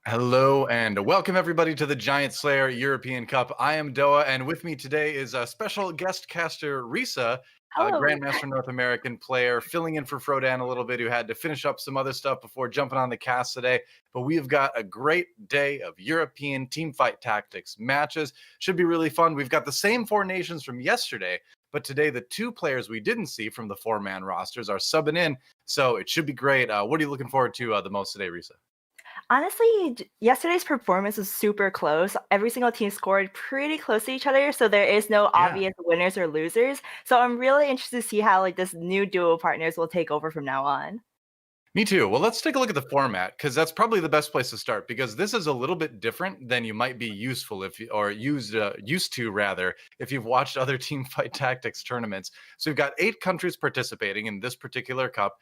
Hello and welcome everybody to the Giant Slayer European Cup. I am DoA, and with me today is a special guest caster, Risa, a Hello. Grandmaster North American player, filling in for Frodan a little bit, who had to finish up some other stuff before jumping on the cast today. But we have got a great day of European team fight tactics matches. Should be really fun. We've got the same four nations from yesterday, but today the two players we didn't see from the four-man rosters are subbing in, so it should be great. What are you looking forward to the most today, Risa? Honestly, yesterday's performance was super close. Every single team scored pretty close to each other, so there is no Yeah. obvious winners or losers. So I'm really interested to see how this new duo partners will take over from now on. Me too. Well, let's take a look at the format because that's probably the best place to start because this is a little bit different than you might be useful if you, or used to rather if you've watched other team fight tactics tournaments. So we've got 8 countries participating in this particular cup.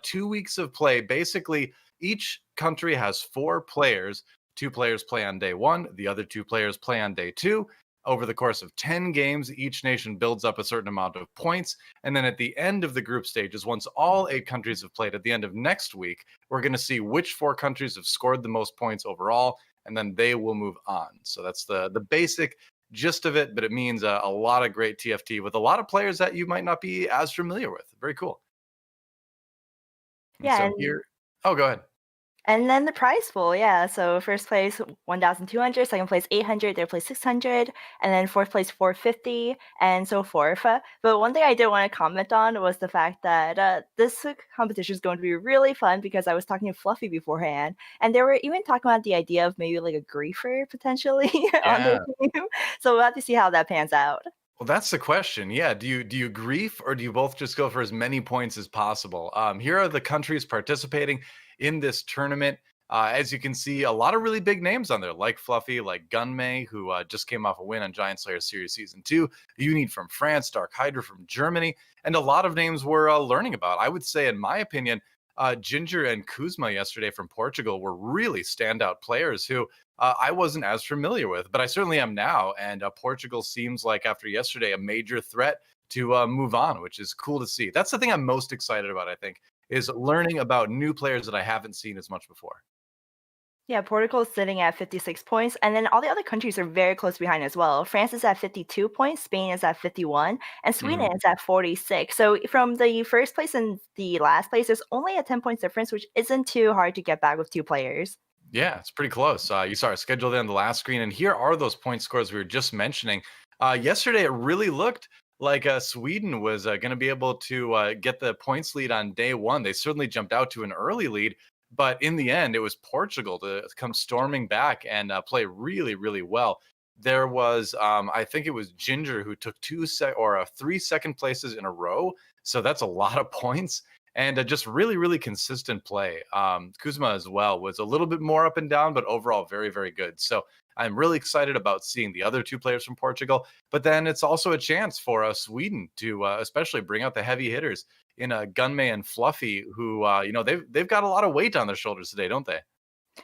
2 weeks of play. Basically, each country has 4 players. 2 players play on day one. The other 2 players play on day two. Over the course of 10 games, each nation builds up a certain amount of points. And then at the end of the group stages, once all 8 countries have played at the end of next week, we're going to see which 4 countries have scored the most points overall, and then they will move on. So that's the basic gist of it, but it means a lot of great TFT with a lot of players that you might not be as familiar with. Very cool. And Yeah, so and here, oh, go ahead. And then the prize pool, yeah. So first place 1,200, second place 800, third place 600, and then fourth place 450, and so forth. But one thing I did want to comment on was the fact that this competition is going to be really fun because I was talking to Fluffy beforehand, and they were even talking about the idea of maybe like a griefer potentially on their Yeah. team. So we'll have to see how that pans out. Well, that's the question. Yeah, do you grief or do you both just go for as many points as possible? Here are the countries participating in this tournament. As you can see, a lot of really big names on there, like Fluffy, like Gunmay, who just came off a win on Giant Slayer Series Season 2, Unit from France, Dark Hydra from Germany, and a lot of names we're learning about. I would say, in my opinion, Ginger and Kuzma yesterday from Portugal were really standout players who I wasn't as familiar with, but I certainly am now. And Portugal seems like, after yesterday, a major threat to move on, which is cool to see. That's the thing I'm most excited about, I think, is learning about new players that I haven't seen as much before. Yeah, Portugal is sitting at 56 points, and then all the other countries are very close behind as well. France is at 52 points, Spain is at 51, and Sweden Mhm. is at 46. So from the first place and the last place, there's only a 10 points difference, which isn't too hard to get back with two players. Yeah, it's pretty close. You saw our schedule there on the last screen, and here are those point scores we were just mentioning. Yesterday, it really looked like Sweden was going to be able to get the points lead on day one. They certainly jumped out to an early lead, but in the end, it was Portugal to come storming back and play really, really well. There was, I think it was Ginger who took 3 second places in a row. So that's a lot of points and just really, really consistent play. Kuzma as well was a little bit more up and down, but overall very, very good. So I'm really excited about seeing the other 2 players from Portugal. But then it's also a chance for Sweden to especially bring out the heavy hitters in Gunmay and Fluffy, who they've got a lot of weight on their shoulders today, don't they?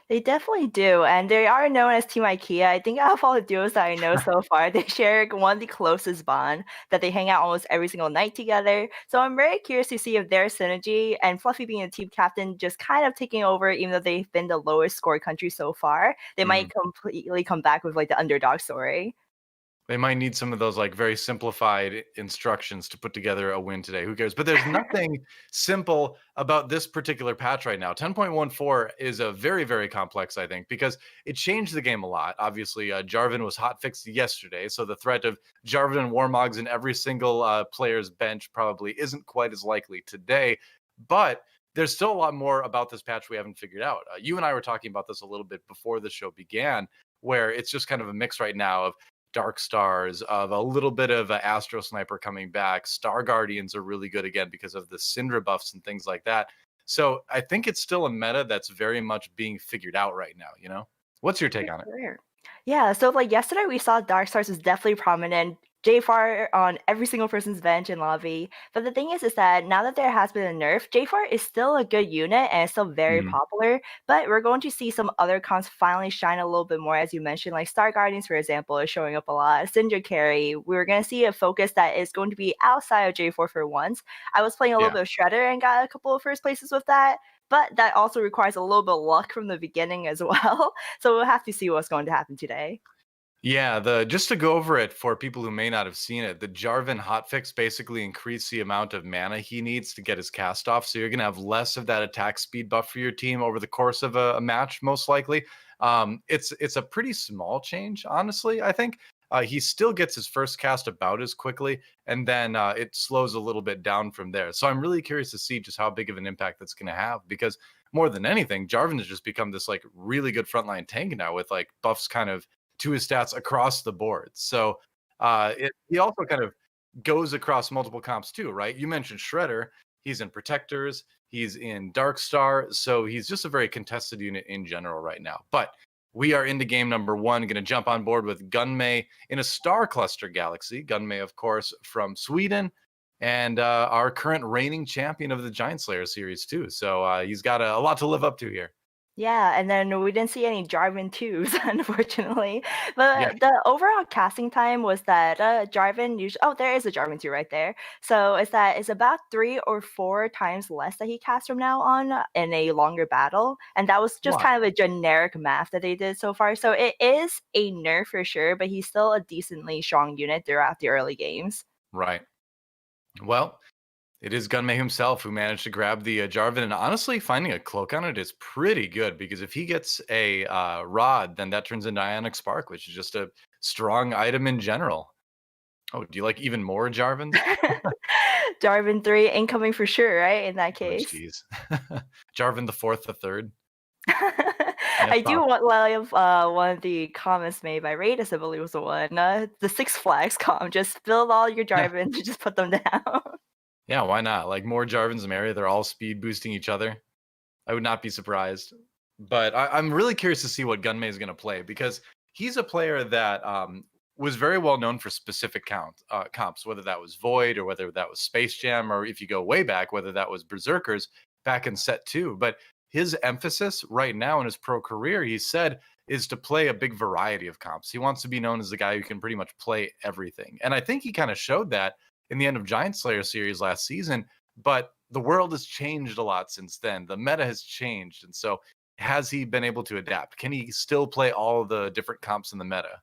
They definitely do, and they are known as Team IKEA. I think out of all the duos that I know so far, they share one of the closest bond that they hang out almost every single night together. So I'm very curious to see if their synergy and Fluffy being a team captain just kind of taking over, even though they've been the lowest scored country so far, they Mm. might completely come back with like the underdog story. They might need some of those like very simplified instructions to put together a win today. Who cares? But there's nothing simple about this particular patch right now. 10.14 is a very, very complex, I think, because it changed the game a lot. Obviously, Jarvan was hotfixed yesterday, so the threat of Jarvan and Warmogs in every single player's bench probably isn't quite as likely today. But there's still a lot more about this patch we haven't figured out. You and I were talking about this a little bit before the show began, where it's just kind of a mix right now of Dark Stars, of a little bit of a Astro Sniper coming back. Star Guardians are really good again because of the Syndra buffs and things like that. So I think it's still a meta that's very much being figured out right now, you know? What's your take on it? Sure. Yeah, so like yesterday we saw Dark Stars was definitely prominent. JFar on every single person's bench and lobby. But the thing is that now that there has been a nerf, JFar is still a good unit and it's still very Mhm. popular. But we're going to see some other cons finally shine a little bit more, as you mentioned, like Star Guardians, for example, is showing up a lot. Syndra carry, we're going to see a focus that is going to be outside of J4 for once. I was playing a little Yeah. bit of Shredder and got a couple of first places with that. but that also requires a little bit of luck from the beginning as well. So we'll have to see what's going to happen today. Yeah, just to go over it for people who may not have seen it, the Jarvan Hotfix basically increased the amount of mana he needs to get his cast off. So you're going to have less of that attack speed buff for your team over the course of a match, most likely. It's a pretty small change, honestly, I think. He still gets his first cast about as quickly, and then it slows a little bit down from there. So I'm really curious to see just how big of an impact that's going to have, because more than anything, Jarvan has just become this like really good frontline tank now with like buffs kind of to his stats across the board. So he also kind of goes across multiple comps too, right? You mentioned Shredder. He's in Protectors. He's in Darkstar. So he's just a very contested unit in general right now. But we are into game number 1. Going to jump on board with Gunmay in a Star Cluster Galaxy. Gunmay, of course, from Sweden, and our current reigning champion of the Giant Slayer series too. So he's got a lot to live up to here. Yeah, and then we didn't see any Jarvan 2s, unfortunately. Yeah. But the overall casting time was that Jarvan usually. Oh, there is a Jarvan 2 right there. So it's about 3 or 4 times less that he casts from now on in a longer battle. And that was just Wow. kind of a generic math that they did so far. So it is a nerf for sure, but he's still a decently strong unit throughout the early games. Right. Well, it is Gunmay himself who managed to grab the Jarvan, and honestly, finding a cloak on it is pretty good, because if he gets a rod, then that turns into Ionic Spark, which is just a strong item in general. Oh, do you like even more Jarvans? Jarvan 3 incoming for sure, right? In that Oh, case. jeez. Jarvan the fourth, the third. Yeah, I do tough. love one of the comments made by Raidus, I believe was the one. The Six Flags comment. Just build all your Yeah, Jarvans and just put them down. yeah. Why not? Like more Jarvans in the area. They're all speed boosting each other. I would not be surprised. But I'm really curious to see what Gunmay is going to play, because he's a player that was very well known for specific comps, whether that was Void or whether that was Space Jam, or if you go way back, whether that was Berserkers back in set 2. But his emphasis right now in his pro career, he said, is to play a big variety of comps. He wants to be known as the guy who can pretty much play everything. And I think he kind of showed that in the end of Giant Slayer series last season. But the world has changed a lot since then. The meta has changed. And so has he been able to adapt? Can he still play all of the different comps in the meta?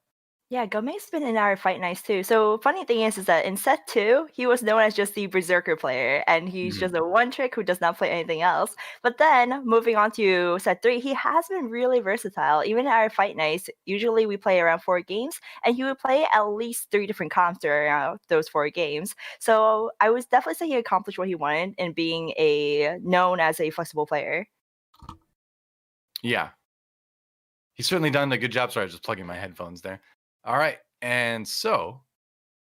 Yeah, Gome's been in our fight nights too. So funny thing is that in set 2, he was known as just the Berserker player, and he's Mhm. just a one trick who does not play anything else. But then moving on to set 3, he has been really versatile. Even in our fight nights, usually we play around 4 games, and he would play at least 3 different comps throughout those 4 games. So I would definitely say he accomplished what he wanted in being a known as a flexible player. Yeah, he's certainly done a good job. Sorry, I was just plugging my headphones there. All right. And so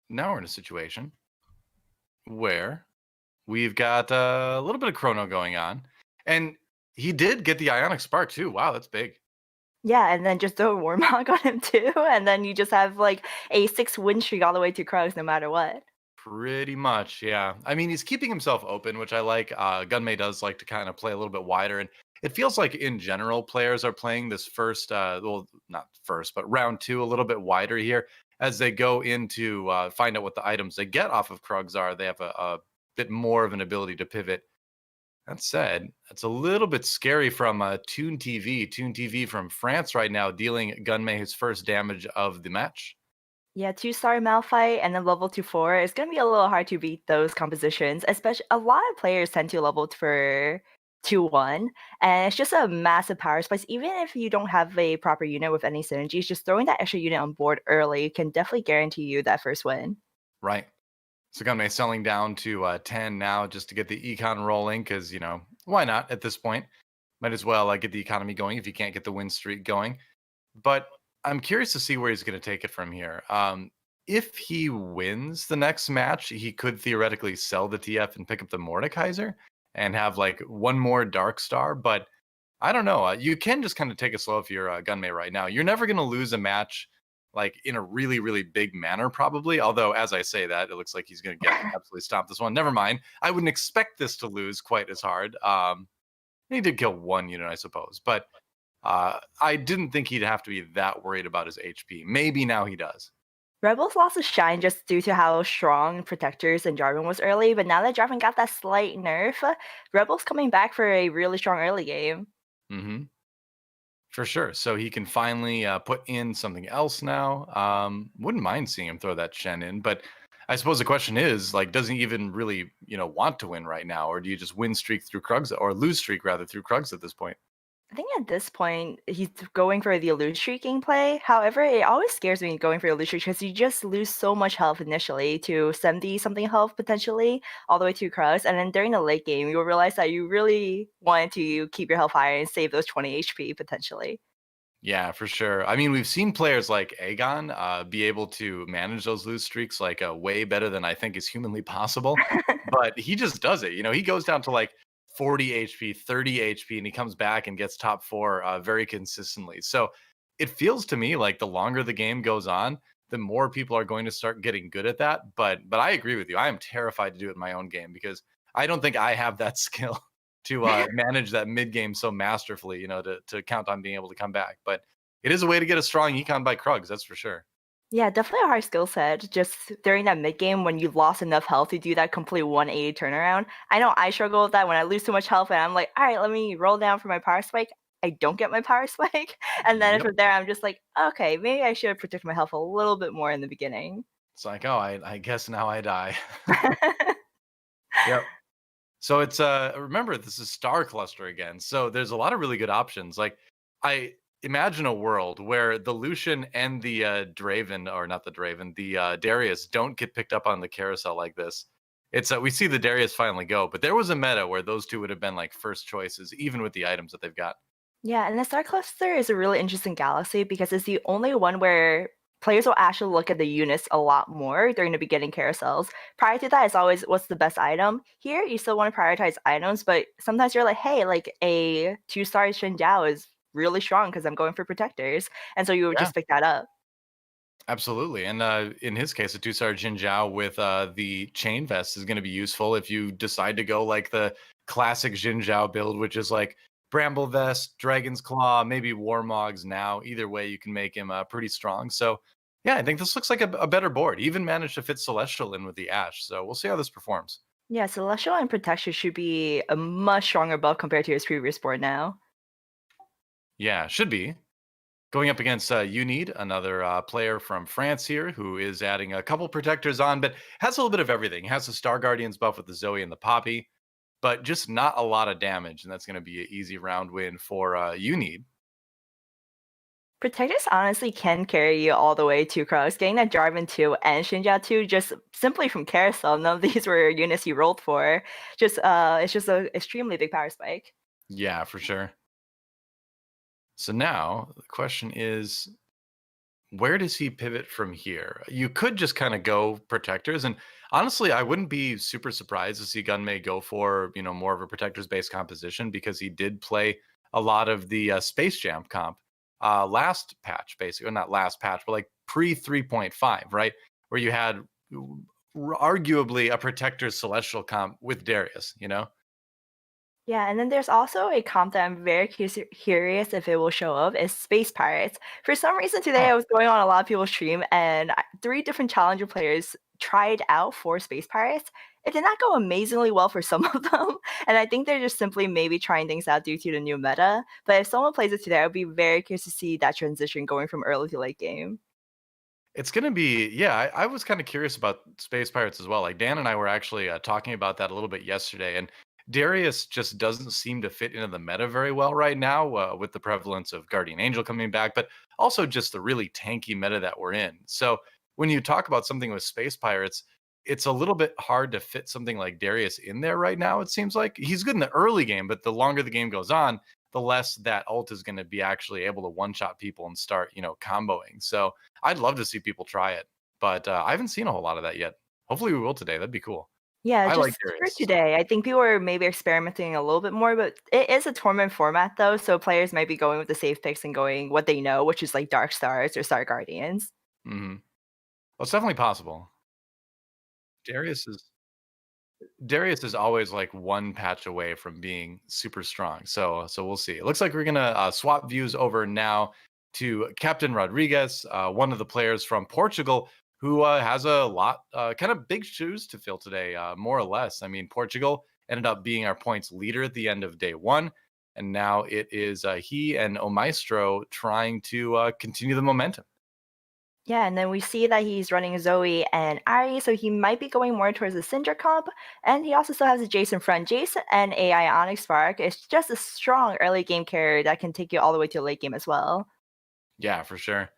now we're in a situation where we've got a little bit of chrono going on. And he did get the Ionic Spark too. Wow, that's big. Yeah, and then just throw a Warmog on him too, and then you just have like a 6 win streak all the way to Krugs no matter what. Pretty much, yeah. I mean, he's keeping himself open, which I like. Gunmay does like to kind of play a little bit wider, and it feels like in general players are playing this first, well, not first, but round 2 a little bit wider here as they go into find out what the items they get off of Krugs are. They have a bit more of an ability to pivot. That said, it's a little bit scary from ToonTV. ToonTV from France right now, dealing Gunmay his first damage of the match. Yeah, 2-star Malphite and then level 2-4. It's gonna be a little hard to beat those compositions, especially a lot of players tend to level for 2-1, and it's just a massive power spice. Even if you don't have a proper unit with any synergies, just throwing that extra unit on board early can definitely guarantee you that first win. Right. So Gunmay selling down to 10 now just to get the econ rolling, because, why not at this point? Might as well get the economy going if you can't get the win streak going. But I'm curious to see where he's going to take it from here. If he wins the next match, he could theoretically sell the TF and pick up the Mordekaiser and have like one more Dark Star. But I don't know. You can just kind of take it slow if you're Gunmay right now. You're never going to lose a match like in a really, really big manner, probably. Although, as I say that, it looks like he's going to get absolutely stomped this one. Never mind. I wouldn't expect this to lose quite as hard. He did kill one unit, I suppose, but I didn't think he'd have to be that worried about his HP. Maybe now he does. Rebels lost his shine just due to how strong Protectors and Jarvan was early, but now that Jarvan got that slight nerf, Rebels coming back for a really strong early game. Hmm. For sure. So he can finally put in something else now. Wouldn't mind seeing him throw that Shen in, but I suppose the question is, like, does he even really, want to win right now, or do you just win streak through Krugs, or lose streak rather through Krugs at this point? I think at this point, he's going for the illusory gameplay. However, it always scares me going for illusory because you just lose so much health initially to 70 something health potentially, all the way to cross. And then during the late game, you'll realize that you really wanted to keep your health higher and save those 20 HP potentially. Yeah, for sure. I mean, we've seen players like Aegon be able to manage those lose streaks like way better than I think is humanly possible. But he just does it. He goes down to like 40 HP, 30 HP, and he comes back and gets top four very consistently. So it feels to me like the longer the game goes on, the more people are going to start getting good at that. But I agree with you. I am terrified to do it in my own game because I don't think I have that skill to manage that mid game so masterfully, to count on being able to come back. But it is a way to get a strong econ by Krugs, that's for sure. Yeah, definitely a hard skill set. Just during that mid game when you've lost enough health to do that complete 180 turnaround. I know I struggle with that when I lose too much health and I'm like, all right, let me roll down for my power spike. I don't get my power spike. And then Yep. from there, I'm just like, okay, maybe I should protect my health a little bit more in the beginning. It's like, oh, I guess now I die. Yep. So it's remember this is Star Cluster again. So there's a lot of really good options. Like I imagine a world where the Lucian and the Draven, or not the Draven, the Darius don't get picked up on the carousel like this. It's we see the Darius finally go, but there was a meta where those two would have been like first choices, even with the items that they've got. Yeah, and the Star Cluster is a really interesting galaxy because it's the only one where players will actually look at the units a lot more during the beginning carousels. Prior to that, it's always what's the best item. Here, you still want to prioritize items, but sometimes you're like, hey, like a 2-star Shin Jiao is really strong because I'm going for protectors. And so you would Yeah. just pick that up. Absolutely. And in his case, a two-star Jin Zhao with the chain vest is going to be useful if you decide to go like the classic Jin Zhao build, which is like Bramble Vest, Dragon's Claw, maybe Warmogs now. Either way, you can make him pretty strong. So, yeah, I think this looks like a better board. He even managed to fit Celestial in with the Ash. So we'll see how this performs. Yeah, Celestial and Protection should be a much stronger buff compared to his previous board now. Yeah, should be. Going up against Unid, another player from France here, who is adding a couple protectors on, but has a little bit of everything. Has the Star Guardians buff with the Zoe and the Poppy, but just not a lot of damage, and that's going to be an easy round win for Unid. Protectors honestly can carry you all the way to Crocs. Getting that Jarvan 2 and Shinja 2 just simply from Carousel. None of these were units you rolled for. Just it's just an extremely big power spike. Yeah, for sure. So now the question is, where does he pivot from here? You could just kind of go protectors, and honestly, I wouldn't be super surprised to see Gunmay go for more of a protectors based composition because he did play a lot of the Space Jam comp last patch, basically, or not last patch, but like pre 3.5, right, where you had arguably a protector's celestial comp with Darius. Yeah, and then there's also a comp that I'm very curious if it will show up is Space Pirates. For some reason today Oh, I was going on a lot of people's stream and three different challenger players tried out for Space Pirates. It did not go amazingly well for some of them, and I think they're just simply maybe trying things out due to the new meta. But if someone plays it today, I would be very curious to see that transition going from early to late game. it's gonna be, yeah. I was kind of curious about Space Pirates as well. Like Dan and I were actually talking about that a little bit yesterday, and Darius just doesn't seem to fit into the meta very well right now with the prevalence of Guardian Angel coming back, but also just the really tanky meta that we're in. So when you talk about something with Space Pirates, it's a little bit hard to fit something like Darius in there right now. It seems like he's good in the early game, but the longer the game goes on, the less that ult is going to be actually able to one-shot people and start, comboing. So I'd love to see people try it, but I haven't seen a whole lot of that yet. Hopefully we will today. That'd be cool. Yeah, I like just for Darius. So today, I think people are maybe experimenting a little bit more, but it is a tournament format though, so players might be going with the safe picks and going what they know, which is like Dark Stars or Star Guardians. well, it's definitely possible. Darius is Darius is always like one patch away from being super strong. So we'll see. It looks like we're gonna swap views over now to Captain Rodrigues, one of the players from Portugal who has a lot, kind of big shoes to fill today, more or less. I mean, Portugal ended up being our points leader at the end of day one. And now it is he and Omaestro trying to continue the momentum. Yeah, and then we see that he's running Zoe and Ari, so he might be going more towards the Syndra comp. And he also still has a Jason front. Jason and AI Onyx Spark is just a strong early game carrier that can take you all the way to late game as well. Yeah, for sure.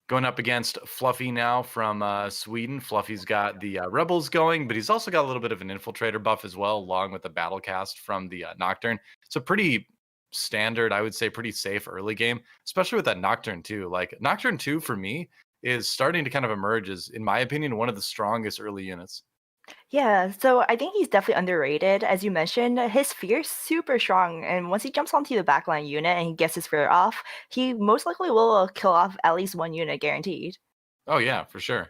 Going up against Fluffy now from Sweden. Fluffy's got the Rebels going, but he's also got a little bit of an Infiltrator buff as well, along with the Battle Cast from the Nocturne. It's a pretty standard, I would say, pretty safe early game, especially with that Nocturne too. Like Nocturne 2 for me is starting to kind of emerge as, in my opinion, one of the strongest early units. Yeah, so I think he's definitely underrated. As you mentioned, his fear is super strong, and once he jumps onto the backline unit and he gets his fear off, he most likely will kill off at least one unit guaranteed. Oh yeah, for sure.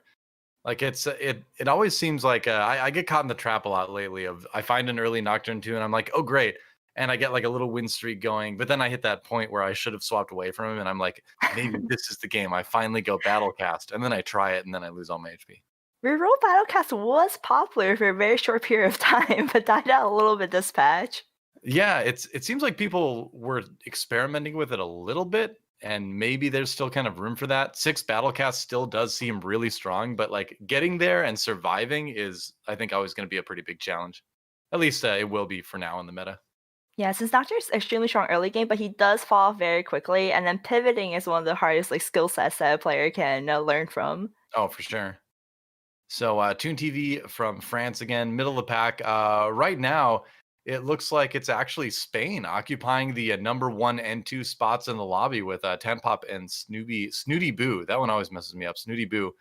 Like it always seems like I get caught in the trap a lot lately of I find an early Nocturne 2 and I'm like, oh great. And I get like a little win streak going, but then I hit that point where I should have swapped away from him and I'm like, maybe this is the game. I finally go battle cast and then I try it and then I lose all my HP. Reroll Battlecast was popular for a very short period of time, but died out a little bit this patch. Yeah, it seems like people were experimenting with it a little bit, and maybe there's still kind of room for that. 6 Battlecast still does seem really strong, but like getting there and surviving is, I think, always going to be a pretty big challenge. At least it will be for now in the meta. Yeah, since Nocturne's extremely strong early game, but he does fall off very quickly, and then pivoting is one of the hardest like skill sets that a player can learn from. Oh, for sure. So ToonTV from France again, middle of the pack. Right now, it looks like it's actually Spain occupying the number 1 and 2 spots in the lobby with Tanpop and Snoodyboo. That one always messes me up. Snoodyboo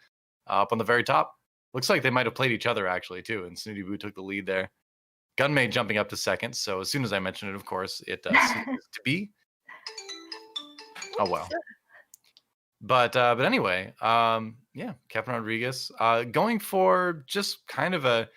up on the very top. Looks like they might have played each other actually too, and Snoodyboo took the lead there. Gunmay jumping up to second. So as soon as I mention it, of course, it ceases to be. Oh well. But anyway, yeah, Captain Rodrigues going for just kind of a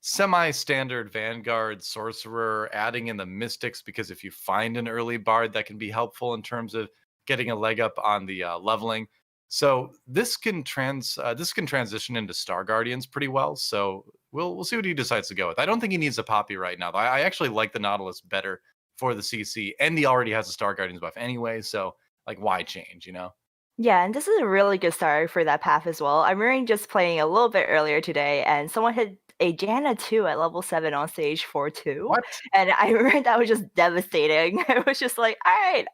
semi-standard Vanguard sorcerer, adding in the mystics because if you find an early bard, that can be helpful in terms of getting a leg up on the leveling. So this can transition into Star Guardians pretty well. So we'll see what he decides to go with. I don't think he needs a Poppy right now. I actually like the Nautilus better for the CC, and he already has a Star Guardians buff anyway. So like, why change? You know? Yeah, and this is a really good start for that path as well. I'm really just playing a little bit earlier today, and someone hit a Janna 2 at level 7 on stage 4-2. What? And I remember that was just devastating. It was just like, all right,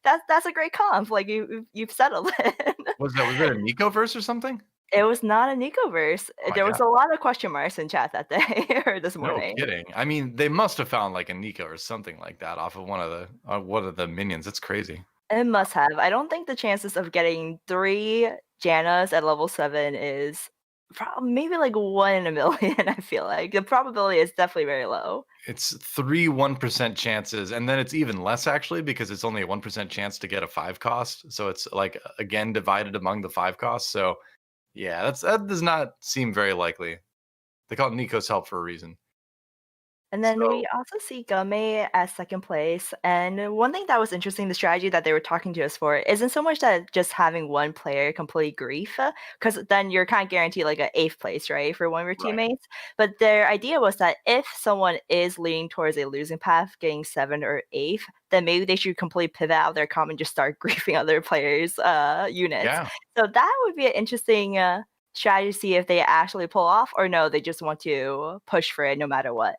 that's a great comp. Like you've settled it. Was it a Nico verse or something? It was not a Nicoverse. Oh my There was God. a lot of question marks in chat that day or this No morning. kidding. I mean, they must have found like a Nico or something like that off of one of the minions. It's crazy. It must have. I don't think the chances of getting 3 Jannas at level 7 is maybe like 1 in a million, I feel like. The probability is definitely very low. It's 3 1% chances, and then it's even less actually because it's only a 1% chance to get a 5 cost. So it's like again divided among the 5 costs. So yeah, that does not seem very likely. They call it Nico's help for a reason. And then So we also see Gunmay at second place. And one thing that was interesting, the strategy that they were talking to us for isn't so much that just having one player complete grief, because then you're kind of guaranteed like an 8th place, right, for one of your right. teammates. But their idea was that if someone is leaning towards a losing path, getting 7th or 8th, then maybe they should completely pivot out of their comp and just start griefing other players' units. Yeah. So that would be an interesting strategy to see if they actually pull off or no, they just want to push for it no matter what.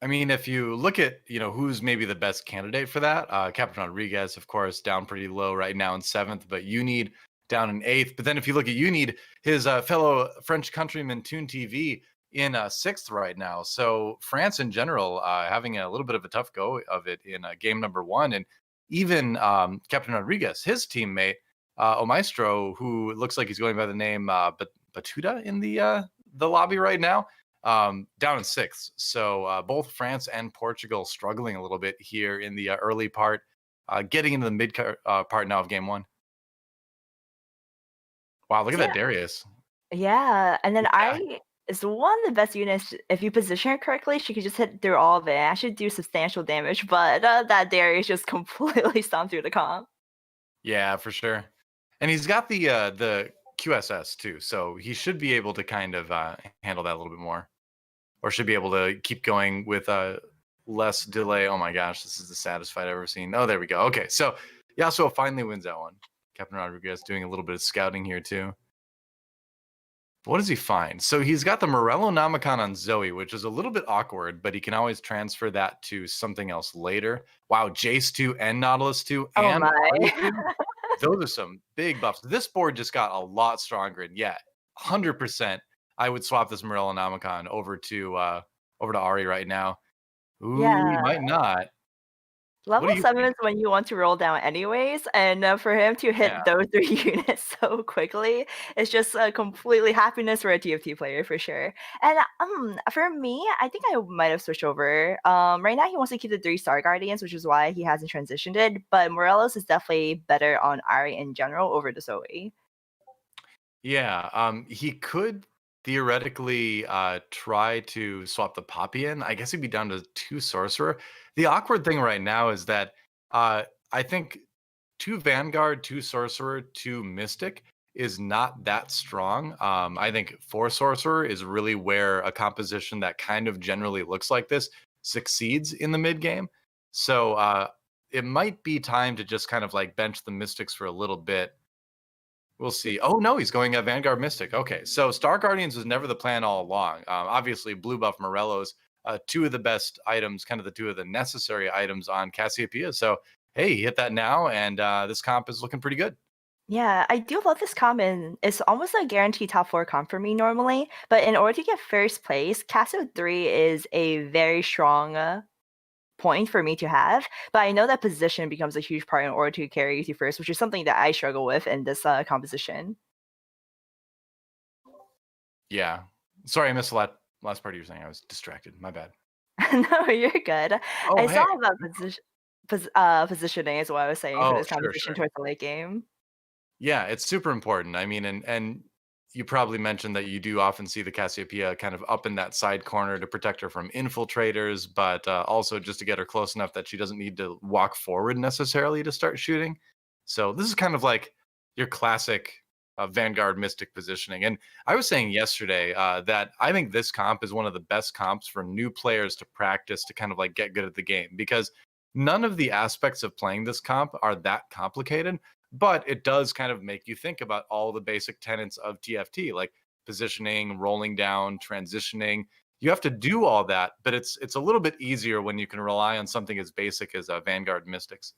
I mean, if you look at, who's maybe the best candidate for that, Captain Rodrigues, of course, down pretty low right now in 7th, but you need down in 8th. But then if you look at you need his fellow French countryman ToonTV in 6th right now. So France in general having a little bit of a tough go of it in game number 1. And even Captain Rodrigues, his teammate, Omaestro, who looks like he's going by the name Batuta in the lobby right now, down in 6th. So both France and Portugal struggling a little bit here in the early part, getting into the mid part now of game 1. Wow, look at that Darius. Yeah, and then Yeah. Ari is one of the best units. If you position her correctly, she could just hit through all of it and actually do substantial damage, but that Darius just completely stomped through the comp. Yeah, for sure. And he's got the QSS too, so he should be able to kind of handle that a little bit more, or should be able to keep going with less delay. Oh my gosh, this is the saddest fight I've ever seen. Oh, there we go. Okay, so Yasuo finally wins that one. Captain Rodrigues doing a little bit of scouting here too. What does he find? So he's got the Morello Namicon on Zoe, which is a little bit awkward, but he can always transfer that to something else later. Wow, Jace 2 and Nautilus 2 Oh and my. Ari 2. Those are some big buffs. This board just got a lot stronger, and yeah, 100%. I would swap this Morello Namicon over to Ari right now. Ooh, he Yeah. might not. What Level do you 7 think? is when you want to roll down anyways, and for him to hit Yeah. those 3 units so quickly, it's just a completely happiness for a TFT player for sure. And for me, I think I might have switched over. Right now he wants to keep the 3-star Guardians, which is why he hasn't transitioned it, but Morelos is definitely better on Ari in general over the Zoe. Yeah, he could theoretically try to swap the Poppy in. I guess he'd be down to 2 Sorcerer. The awkward thing right now is that I think 2 Vanguard, 2 Sorcerer, 2 Mystic is not that strong. I think 4 Sorcerer is really where a composition that kind of generally looks like this succeeds in the mid game. So it might be time to just kind of like bench the Mystics for a little bit. We'll see. Oh no, he's going at Vanguard Mystic. Okay, so Star Guardians was never the plan all along. Obviously, blue buff Morello's 2 of the best items, kind of the 2 of the necessary items on Cassiopeia. So hey, he hit that now, and this comp is looking pretty good. Yeah, I do love this comp, and it's almost a guaranteed top 4 comp for me normally. But in order to get first place, Castle 3 is a very strong point for me to have. But I know that position becomes a huge part in order to carry you to first, which is something that I struggle with in this composition. Yeah. Sorry, I missed the last part you were saying. I was distracted. My bad. No, you're good. Oh I saw hey. about positioning is what I was saying for Oh this sure, competition sure. towards the late game. Yeah, it's super important. I mean, and you probably mentioned that you do often see the Cassiopeia kind of up in that side corner to protect her from infiltrators, but also just to get her close enough that she doesn't need to walk forward necessarily to start shooting. So this is kind of like your classic Vanguard Mystic positioning. And I was saying yesterday that I think this comp is one of the best comps for new players to practice to kind of like get good at the game, because none of the aspects of playing this comp are that complicated, but it does kind of make you think about all the basic tenets of TFT, like positioning, rolling down, transitioning. You have to do all that, but it's a little bit easier when you can rely on something as basic as Vanguard Mystics.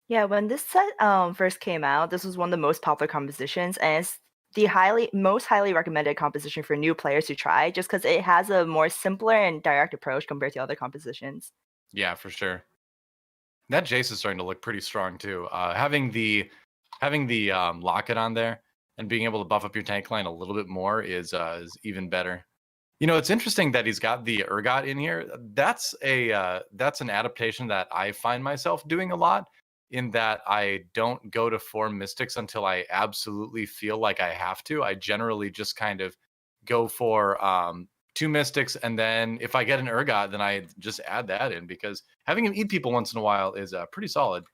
Yeah, when this set first came out, this was one of the most popular compositions, and it's the most highly recommended composition for new players to try, just because it has a more simpler and direct approach compared to other compositions. Yeah, for sure. That Jace is starting to look pretty strong too. Having the locket on there and being able to buff up your tank line a little bit more is even better. You know, it's interesting that he's got the Urgot in here. That's an adaptation that I find myself doing a lot, in that I don't go to 4 Mystics until I absolutely feel like I have to. I generally just kind of go for 2 Mystics, and then if I get an Urgot, then I just add that in, because having him eat people once in a while is pretty solid.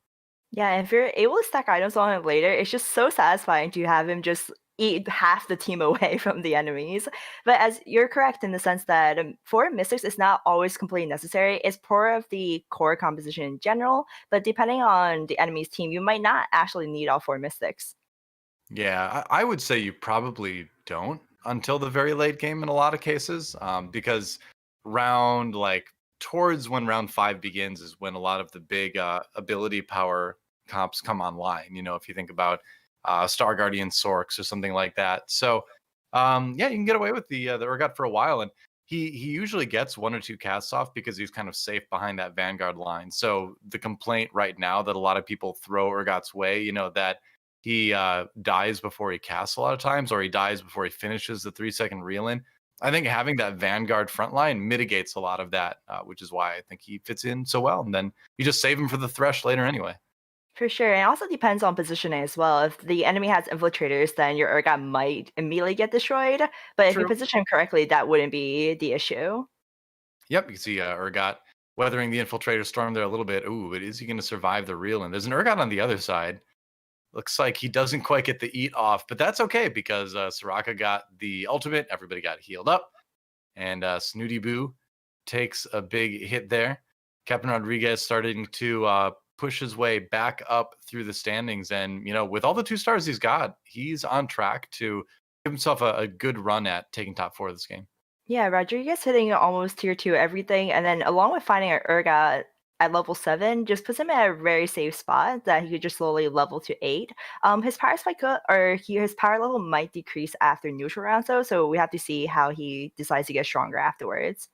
Yeah, and if you're able to stack items on him later, it's just so satisfying to have him just eat half the team away from the enemies. But as you're correct in the sense that for Mystics, it's not always completely necessary. It's part of the core composition in general, but depending on the enemy's team, you might not actually need all 4 Mystics. Yeah, I would say you probably don't until the very late game in a lot of cases, because round like towards when round 5 begins is when a lot of the big ability power comps come online. You know, if you think about Star Guardian Sorks or something like that. So yeah, you can get away with the Urgot for a while, and he usually gets 1 or 2 casts off because he's kind of safe behind that Vanguard line. So the complaint right now that a lot of people throw Urgot's way, you know, that he dies before he casts a lot of times, or he dies before he finishes the 3-second reel in. I think having that Vanguard front line mitigates a lot of that, which is why I think he fits in so well. And then you just save him for the Thresh later anyway. For sure, and it also depends on positioning as well. If the enemy has infiltrators, then your Urgot might immediately get destroyed. But if you True. position correctly, that wouldn't be the issue. Yep, you can see Urgot weathering the Infiltrator storm there a little bit. Ooh, but is he going to survive the reel? And there's an Urgot on the other side. Looks like he doesn't quite get the eat off, but that's okay because Soraka got the ultimate. Everybody got healed up, and Snoodyboo takes a big hit there. Captain Rodrigues starting to push his way back up through the standings, and with all the 2 stars he's got, he's on track to give himself a good run at taking top 4 of this game. Yeah, Rodrigues hitting almost tier 2 everything, and then along with finding an Urgot at level 7, just puts him at a very safe spot that he could just slowly level to 8. His power spike his power level might decrease after neutral rounds though, so we have to see how he decides to get stronger afterwards.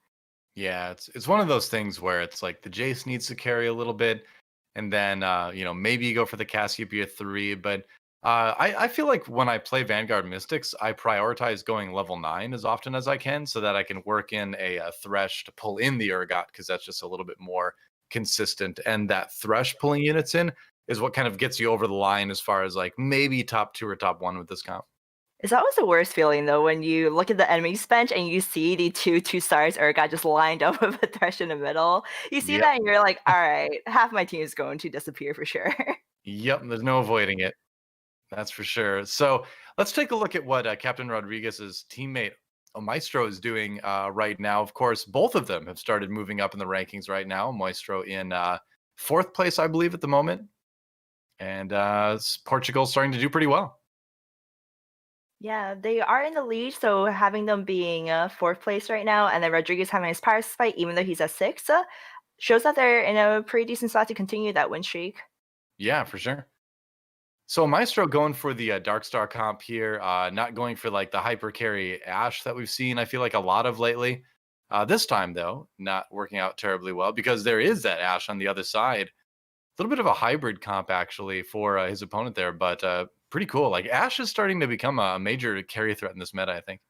Yeah, it's one of those things where it's like the Jace needs to carry a little bit, and then maybe you go for the Cassiopeia 3. But I feel like when I play Vanguard Mystics, I prioritize going level 9 as often as I can so that I can work in a Thresh to pull in the Urgot, because that's just a little bit more consistent. And that Thresh pulling units in is what kind of gets you over the line as far as like maybe top 2 or top 1 with this comp. It's always the worst feeling though when you look at the enemy's bench and you see the 2 2 stars Urgot just lined up with a Thresh in the middle. You see Yep. that and you're like, all right, half my team is going to disappear for sure. Yep, there's no avoiding it. That's for sure. So let's take a look at what Captain Rodriguez's teammate Maestro is doing right now. Of course, both of them have started moving up in the rankings right now. Maestro in 4th place, I believe, at the moment. And Portugal starting to do pretty well. Yeah, they are in the lead, so having them being 4th place right now, and then Rodrigues having his power spike, even though he's at 6, shows that they're in a pretty decent spot to continue that win streak. Yeah, for sure. So Maestro going for the Dark Star comp here, not going for like the hyper carry Ashe that we've seen, I feel like a lot of lately. This time, though, not working out terribly well because there is that Ashe on the other side. A little bit of a hybrid comp actually for his opponent there, but pretty cool. Like Ashe is starting to become a major carry threat in this meta, I think.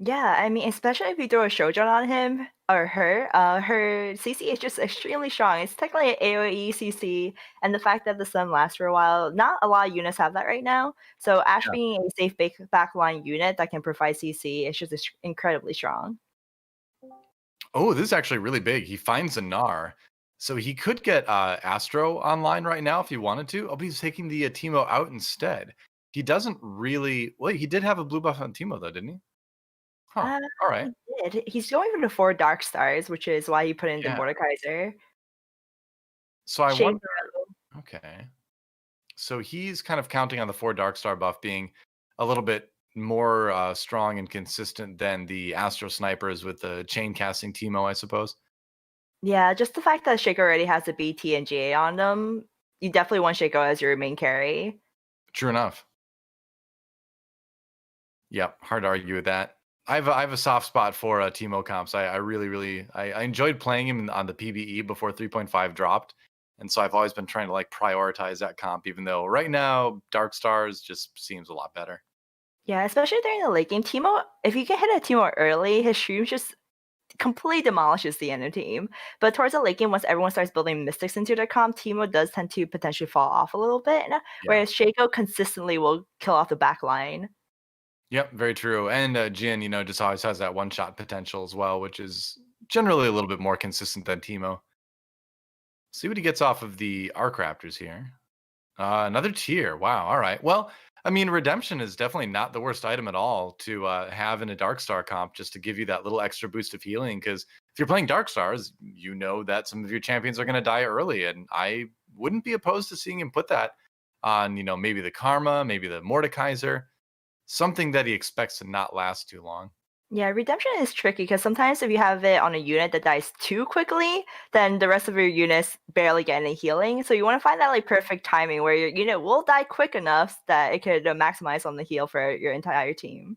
Yeah, I mean, especially if you throw a Shogun on him or her, her CC is just extremely strong. It's technically an AoE CC, and the fact that the sun lasts for a while, not a lot of units have that right now. So Ashe Yeah. being a safe backline unit that can provide CC is just incredibly strong. Oh, this is actually really big. He finds a Gnar. So he could get Astro online right now if he wanted to. Oh, but he's taking the Teemo out instead. He doesn't really. Well, he did have a blue buff on Teemo, though, didn't he? Huh. Uh, All he right. did. He's going for the 4 Dark Stars, which is why he put in the Yeah. Mordekaiser. So I Shaco. wonder. Okay. So he's kind of counting on the 4 Dark Star buff being a little bit more strong and consistent than the Astro Snipers with the chain casting Teemo, I suppose. Yeah, just the fact that Shaco already has a BT and GA on them, you definitely want Shaco as your main carry. True enough. Yep, hard to argue with that. I have a soft spot for Teemo comps. I really I enjoyed playing him on the PBE before 3.5 dropped, and so I've always been trying to like prioritize that comp. Even though right now Dark Stars just seems a lot better. Yeah, especially during the late game. Teemo, if you can hit a Teemo early, his stream just completely demolishes the enemy team. But towards the late game, once everyone starts building mystics into their comp, Teemo does tend to potentially fall off a little bit, Yeah. whereas Shaco consistently will kill off the back line. Yep, very true. And Jin, just always has that one shot potential as well, which is generally a little bit more consistent than Teemo. See what he gets off of the Arc Raptors here. Another tier. Wow. All right. Well, I mean, redemption is definitely not the worst item at all to have in a Dark Star comp, just to give you that little extra boost of healing. Because if you're playing Dark Stars, you know that some of your champions are going to die early, and I wouldn't be opposed to seeing him put that on, maybe the Karma, maybe the Mordekaiser, something that he expects to not last too long. Yeah, redemption is tricky because sometimes if you have it on a unit that dies too quickly, then the rest of your units barely get any healing. So you want to find that like perfect timing where your unit will die quick enough that it could maximize on the heal for your entire team.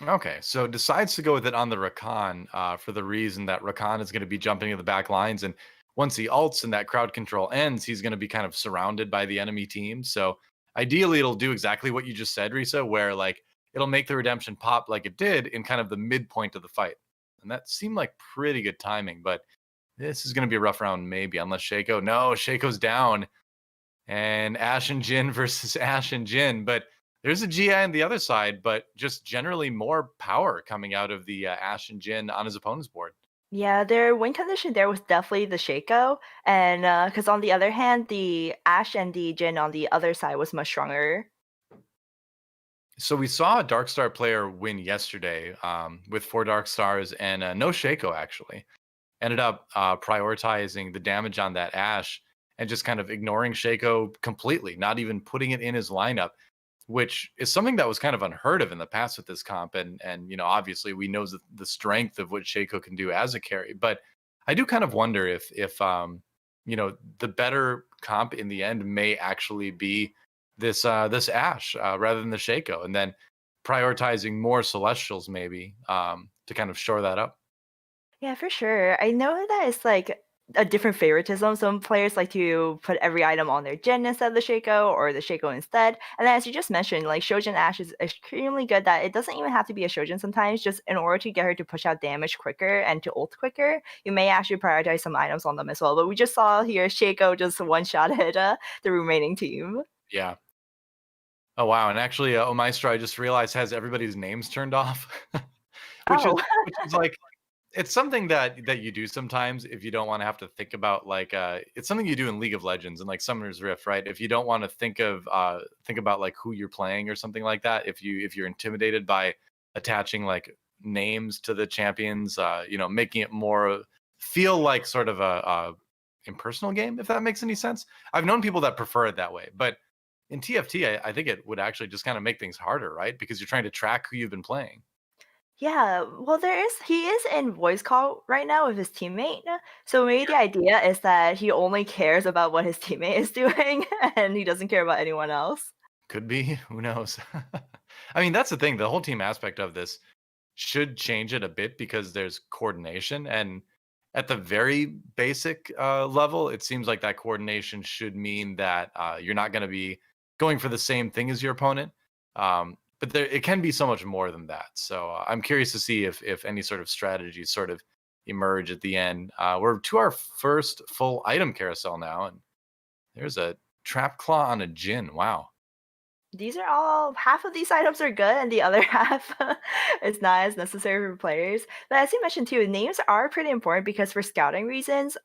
Okay, so decides to go with it on the Rakan for the reason that Rakan is going to be jumping to the back lines, and once he ults and that crowd control ends, he's going to be kind of surrounded by the enemy team. So ideally, it'll do exactly what you just said, Risa, where like it'll make the redemption pop like it did in kind of the midpoint of the fight, and that seemed like pretty good timing. But this is going to be a rough round, maybe, unless Shaco. No, Shaco's down, and Ash and Jin versus Ash and Jin, but. There's a GI on the other side, but just generally more power coming out of the Ash and Jin on his opponent's board. Yeah, their win condition there was definitely the Shaco, and because on the other hand, the Ashe and the Jhin on the other side was much stronger. So we saw a Dark Star player win yesterday with 4 Dark Stars and no Shaco actually. Ended up prioritizing the damage on that Ashe and just kind of ignoring Shaco completely, not even putting it in his lineup, which is something that was kind of unheard of in the past with this comp. And obviously we know the strength of what Shaco can do as a carry, but I do kind of wonder if the better comp in the end may actually be this Ashe rather than the Shaco, and then prioritizing more Celestials maybe to kind of shore that up. Yeah, for sure. I know that it's like a different favoritism. Some players like to put every item on their Jhin instead of the Shaco, or the Shaco instead. And then, as you just mentioned, like Shojin Ash is extremely good that it doesn't even have to be a Shojin sometimes. Just in order to get her to push out damage quicker and to ult quicker, you may actually prioritize some items on them as well. But we just saw here Shaco just one-shotted the remaining team. Yeah. Oh wow! And actually, Omaestro, I just realized has everybody's names turned off, which is Oh, which is like it's something that you do sometimes if you don't want to have to think about like it's something you do in League of Legends and like Summoner's Rift, right? If you don't want to think about like who you're playing or something like that, if you're intimidated by attaching like names to the champions, making it more feel like sort of a impersonal game, if that makes any sense. I've known people that prefer it that way, but in TFT, I think it would actually just kind of make things harder, right? Because you're trying to track who you've been playing. yeah, well, he is in voice call right now with his teammate. So maybe the idea is that he only cares about what his teammate is doing and he doesn't care about anyone else. Could be. Who knows? I mean, that's the thing. The whole team aspect of this should change it a bit because there's coordination. And at the very basic level, it seems like that coordination should mean that you're not going to be going for the same thing as your opponent. But it can be so much more than that. So I'm curious to see if any sort of strategies sort of emerge at the end. We're to our first full item carousel now. And there's a trap claw on a Jhin. Wow. These are all half of these items are good and the other half is not as necessary for players. But as you mentioned too, names are pretty important because for scouting reasons,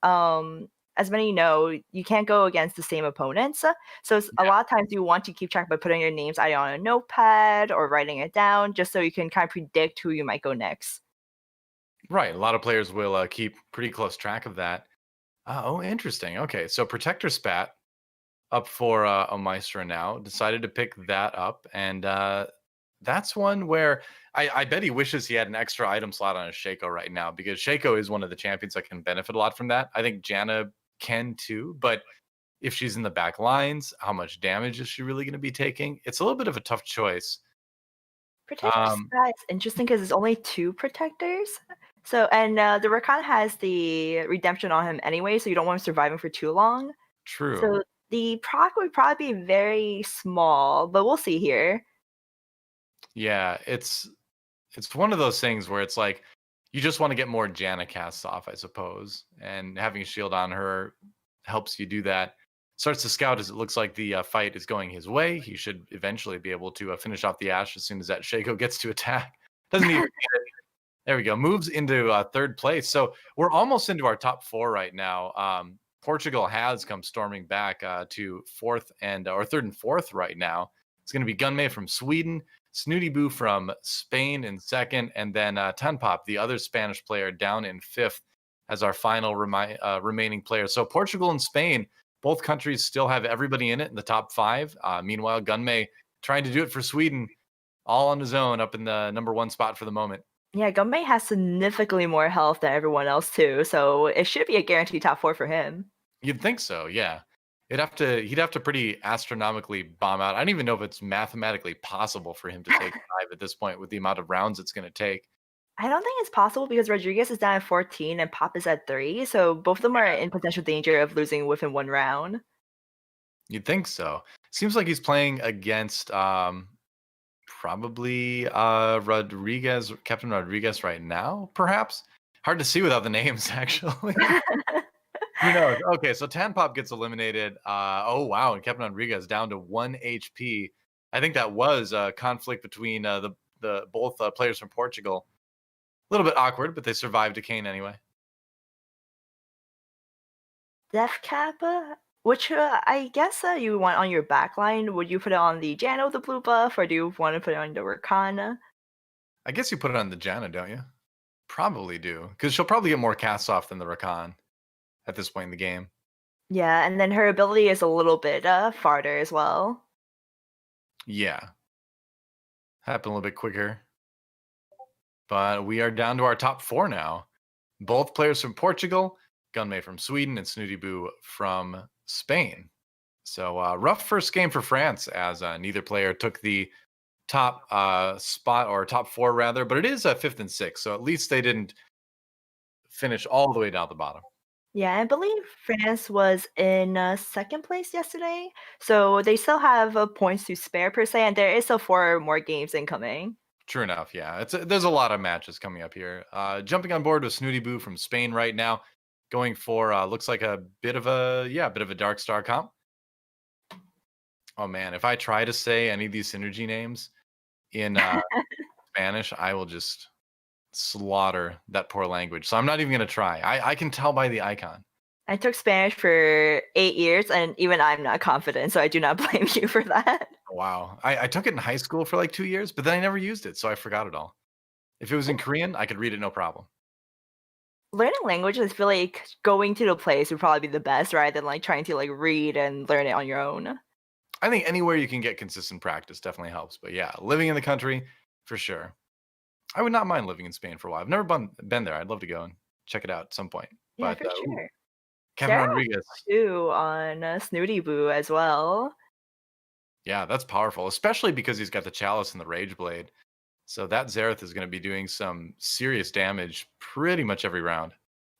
as many know, you can't go against the same opponents. So a lot of times you want to keep track by putting your names either on a notepad or writing it down just so you can kind of predict who you might go next. Right. A lot of players will keep pretty close track of that. Oh, interesting. Okay. So Protector Spat up for a Maestro now. Decided to pick that up. And that's one where I bet he wishes he had an extra item slot on his Shaco right now because Shaco is one of the champions that can benefit a lot from that. I think Janna can too. But if she's in the back lines, how much damage is she really going to be taking? It's a little bit of a tough choice. Protector Um, Spat is interesting because it's only 2 protectors. So and the Rakan has the redemption on him anyway, so you don't want him surviving for too long. True. So the proc would probably be very small, but we'll see here. Yeah, it's one of those things where it's like you just want to get more Janna casts off, I suppose, and having a shield on her helps you do that. Starts to scout as it looks like the fight is going his way. He should eventually be able to finish off the Ashe as soon as that Shaco gets to attack. Doesn't even there we go. Moves into third place. So we're almost into our top four right now. Portugal has come storming back to fourth and or third and fourth right now. It's going to be Gunmay from Sweden, Snoodyboo from Spain in second, and then Tanpop, the other Spanish player, down in fifth as our final remaining player. So Portugal and Spain, both countries still have everybody in it in the top five. Meanwhile, Gunmay trying to do it for Sweden, all on his own, up in the number one spot for the moment. Yeah, Gunmay has significantly more health than everyone else too, so it should be a guaranteed top 4 for him. You'd think so, yeah. He'd have to pretty astronomically bomb out. I don't even know if it's mathematically possible for him to take five at this point with the amount of rounds it's going to take. I don't think it's possible because Rodrigues is down at 14 and Pop is at 3, so both of them are in potential danger of losing within 1 round. You'd think so. Seems like he's playing against probably Rodrigues, Captain Rodrigues right now, perhaps. Hard to see without the names, actually. Who knows? Okay, so Tanpop gets eliminated. Oh wow, and Captain Rodriguez down to 1 HP. I think that was a conflict between the both players from Portugal. A little bit awkward, but they survived a cane anyway. Death Cap, which I guess you want on your backline. Would you put it on the Jano, the blue buff, or do you want to put it on the Rakan? I guess you put it on the Janna, don't you? Probably do, because she'll probably get more casts off than the Rakan at this point in the game. Yeah, and then her ability is a little bit farther as well. Yeah. Happen a little bit quicker. But we are down to our top 4 now. Both players from Portugal, Gunmay from Sweden, and Snoodyboo from Spain. So rough first game for France, as neither player took the top spot, or top 4 rather, but it is a 5th and 6th, so at least they didn't finish all the way down the bottom. Yeah, I believe France was in second place yesterday, so they still have points to spare per se, and there is still 4 more games incoming. True enough, yeah. There's a lot of matches coming up here. Jumping on board with Snoodyboo from Spain right now, going for looks like a bit of a Dark Star comp. Oh man, if I try to say any of these synergy names in Spanish, I will just slaughter that poor language. So I'm not even gonna try. I can tell by the icon. I took Spanish for 8 years, and even I'm not confident, so I do not blame you for that. Wow. I took it in high school for like 2 years, but then I never used it, so I forgot it all. If it was in Korean, I could read it no problem. Learning languages, I feel like going to the place would probably be the best, rather than like trying to like read and learn it on your own. I think anywhere you can get consistent practice definitely helps. But yeah, living in the country, for sure. I would not mind living in Spain for a while. I've never been there. I'd love to go and check it out at some point. Yeah, But for sure. Kevin Sarah Rodrigues, too on Snoodyboo as well. yeah, that's powerful, especially because he's got the Chalice and the Rage Blade. So that Xerath is going to be doing some serious damage pretty much every round.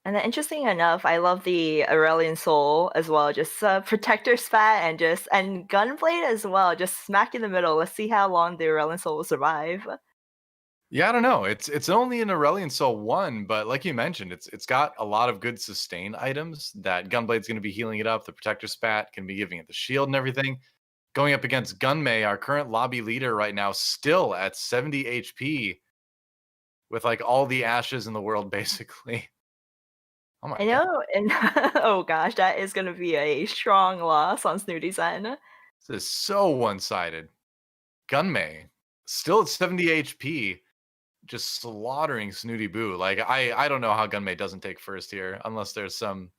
And then interesting enough, I love the Aurelian Soul as well. Just Protector Spat and Gunblade as well. Just smack in the middle. Let's see how long the Aurelian Soul will survive. Yeah, I don't know. It's only an Aurelion Soul 1, but like you mentioned, it's got a lot of good sustain items. That Gunblade's going to be healing it up. The Protector Spat can be giving it the shield and everything. Going up against Gunmay, our current lobby leader right now, still at 70 HP with like all the ashes in the world, basically. Oh my I god. know, and oh gosh, that is going to be a strong loss on Snooty's end. This is so one-sided. Gunmay, still at 70 HP, just slaughtering Snoodyboo. Like I don't know how Gunmay doesn't take first here, unless there's some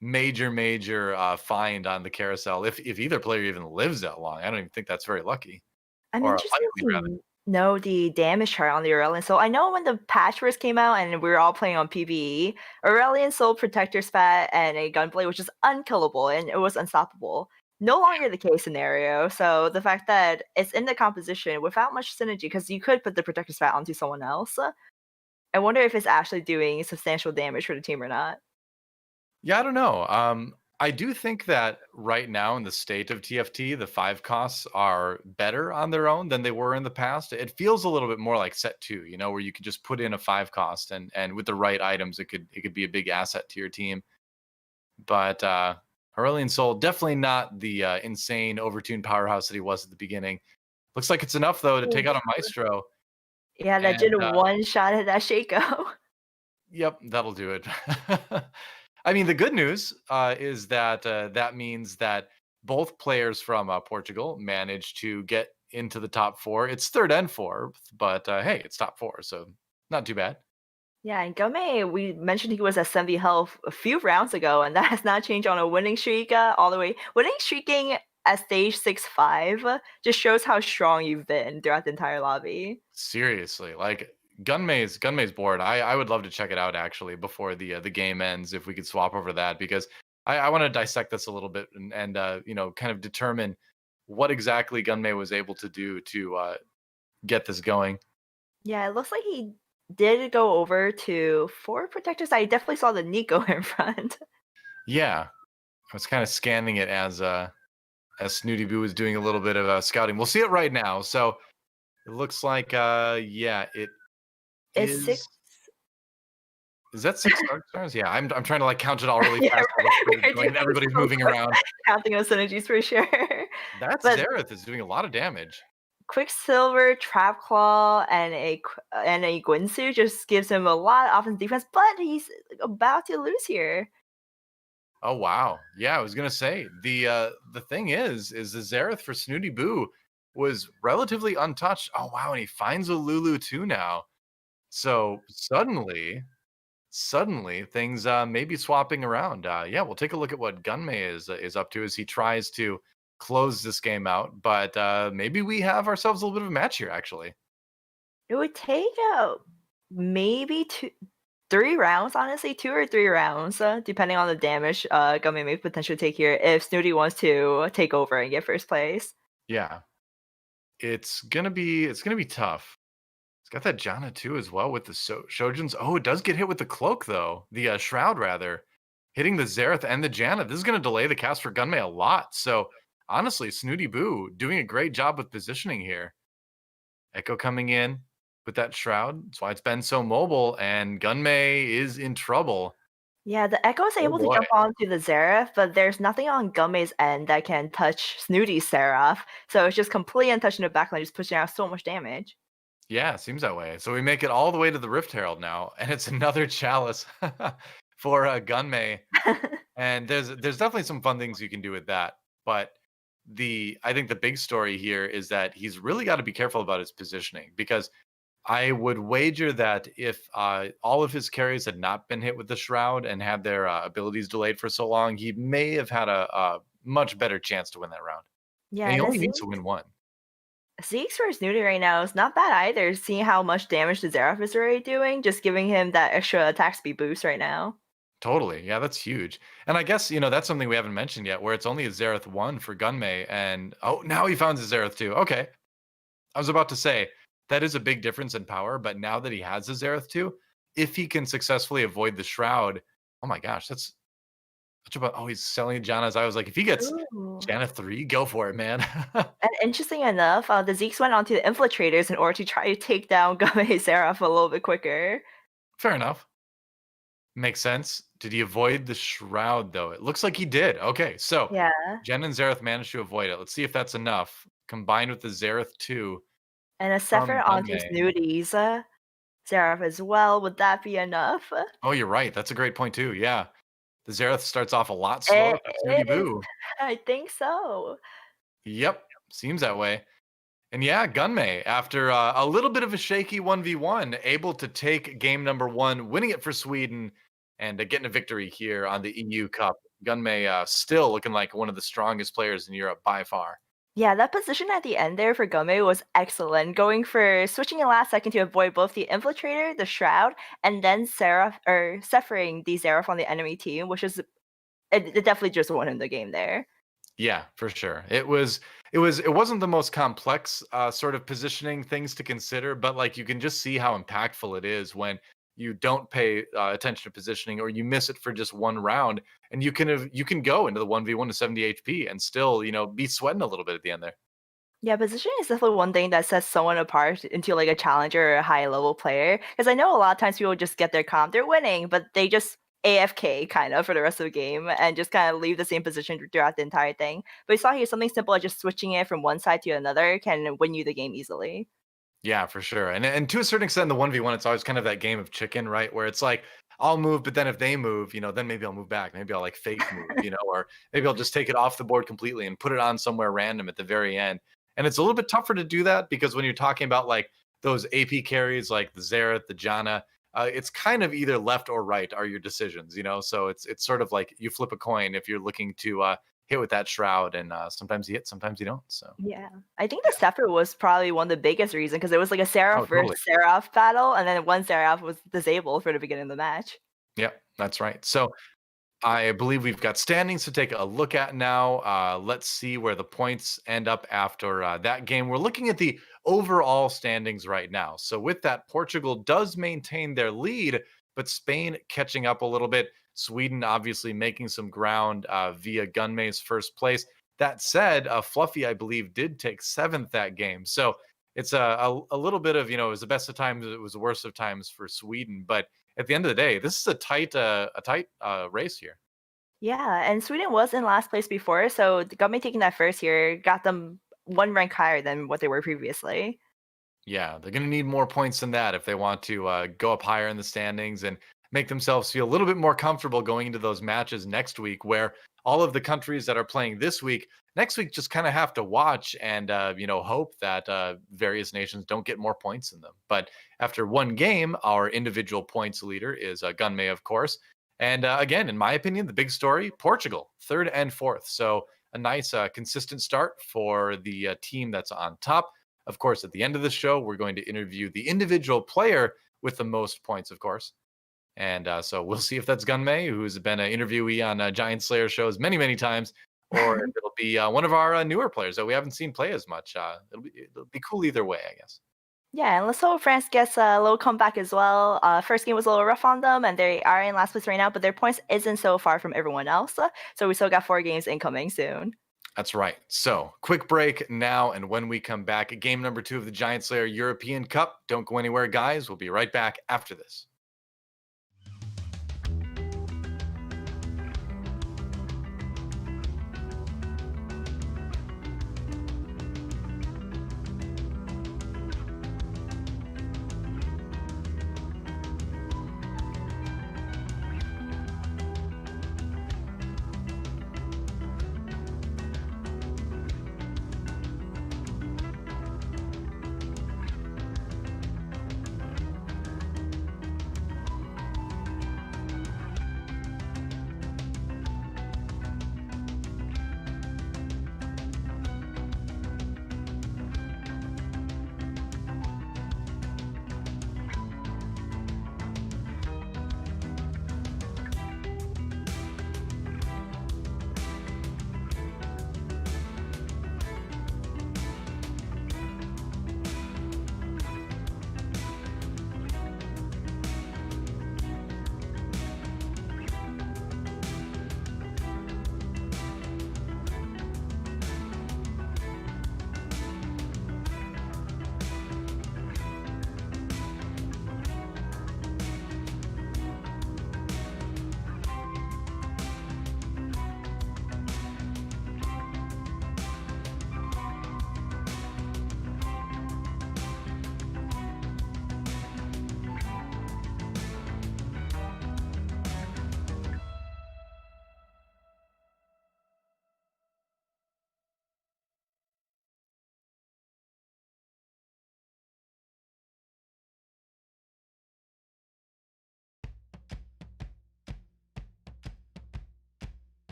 major find on the carousel. If either player even lives that long, I don't even think that's very lucky. I'm Or interested likely, rather. to know the damage chart on the Aurelion Soul. I know when the patch first came out and we were all playing on PvE, Aurelion Soul, Protector Spat, and a Gunblade was just unkillable and it was unstoppable. No longer the case scenario. So the fact that it's in the composition without much synergy, because you could put the Protector Spat onto someone else. I wonder if it's actually doing substantial damage for the team or not. Yeah, I don't know. I do think that right now in the state of TFT, the 5 costs are better on their own than they were in the past. It feels a little bit more like set 2, where you could just put in a 5 cost and with the right items, it could be a big asset to your team. But Aurelion Soul, definitely not the insane overtuned powerhouse that he was at the beginning. Looks like it's enough though to take out a Maestro. Yeah, that And did one shot at that Shaco. yep, that'll do it. I mean, the good news is that that means that both players from Portugal managed to get into the top 4. It's 3rd and 4th, but hey, it's top 4, so not too bad. Yeah, and Gunmay, we mentioned he was at 70 health a few rounds ago, and that has not changed on a winning streak all the way. Winning streaking at stage 6-5 just shows how strong you've been throughout the entire lobby. Seriously, like Gunmay's board. I would love to check it out actually before the game ends, if we could swap over that, because I want to dissect this a little bit and kind of determine what exactly Gunmay was able to do to get this going. Yeah, it looks like he did go over to 4 protectors. I definitely saw the Nico in front. Yeah, I was kind of scanning it as Snoodyboo was doing a little bit of scouting. We'll see it right now. So it looks like yeah, it It's is. 6. Is that 6 Dark Stars? Yeah, I'm trying to like count it all really Yeah, fast. right. And everybody's moving around. Counting those synergies for sure. That But Xerath is doing a lot of damage. Quicksilver, Trap Claw, and a Guinsu just gives him a lot of offense defense, but he's about to lose here. Oh wow. Yeah, I was gonna say the thing is the Xerath for Snoodyboo was relatively untouched. Oh wow, and he finds a Lulu too now. So suddenly things may be swapping around. Yeah, we'll take a look at what Gunmay is up to as he tries to close this game out. But maybe we have ourselves a little bit of a match here, actually. It would take maybe 3 rounds, honestly, 2 or 3 rounds, depending on the damage Gummy may potentially take here if Snooty wants to take over and get first place. Yeah, it's gonna be tough. It's got that Janna too as well with the Shojins. Oh, it does get hit with the cloak though. The shroud rather. Hitting the Xerath and the Janna. This is gonna delay the cast for Gunmay a lot. So honestly, Snooty Boo doing a great job with positioning here. Echo coming in with that shroud. That's why it's been so mobile, and Gunmay is in trouble. Yeah, the Echo is Oh able to boy. jump onto the Xerath, but there's nothing on Gummay's end that can touch Snooty's Seraph, so it's just completely untouched in the backline, just pushing out so much damage. Yeah, seems that way. So we make it all the way to the Rift Herald now, and it's another chalice for Gunmay. And there's definitely some fun things you can do with that. But I think the big story here is that he's really got to be careful about his positioning because I would wager that if all of his carries had not been hit with the shroud and had their abilities delayed for so long, he may have had a much better chance to win that round. Yeah, And he and only needs to win one. Zeke's for Snooty right now is not bad either, seeing how much damage the Xerath is already doing, just giving him that extra attack speed boost right now. Totally. Yeah, that's huge. And I guess, that's something we haven't mentioned yet, where it's only a Xerath 1 for Gunmay. And now he found his Xerath 2. Okay. I was about to say that is a big difference in power, but now that he has his Xerath 2, if he can successfully avoid the Shroud, oh my gosh, that's such about. Oh, he's selling Janna's. I was like, if he gets Ooh. Janna 3, go for it, man. And interesting enough, the Zeeks went onto the Infiltrators in order to try to take down Gummay's Seraph a little bit quicker. Fair enough. Makes sense. Did he avoid the Shroud, though? It looks like he did. Okay, so Yeah, Jen and Xerath managed to avoid it. Let's see if that's enough. Combined with the Xerath 2 and a from Zephyr onto Gunmay. Snooty's Seraph as well. Would that be enough? Oh, you're right. That's a great point, too. Yeah. The Xerath starts off a lot slower It for Snooty is. Boo. I think so. Yep. Seems that way. And yeah, Gunmay, after a little bit of a shaky 1v1, able to take game number 1, winning it for Sweden, and getting a victory here on the EU Cup. Gunmay still looking like one of the strongest players in Europe by far. Yeah, that position at the end there for Gome was excellent, going for switching in last second to avoid both the Infiltrator, the Shroud, and then Seraph or Sephiring the Seraph on the enemy team, which is it definitely just won him the game there. Yeah, for sure. It wasn't the most complex sort of positioning things to consider, but like you can just see how impactful it is when you don't pay attention to positioning or you miss it for just one round, and you can go into the 1v1 to 70 HP and still be sweating a little bit at the end there. Yeah, positioning is definitely one thing that sets someone apart into like a challenger or a high level player. Because I know a lot of times people just get their comp, they're winning, but they just AFK kind of for the rest of the game and just kind of leave the same position throughout the entire thing. But you saw here something simple as just switching it from one side to another can win you the game easily. Yeah, for sure. And to a certain extent, in the 1v1, it's always kind of that game of chicken, right? Where it's like, I'll move, but then if they move, then maybe I'll move back. Maybe I'll like fake move, or maybe I'll just take it off the board completely and put it on somewhere random at the very end. And it's a little bit tougher to do that because when you're talking about like those AP carries like the Xerath, the Janna, it's kind of either left or right are your decisions. So it's sort of like you flip a coin if you're looking to hit with that shroud, and sometimes you hit, sometimes you don't. So Yeah. I think the yeah. Zephyr was probably one of the biggest reasons because it was like a Oh, Seraph versus totally. Seraph battle, and then one Seraph was disabled for the beginning of the match. Yep, that's right. So I believe we've got standings to take a look at now. Let's see where the points end up after that game. We're looking at the overall standings right now. So, with that, Portugal does maintain their lead, but Spain catching up a little bit. Sweden obviously making some ground via Gunmay's first place. That said, Fluffy, I believe, did take seventh that game. So, it's a little bit of, it was the best of times, it was the worst of times for Sweden. But at the end of the day, this is a tight race here. Yeah, and Sweden was in last place before, so the Gummy taking that first here got them one rank higher than what they were previously. Yeah, they're going to need more points than that if they want to go up higher in the standings and make themselves feel a little bit more comfortable going into those matches next week, where all of the countries that are playing this week, next week just kind of have to watch and hope that various nations don't get more points in them. But after one game, our individual points leader is Gunmay, of course. And again, in my opinion, the big story, Portugal, 3rd and 4th. So a nice consistent start for the team that's on top. Of course, at the end of the show, we're going to interview the individual player with the most points, of course. And so we'll see if that's Gunmay, who's been an interviewee on Giant Slayer shows many, many times, or if it'll be one of our newer players that we haven't seen play as much. It'll be cool either way, I guess. Yeah, and let's hope France gets a little comeback as well. First game was a little rough on them, and they are in last place right now, but their points isn't so far from everyone else. So we still got 4 games incoming soon. That's right. So, quick break now, and when we come back, game number 2 of the Giant Slayer European Cup. Don't go anywhere, guys. We'll be right back after this.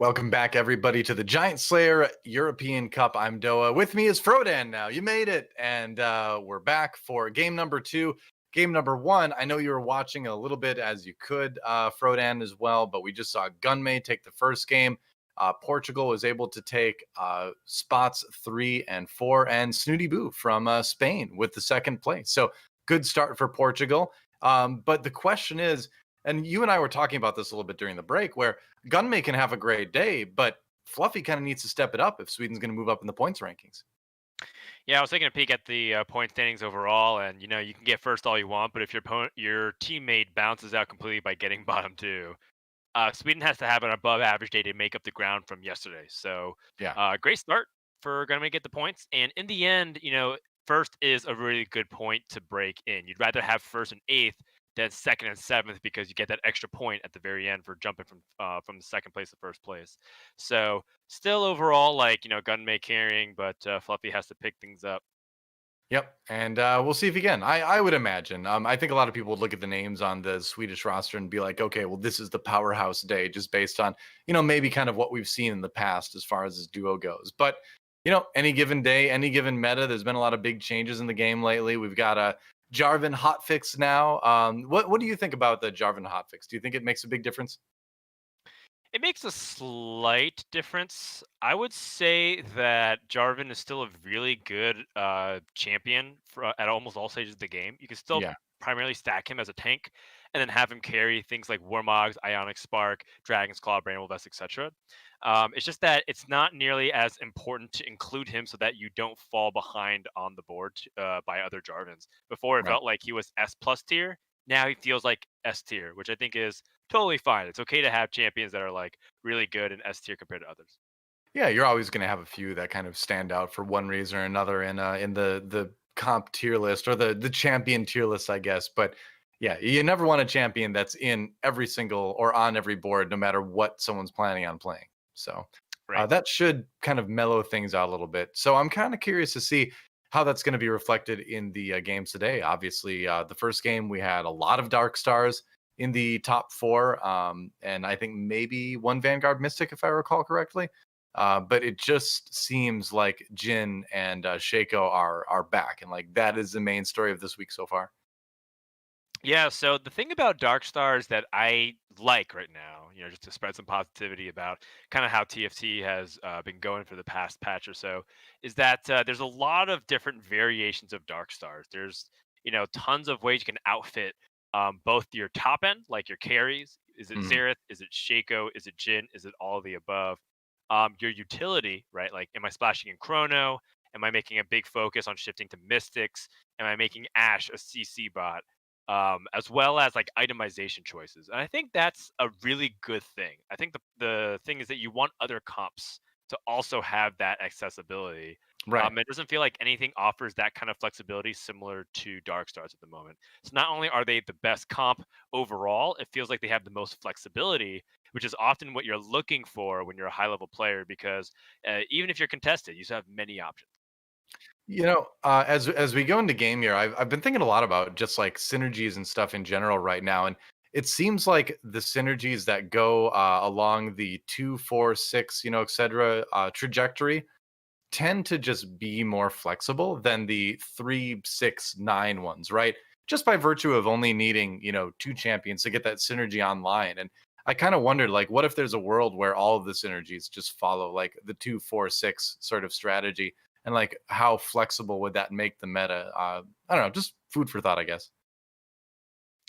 Welcome back, everybody, to the Giant Slayer European Cup. I'm DoA. With me is Frodan now. You made it. And we're back for game number 2. Game number 1, I know you were watching a little bit as you could, Frodan, as well, but we just saw Gunmay take the first game. Portugal was able to take spots 3 and 4, and Snoodyboo from Spain with the second place. So good start for Portugal. But the question is, and you and I were talking about this a little bit during the break, where Gunmay can have a great day, but Fluffy kind of needs to step it up if Sweden's going to move up in the points rankings. Yeah, I was taking a peek at the point standings overall, and you can get first all you want, but if your teammate bounces out completely by getting bottom two, Sweden has to have an above average day to make up the ground from yesterday. So, Yeah. great start for gonna get the points, and in the end, first is a really good point to break in. You'd rather have first and eighth than second and seventh because you get that extra point at the very end for jumping from the second place to first place. So, still overall, Gunmay carrying, but Fluffy has to pick things up. Yep. And we'll see if again. I would imagine. I think a lot of people would look at the names on the Swedish roster and be like, okay, well, this is the powerhouse day, just based on, maybe kind of what we've seen in the past as far as this duo goes. But, any given day, any given meta, there's been a lot of big changes in the game lately. We've got a Jarvan Hotfix now. What do you think about the Jarvan Hotfix? Do you think it makes a big difference? It makes a slight difference. I would say that Jarvan is still a really good champion at almost all stages of the game. You can still Yeah. primarily stack him as a tank, and then have him carry things like Warmogs, Ionic Spark, Dragon's Claw, Bramble Vest, etc. It's just that it's not nearly as important to include him so that you don't fall behind on the board by other Jarvans. Before it Right. felt like he was S plus tier. Now he feels like S tier, which I think is totally fine. It's okay to have champions that are like really good in S tier compared to others. Yeah, you're always going to have a few that kind of stand out for one reason or another in the comp tier list or the champion tier list, I guess. But yeah, you never want a champion that's in every single or on every board, no matter what someone's planning on playing. So Right. that should kind of mellow things out a little bit. So I'm kind of curious to see how that's going to be reflected in the games today. Obviously, the first game we had a lot of Dark Stars in the top 4, and I think maybe one Vanguard Mystic, if I recall correctly. But it just seems like Jin and Shaco are back, and like that is the main story of this week so far. Yeah, so the thing about Dark Stars that I like right now, just to spread some positivity about kind of how TFT has been going for the past patch or so, is that there's a lot of different variations of Dark Stars. There's, tons of ways you can outfit both your top end, like your carries. Is it Mhm. Xerath? Is it Shaco? Is it Jin? Is it all of the above? Your utility, right? Like, am I splashing in Chrono? Am I making a big focus on shifting to Mystics? Am I making Ashe a CC bot? As well as like itemization choices. And I think that's a really good thing. I think the thing is that you want other comps to also have that accessibility. Right. It doesn't feel like anything offers that kind of flexibility similar to Dark Stars at the moment. So not only are they the best comp overall, it feels like they have the most flexibility, which is often what you're looking for when you're a high level player. Because even if you're contested, you still have many options. As we go into game here, I've been thinking a lot about just like synergies and stuff in general right now, and it seems like the synergies that go along the 2, 4, 6, etc. Trajectory tend to just be more flexible than the 3, 6, 9 ones, right? Just by virtue of only needing, 2 champions to get that synergy online. And I kind of wondered, like, what if there's a world where all of the synergies just follow like the 2, 4, 6 sort of strategy? And like, how flexible would that make the meta? I don't know, just food for thought, I guess.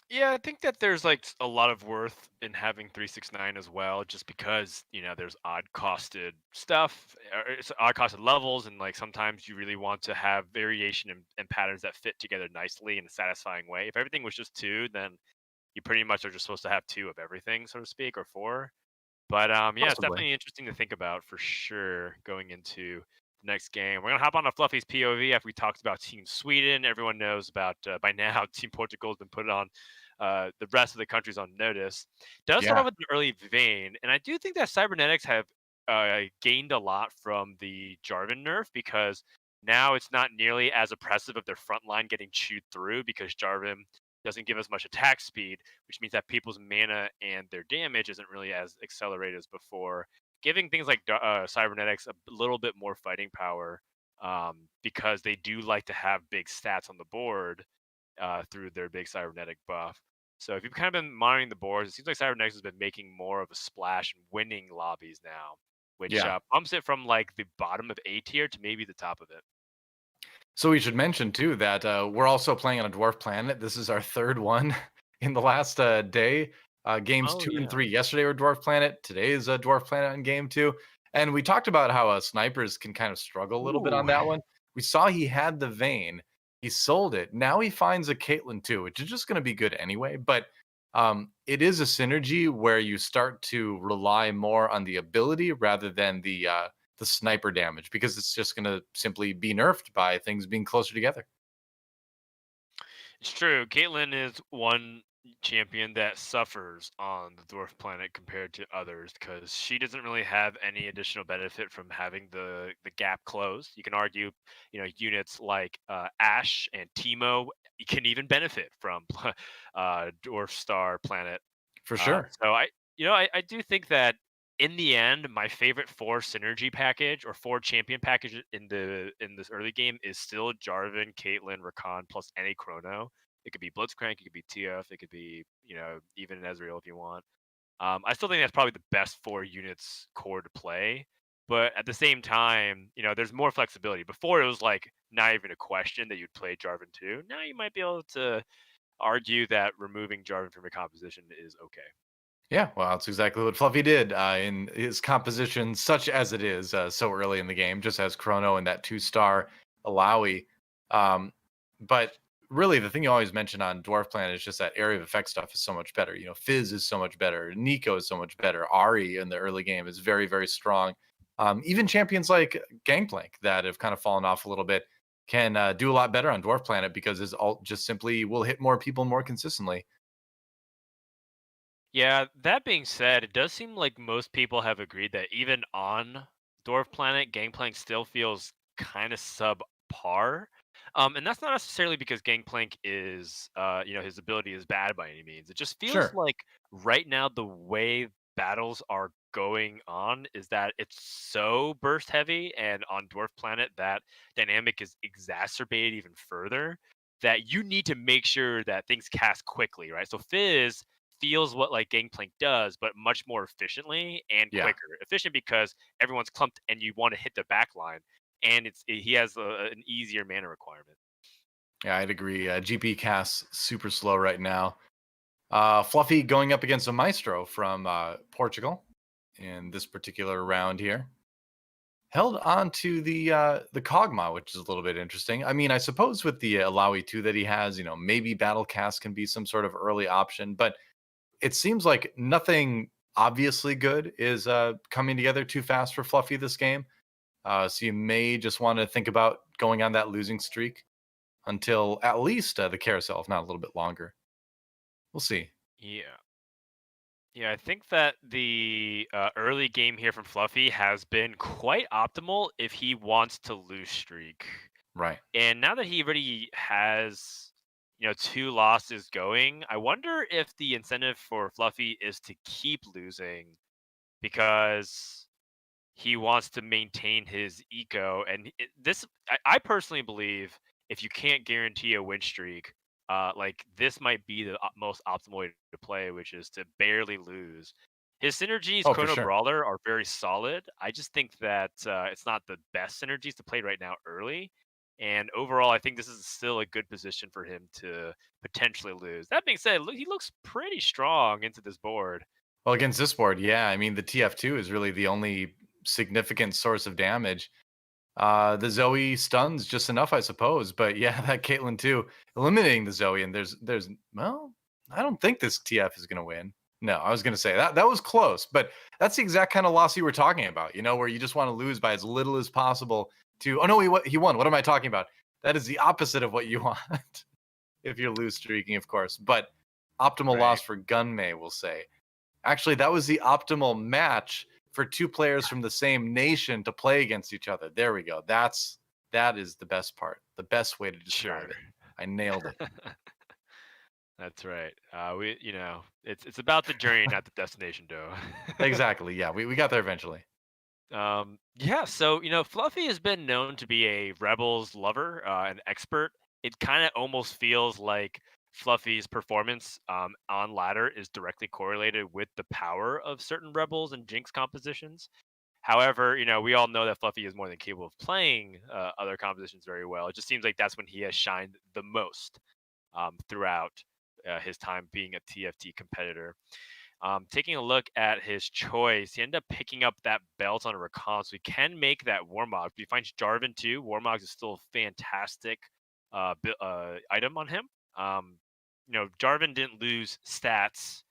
Yeah, I think that there's like a lot of worth in having 369 as well, just because there's odd costed stuff, or it's odd costed levels, and like sometimes you really want to have variation and patterns that fit together nicely in a satisfying way. If everything was just two, then you pretty much are just supposed to have two of everything, so to speak, or four. But yeah, it's Possibly. definitely interesting to think about for sure going into the next game. We're gonna hop on to Fluffy's POV after we talked about Team Sweden. Everyone knows about by now Team Portugal has been put on the rest of the countries on notice. Does start Yeah. off with an early vein, and I do think that cybernetics have gained a lot from the Jarvan nerf because now it's not nearly as oppressive of their front line getting chewed through because Jarvan doesn't give as much attack speed, which means that people's mana and their damage isn't really as accelerated as before. giving things like cybernetics a little bit more fighting power, because they do like to have big stats on the board through their big cybernetic buff. So if you've kind of been monitoring the boards, it seems like cybernetics has been making more of a splash and winning lobbies now, which Yeah. bumps it from like the bottom of A tier to maybe the top of it. So we should mention too that we're also playing on a dwarf planet. This is our third one in the last day. Games Oh 2 and yeah. 3 yesterday were dwarf planet. Today is a dwarf planet on game 2, and we talked about how snipers can kind of struggle a little bit Ooh. on that one. We saw he had the vein. He sold it. Now he finds a Caitlyn too, which is just going to be good anyway. But it is a synergy where you start to rely more on the ability rather than the sniper damage, because it's just going to simply be nerfed by things being closer together. It's true. Caitlyn is one champion that suffers on the dwarf planet compared to others because she doesn't really have any additional benefit from having the gap closed. You can argue, units like Ash and Teemo can even benefit from dwarf star planet. For sure. So I do think that in the end, my favorite four synergy package or four champion package in this early game is still Jarvan, Caitlyn, Rakan plus any Chrono. It could be Blitzcrank, it could be TF, it could be even an Ezreal if you want. I still think that's probably the best four units core to play. But at the same time, there's more flexibility. Before it was like not even a question that you'd play Jarvan too. Now you might be able to argue that removing Jarvan from your composition is okay. Yeah, well, that's exactly what Fluffy did in his composition, such as it is so early in the game, just as Chrono and that 2-star Alawi. But really, the thing you always mention on Dwarf Planet is just that area of effect stuff is so much better. Fizz is so much better. Nico is so much better. Ari in the early game is very, very strong. Even champions like Gangplank that have kind of fallen off a little bit can do a lot better on Dwarf Planet because his ult just simply will hit more people more consistently. Yeah, that being said, it does seem like most people have agreed that even on Dwarf Planet, Gangplank still feels kind of subpar. And that's not necessarily because Gangplank is, his ability is bad by any means. It just feels Sure. like right now the way battles are going on is that it's so burst heavy, and on Dwarf Planet that dynamic is exacerbated even further. That you need to make sure that things cast quickly, right? So Fizz feels what like Gangplank does, but much more efficiently and Yeah. quicker. Efficient because everyone's clumped and you want to hit the back line, and he has an easier mana requirement. Yeah, I'd agree. GP casts super slow right now. Fluffy going up against a Maestro from Portugal in this particular round here. Held on to the Kog'Maw, which is a little bit interesting. I mean, I suppose with the Alawi 2 that he has, maybe Battle Cast can be some sort of early option, but it seems like nothing obviously good is coming together too fast for Fluffy this game. So you may just want to think about going on that losing streak until at least the carousel, if not a little bit longer. We'll see. Yeah. Yeah, I think that the early game here from Fluffy has been quite optimal if he wants to lose streak. Right. And now that he already has, two losses going, I wonder if the incentive for Fluffy is to keep losing because he wants to maintain his eco. And I personally believe if you can't guarantee a win streak, like this might be the most optimal way to play, which is to barely lose. His synergies, Oh, for Chrono sure. Brawler, are very solid. I just think that it's not the best synergies to play right now early. And overall, I think this is still a good position for him to potentially lose. That being said, he looks pretty strong into this board. Well, against this board, yeah. I mean, the TF2 is really the only significant source of damage. The Zoe stuns just enough, I suppose. But yeah, that Caitlyn too, eliminating the Zoe, and there's well, I don't think this TF is gonna win. No, I was gonna say that was close, but that's the exact kind of loss you were talking about, where you just want to lose by as little as possible to oh no, he won. What am I talking about? That is the opposite of what you want if you're lose streaking, of course. But optimal Right. loss for Gunmay, we'll say. Actually, that was the optimal match for two players from the same nation to play against each other. There we go. That is the best part. The best way to describe Sure. it. I nailed it. That's right. It's about the journey, not the destination, though. Exactly. Yeah, we got there eventually. Yeah, so Fluffy has been known to be a Rebels lover, an expert. It kind of almost feels like Fluffy's performance on ladder is directly correlated with the power of certain Rebels and Jinx compositions. However, we all know that Fluffy is more than capable of playing other compositions very well. It just seems like that's when he has shined the most throughout his time being a TFT competitor. Taking a look at his choice, he ended up picking up that belt on a recon, so he can make that Warmog. If he finds Jarvan too, Warmog is still a fantastic item on him. Jarvan didn't lose stats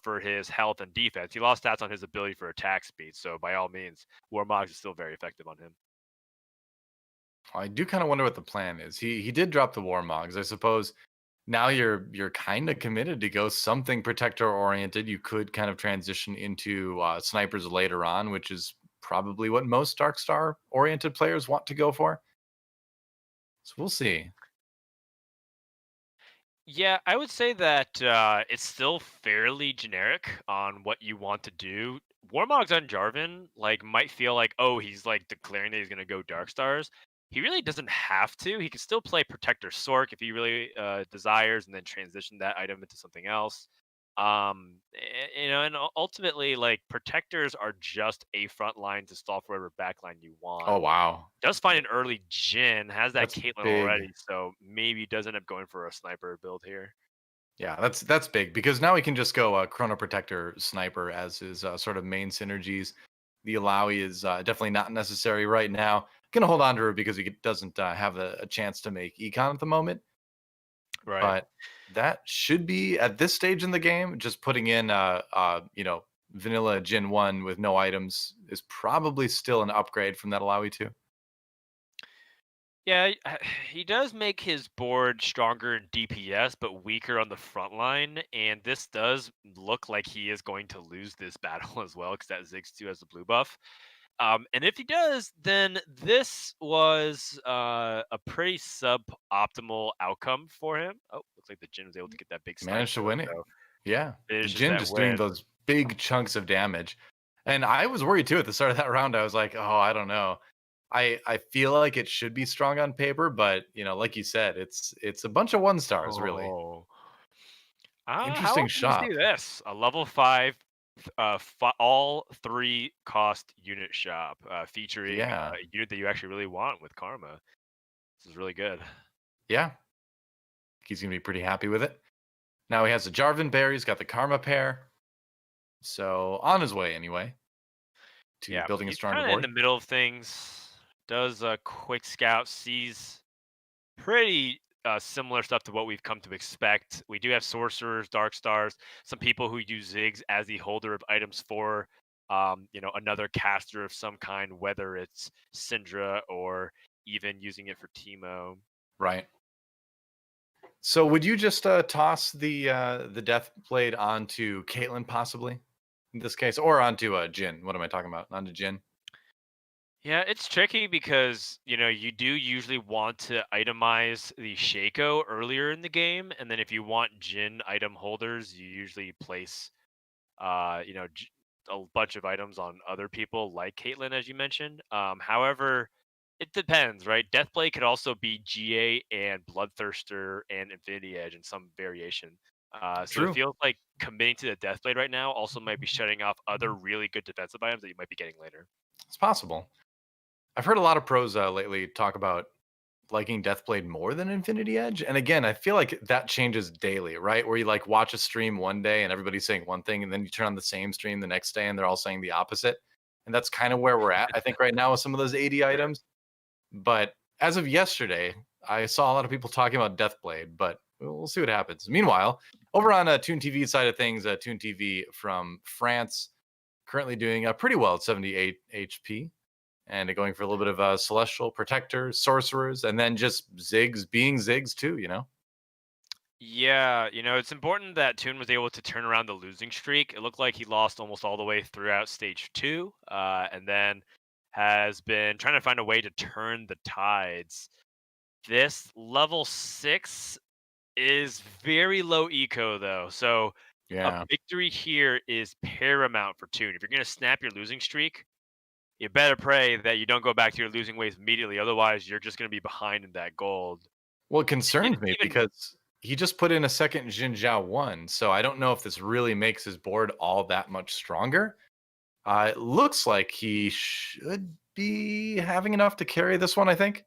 for his health and defense. He lost stats on his ability for attack speed. So by all means, Warmog is still very effective on him. I do kind of wonder what the plan is. He did drop the Warmogs. I suppose now you're kind of committed to go something protector oriented. You could kind of transition into snipers later on, which is probably what most Darkstar oriented players want to go for. So we'll see. Yeah, I would say that it's still fairly generic on what you want to do. Warmog's on Jarvan might feel like, oh, he's declaring that he's gonna go Dark Stars. He really doesn't have to. He can still play Protector Sork if he really desires, and then transition that item into something else. And ultimately, protectors are just a front line to stall for whatever backline you want. Oh wow, Does find an early Jin, has that that's Caitlyn big. already, so maybe does end up going for a sniper build here. Yeah, that's big because now he can just go Chrono Protector Sniper as his sort of main synergies. The Alawi is definitely not necessary right now. Gonna hold on to her because he doesn't have a chance to make econ at the moment. Right. But that should be at this stage in the game. Just putting in vanilla Gen 1 with no items is probably still an upgrade from that Alawi 2. Yeah, he does make his board stronger in DPS, but weaker on the front line. And this does look like he is going to lose this battle as well, because that Ziggs 2 has the blue buff. And if he does, then this was a pretty suboptimal outcome for him. Oh, looks like the Jin was able to get that big snipe, Managed to though, win it. so Yeah. The finishes Jin that just doing win. those big chunks of damage. And I was worried too at the start of that round. I was like, oh, I don't know. I feel like it should be strong on paper, but like you said, it's a bunch of 1 stars, really. Oh. How Interesting often do you see shop. this? A level 5, all 3 cost unit shop, featuring Yeah. a unit that you actually really want with Karma. This is really good. Yeah. He's gonna be pretty happy with it. Now he has the Jarvan bear, he's got the Karma pair. So on his way anyway to Yeah, building a he's stronger kind of in board. the middle of things. Does a quick scout, sees pretty similar stuff to what we've come to expect. We do have sorcerers, dark stars, some people who use Ziggs as the holder of items for, another caster of some kind, whether it's Syndra or even using it for Teemo. Right. So would you just toss the death blade onto Caitlyn possibly in this case, or onto Jin? What am I talking about? Onto Jin. Yeah, it's tricky because, you do usually want to itemize the Shaco earlier in the game, and then if you want Jin item holders, you usually place a bunch of items on other people like Caitlyn, as you mentioned. However, it depends, right? Deathblade could also be GA and Bloodthirster and Infinity Edge in some variation. So it True. feels like committing to the Deathblade right now also might be shutting off other really good defensive items that you might be getting later. It's possible. I've heard a lot of pros lately talk about liking Deathblade more than Infinity Edge. And again, I feel like that changes daily, right? Where you watch a stream one day and everybody's saying one thing, and then you turn on the same stream the next day and they're all saying the opposite. And that's kind of where we're at, I think, right now with some of those AD Sure. items. But as of yesterday, I saw a lot of people talking about Deathblade, but we'll see what happens. Meanwhile, over on ToonTV side of things, ToonTV from France, currently doing pretty well at 78 HP and going for a little bit of celestial protectors, sorcerers, and then just Ziggs being Ziggs too. Yeah, it's important that Toon was able to turn around the losing streak. It looked like he lost almost all the way throughout stage 2, and then has been trying to find a way to turn the tides. This level 6 is very low eco, though, so a Yeah. victory here is paramount for Toon. If you're going to snap your losing streak, you better pray that you don't go back to your losing ways immediately. Otherwise, you're just going to be behind in that gold. Well, it concerns me Even because he just put in a second Jin Zhao 1, so I don't know if this really makes his board all that much stronger. It looks like he should be having enough to carry this one, I think.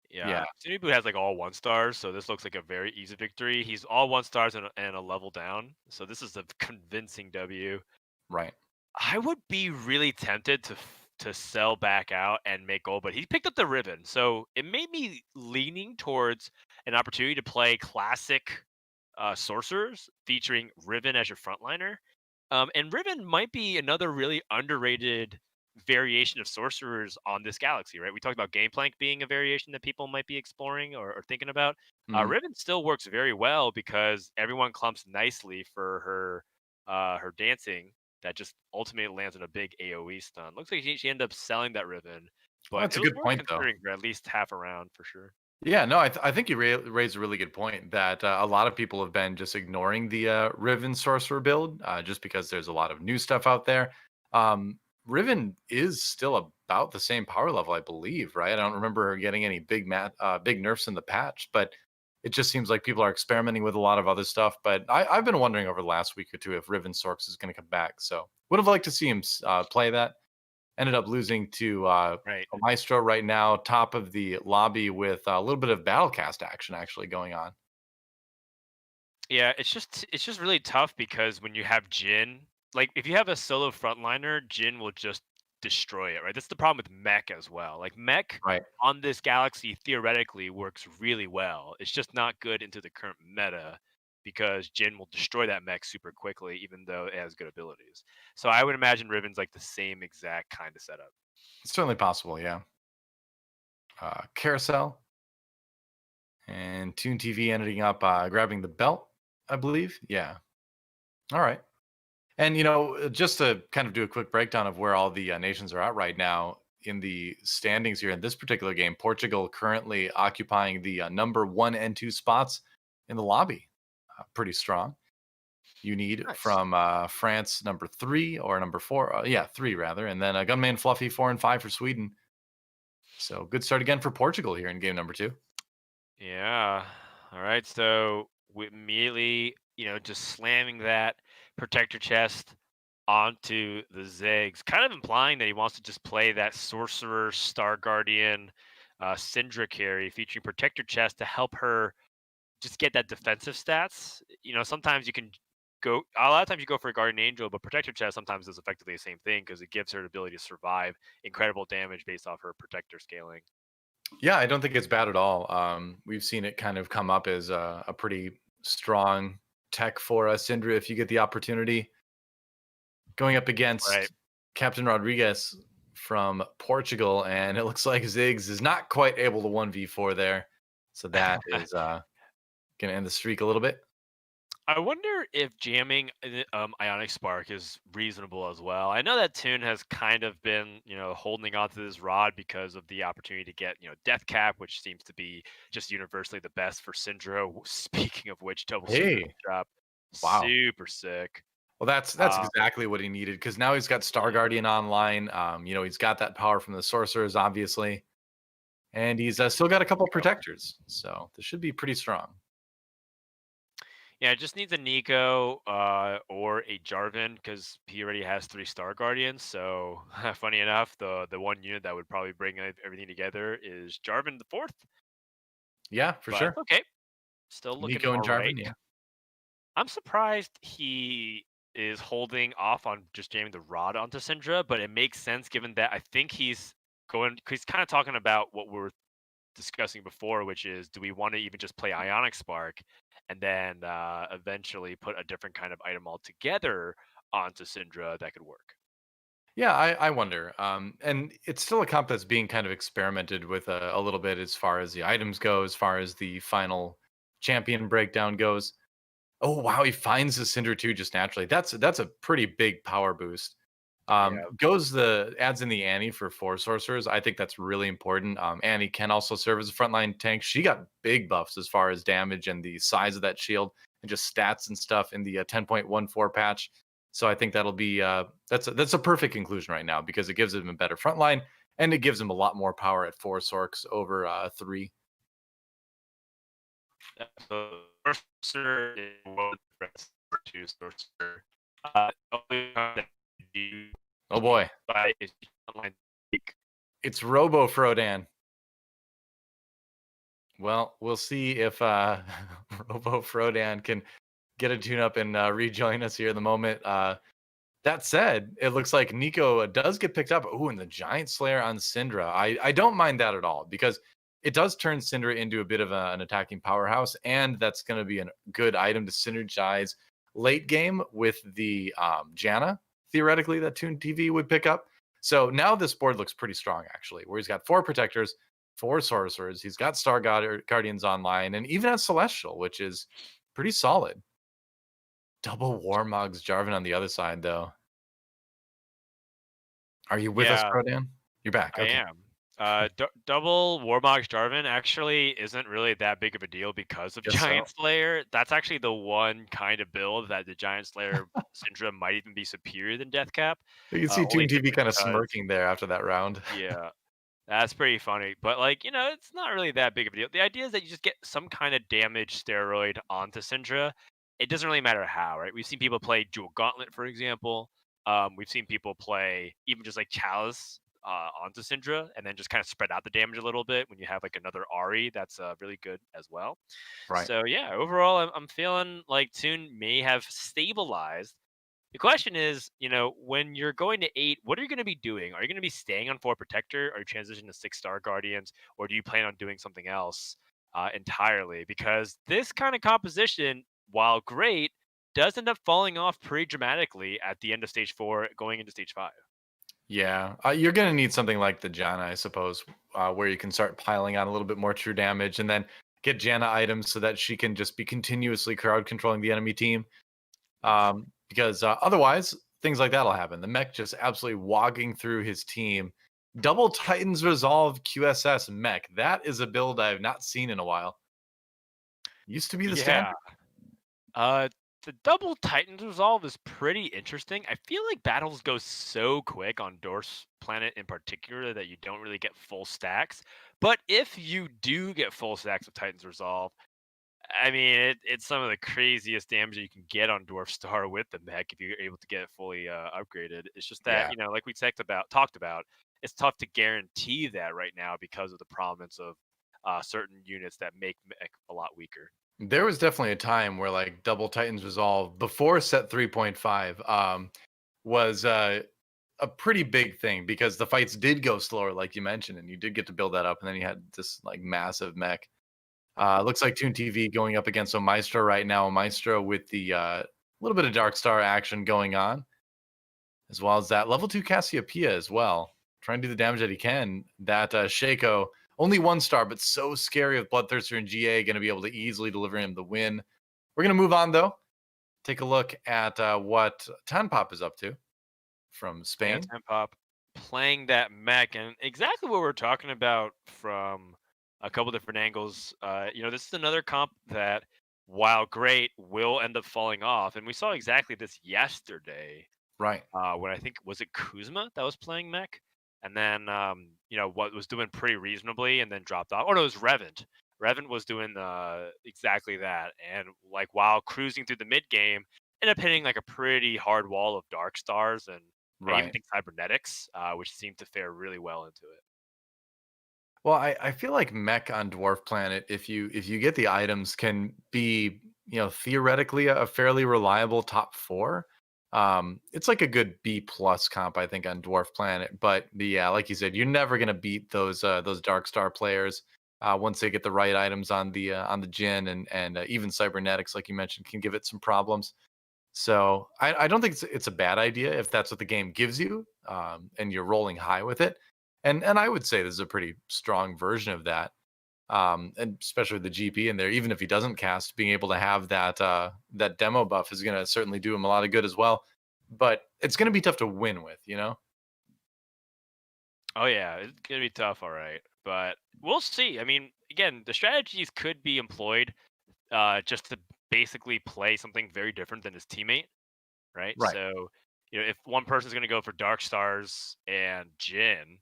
yeah, Yeah, Snoodyboo has like all 1 stars, so this looks like a very easy victory. He's all 1 stars and a level down, so this is a convincing W. right. I would be really tempted to sell back out and make gold, but he picked up the Reven, so it made me leaning towards an opportunity to play classic sorcerers featuring Reven as your frontliner. And Reven might be another really underrated variation of sorcerers on this galaxy, right? We talked about Gameplank being a variation that people might be exploring or thinking about. Mhm. Reven still works very well because everyone clumps nicely for her dancing that just ultimately lands on a big AoE stun. Looks like she ended up selling that Reven, Well, but that's it a was good worth point, though. considering for at least half a round for sure. Yeah, no, I think you raised a really good point that a lot of people have been just ignoring the Riven Sorcerer build just because there's a lot of new stuff out there. Riven is still about the same power level, I believe, right? I don't remember getting any big nerfs in the patch, but it just seems like people are experimenting with a lot of other stuff. But I've been wondering over the last week or two if Riven Sorks is going to come back. So would have liked to see him play that. Ended up losing to Right. Maestro right now, top of the lobby with a little bit of battlecast action actually going on. Yeah, it's just really tough because when you have Jin, like if you have a solo frontliner, Jin will just destroy it, right? That's the problem with Mech as well. Like Mech Right. on this galaxy theoretically works really well. It's just not good into the current meta because Jin will destroy that mech super quickly, even though it has good abilities. So I would imagine Riven's like the same exact kind of setup. It's certainly possible, yeah. Carousel and ToonTV ending up grabbing the belt, I believe. Yeah. All right. And, just to kind of do a quick breakdown of where all the nations are at right now in the standings here in this particular game, Portugal currently occupying the number 1 and 2 spots in the lobby. Pretty strong. You need Nice. from France number 3 or number 4. Yeah, 3 rather. And then Gunmay and Fluffy 4 and 5 for Sweden. So good start again for Portugal here in game number 2. Yeah. All right. So we immediately, just slamming that protector chest onto the Ziggs, kind of implying that he wants to just play that sorcerer, Star Guardian, Syndra carry featuring protector chest to help her just get that defensive stats. Sometimes you can go a lot of times you go for a guardian angel, but protector chest sometimes does effectively the same thing because it gives her the ability to survive incredible damage based off her protector scaling. Yeah, I don't think it's bad at all. We've seen it kind of come up as a pretty strong tech for Syndra if you get the opportunity. Going up Right. against Captain Rodrigues from Portugal, and it looks like Ziggs is not quite able to 1v4 there. So that is going to end the streak a little bit. I wonder if jamming Ionic Spark is reasonable as well. I know that Toon has kind of been, holding on to this rod because of the opportunity to get, Death Cap, which seems to be just universally the best for Syndra. Speaking of which, double super Hey, drop, wow. super sick. Well, that's exactly what he needed because now he's got Star Guardian online. He's got that power from the sorcerers, obviously, and he's still got a couple protectors. So this should be pretty strong. Yeah, it just needs a Nico or a Jarvan because he already has 3 Star Guardians. So funny enough, the one unit that would probably bring everything together is Jarvan the fourth. Yeah, for But sure. okay, still looking Nico and all right. Jarvan, yeah. I'm surprised he is holding off on just jamming the rod onto Syndra, but it makes sense given that I think he's kind of talking about what we're discussing before, which is do we want to even just play Ionic Spark and then eventually put a different kind of item altogether onto Syndra that could work? Yeah, I wonder. And it's still a comp that's being kind of experimented with a little bit as far as the items go, as far as the final champion breakdown goes. Oh wow, he finds the Cinder 2 just naturally. That's a pretty big power boost. Yeah. Adds in the Annie for 4 sorcerers. I think that's really important. Annie can also serve as a frontline tank. She got big buffs as far as damage and the size of that shield and just stats and stuff in the 10.14 patch. So I think that'll be that's a perfect conclusion right now because it gives him a better front line and it gives him a lot more power at 4 Sorks over 3. So sorcerer is one of the threats for two sorcerer. Only time that you Oh boy, buy is online. it's Robo Frodan. Well, we'll see if Robo Frodan can get a tune up and rejoin us here in the moment. That said, it looks like Nico does get picked up. Ooh, and the Giant Slayer on Syndra. I don't mind that at all because it does turn Syndra into a bit of an attacking powerhouse, and that's going to be a good item to synergize late game with the Janna, theoretically, that ToonTV would pick up. So now this board looks pretty strong, actually, where he's got 4 Protectors, 4 Sorcerers, he's got Star Guardians online, and even has Celestial, which is pretty solid. Double Warmog's Jarvan on the other side, though. Are you with us, Yeah, Frodan? You're back. I Okay. am. Double Warmogs Jarvan actually isn't really that big of a deal because of Guess so. Giant Slayer. That's actually the one kind of build that the Giant Slayer Syndra might even be superior than Deathcap. You can see Only ToonTV simply kind of because, smirking there after that round. yeah, that's pretty funny. But like, it's not really that big of a deal. The idea is that you just get some kind of damage steroid onto Syndra. It doesn't really matter how, right? We've seen people play Dual Gauntlet, for example. We've seen people play even just like Chalice onto Syndra and then just kind of spread out the damage a little bit when you have like another Ari that's really good as well. Right. So yeah, overall, I'm feeling like Toon may have stabilized. The question is, when you're going to 8, what are you going to be doing? Are you going to be staying on 4 Protector? Are you transitioning to 6 Star Guardians? Or do you plan on doing something else entirely? Because this kind of composition, while great, does end up falling off pretty dramatically at the end of stage 4, going into stage 5. Yeah. You're going to need something like the Janna, I suppose, where you can start piling on a little bit more true damage and then get Janna items so that she can just be continuously crowd controlling the enemy team. Because otherwise, things like that'll happen. The mech just absolutely walking through his team. Double Titans Resolve QSS mech. That is a build I have not seen in a while. Used to be the Yeah. standard. The double Titans resolve is pretty interesting. I feel like battles go so quick on Dorf's planet in particular that you don't really get full stacks. But if you do get full stacks of Titans resolve, I mean, it's some of the craziest damage that you can get on Dwarf Star with the mech if you're able to get it fully upgraded. It's just that, Yeah. like we talked about, it's tough to guarantee that right now because of the prominence of certain units that make mech a lot weaker. There was definitely a time where like Double Titans Resolve before set 3.5 was a pretty big thing because the fights did go slower, like you mentioned, and you did get to build that up, and then you had this like massive mech. Looks like ToonTV going up against Omaestro right now. Omaestro with the little bit of Dark Star action going on, as well as that level 2 Cassiopeia as well. Trying to do the damage that he can. That Shaco, only 1 star, but so scary with Bloodthirster and GA, going to be able to easily deliver him the win. We're going to move on, though. Take a look at what Tanpop is up to from Yeah, Spain. Pop playing that mech and exactly what we're talking about from a couple different angles. This is another comp that, while great, will end up falling off, and we saw exactly this yesterday. Right. When I think was it Kuzma that was playing mech, and then what was doing pretty reasonably, and then dropped off. Oh no, it was Reven. Reven was doing exactly that, and like while cruising through the mid game, ended up hitting like a pretty hard wall of Dark Stars, and I even Right. think Cybernetics, which seemed to fare really well into it. Well, I feel like mech on Dwarf Planet, if you get the items, can be theoretically a fairly reliable top 4. It's like a good B plus comp, I think, on Dwarf Planet. But yeah, like you said, you're never gonna beat those Dark Star players once they get the right items on the Jin and even Cybernetics, like you mentioned, can give it some problems. So I don't think it's a bad idea if that's what the game gives you, and you're rolling high with it. And I would say this is a pretty strong version of that, and especially with the GP in there. Even if he doesn't cast, being able to have that demo buff is going to certainly do him a lot of good as well. But it's going to be tough to win with. Oh yeah, it's gonna be tough, all right, but we'll see. I mean, again, the strategies could be employed just to basically play something very different than his teammate. right? Right. So, if one person's going to go for Dark Stars and Jin,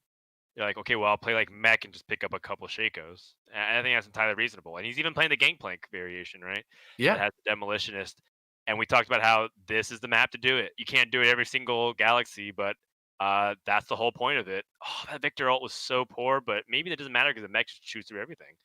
you're like, okay, well, I'll play like mech and just pick up a couple Shakos. And I think that's entirely reasonable. And he's even playing the Gangplank variation, right? That Yeah. has the Demolitionist. And we talked about how this is the map to do it. You can't do it every single galaxy, but that's the whole point of it. Oh, that Victor ult was so poor, but maybe that doesn't matter because the mech just shoots through everything.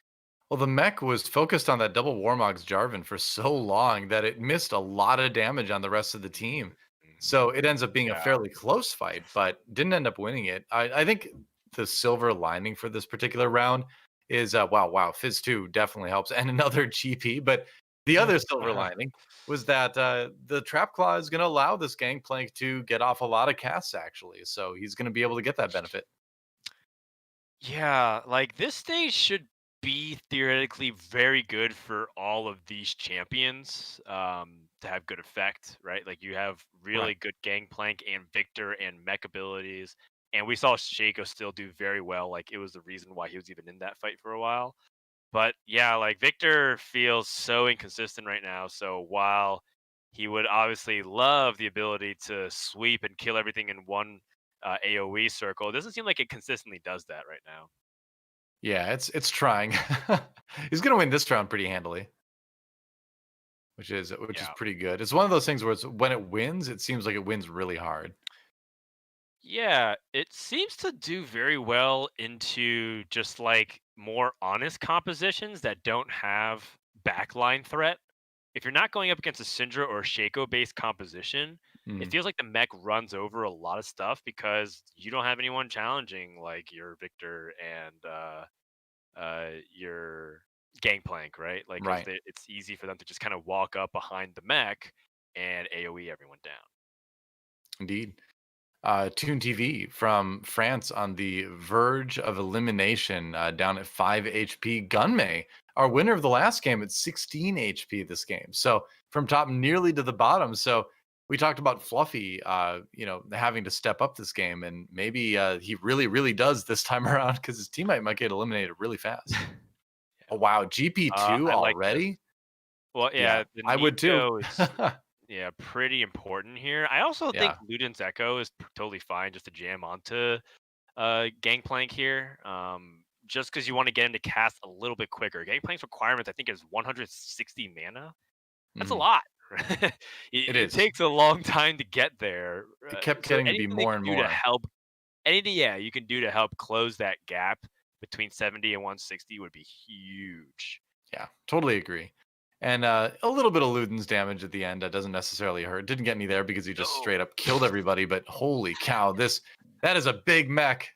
Well, the mech was focused on that double Warmog's Jarvan for so long that it missed a lot of damage on the rest of the team. Mhm. So it ends up being a Yeah. fairly close fight, but didn't end up winning it. I think the silver lining for this particular round is wow, Fizz 2 definitely helps and another GP. But the other silver lining was that the Trap Claw is going to allow this Gangplank to get off a lot of casts, actually. So he's going to be able to get that benefit. Yeah, like this stage should be theoretically very good for all of these champions to have good effect, right? Like you have Right. really good Gangplank and Victor and mech abilities. And we saw Shaco still do very well. Like it was the reason why he was even in that fight for a while. But yeah, like Victor feels so inconsistent right now. So while he would obviously love the ability to sweep and kill everything in one AoE circle, it doesn't seem like it consistently does that right now. Yeah, it's trying. He's going to win this round pretty handily. Which is Yeah. pretty good. It's one of those things where when it wins, it seems like it wins really hard. Yeah, it seems to do very well into just like more honest compositions that don't have backline threat. If you're not going up against a Syndra or a Shaco based composition, it Mm, feels like the mech runs over a lot of stuff because you don't have anyone challenging like your Victor and your Gangplank, right? Like, because right, it's easy for them to just kind of walk up behind the mech and AoE everyone down. indeed. ToonTV from France on the verge of elimination, down at 5 HP. Gunmay, our winner of the last game at 16 HP this game. So from top nearly to the bottom. So we talked about Fluffy, having to step up this game, and maybe he really, really does this time around because his teammate might get eliminated really fast. Oh wow, GP2 I like this. already? Well, Yeah, yeah, the I would too. Nico is yeah pretty important here. I also think Yeah. Luden's Echo is totally fine just to jam onto Gangplank here. Just because you want to get him to cast a little bit quicker. Gangplank's requirements I think is 160 mana. That's a Mhm. lot. it, It it is. takes a long time to get there. It kept So getting to be anything they more can and do to more. help, anything yeah, you can do to help close that gap between 70 and 160 would be huge. Yeah, totally agree. And a little bit of Luden's damage at the end doesn't necessarily hurt. Didn't get me there because he just No. straight up killed everybody. But holy cow, that is a big mech,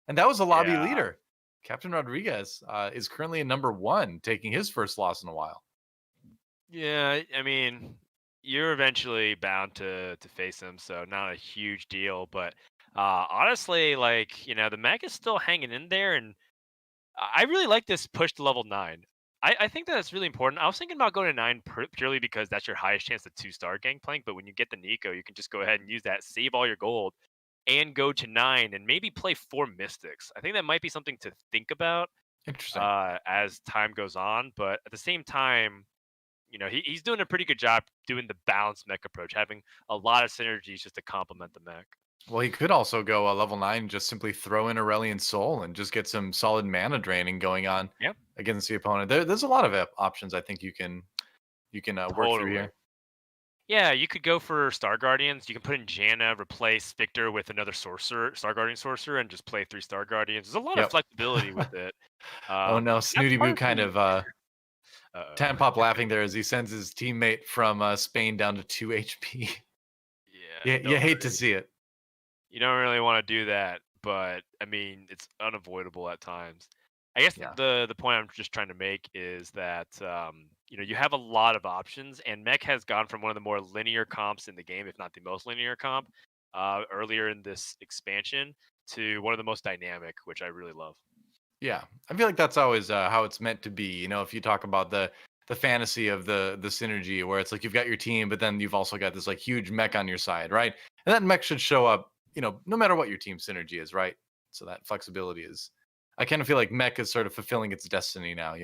and that was a lobby Yeah. leader. Captain Rodrigues is currently in number 1, taking his first loss in a while. Yeah, I mean, you're eventually bound to face him, so not a huge deal. But honestly, like the mech is still hanging in there, and I really like this push to level 9. I think that it's really important. I was thinking about going to 9 purely because that's your highest chance to 2-star Gangplank. But when you get the Nico, you can just go ahead and use that, save all your gold, and go to 9, and maybe play 4 Mystics. I think that might be something to think about Interesting. as time goes on. But at the same time, he's doing a pretty good job doing the balanced mech approach, having a lot of synergies just to complement the mech. Well, he could also go level 9 and just simply throw in Aurelion Soul and just get some solid mana draining going on Yeah, against the opponent. There's a lot of options I think you can work through totally. here. Yeah, you could go for Star Guardians. You can put in Janna, replace Victor with another sorcerer, Star Guardian sorcerer, and just play 3 Star Guardians. There's a lot of Yep. flexibility with it. Oh no, That's part Snoodyboo of kind the of uh-oh. Tanpop laughing there as he sends his teammate from Spain down to 2 HP. Yeah, You don't hate to really see it. you don't really want to do that, but I mean, it's unavoidable at times. I guess Yeah. the point I'm just trying to make is that you have a lot of options, and Mech has gone from one of the more linear comps in the game, if not the most linear comp, earlier in this expansion, to one of the most dynamic, which I really love. Yeah. I feel like that's always how it's meant to be. If you talk about the fantasy of the synergy where it's like you've got your team, but then you've also got this like huge mech on your side, right? And that mech should show up, no matter what your team synergy is, right? So that flexibility is I kind of feel like mech is sort of fulfilling its destiny now?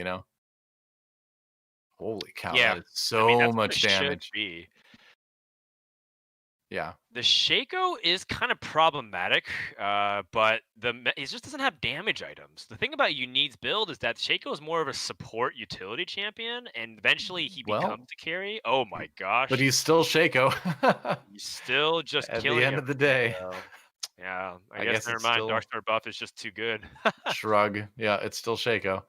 Holy cow, Yeah, that is I mean so that's what it much should damage. be. Yeah. The Shaco is kind of problematic, but he just doesn't have damage items. The thing about Unique's build is that Shaco is more of a support utility champion, and eventually he becomes Well, a carry. Oh my but gosh, he's still Shaco he's still just at the killing end of the everything day. though. Yeah, I I guess guess never it's mind. still Darkstar buff is just too good. shrug. Yeah, it's still Shaco.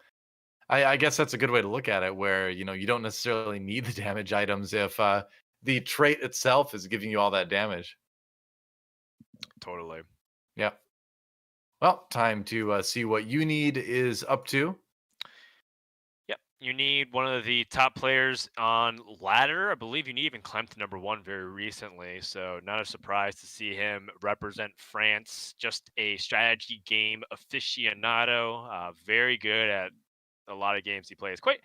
I guess that's a good way to look at it, where you don't necessarily need the damage items if the trait itself is giving you all that damage. Totally. Yeah. Well, time to see what you need is up to. Yep. You need one of the top players on ladder. I believe you need even climbed to number 1 very recently. So not a surprise to see him represent France. Just a strategy game aficionado. Very good at a lot of games he plays. Quite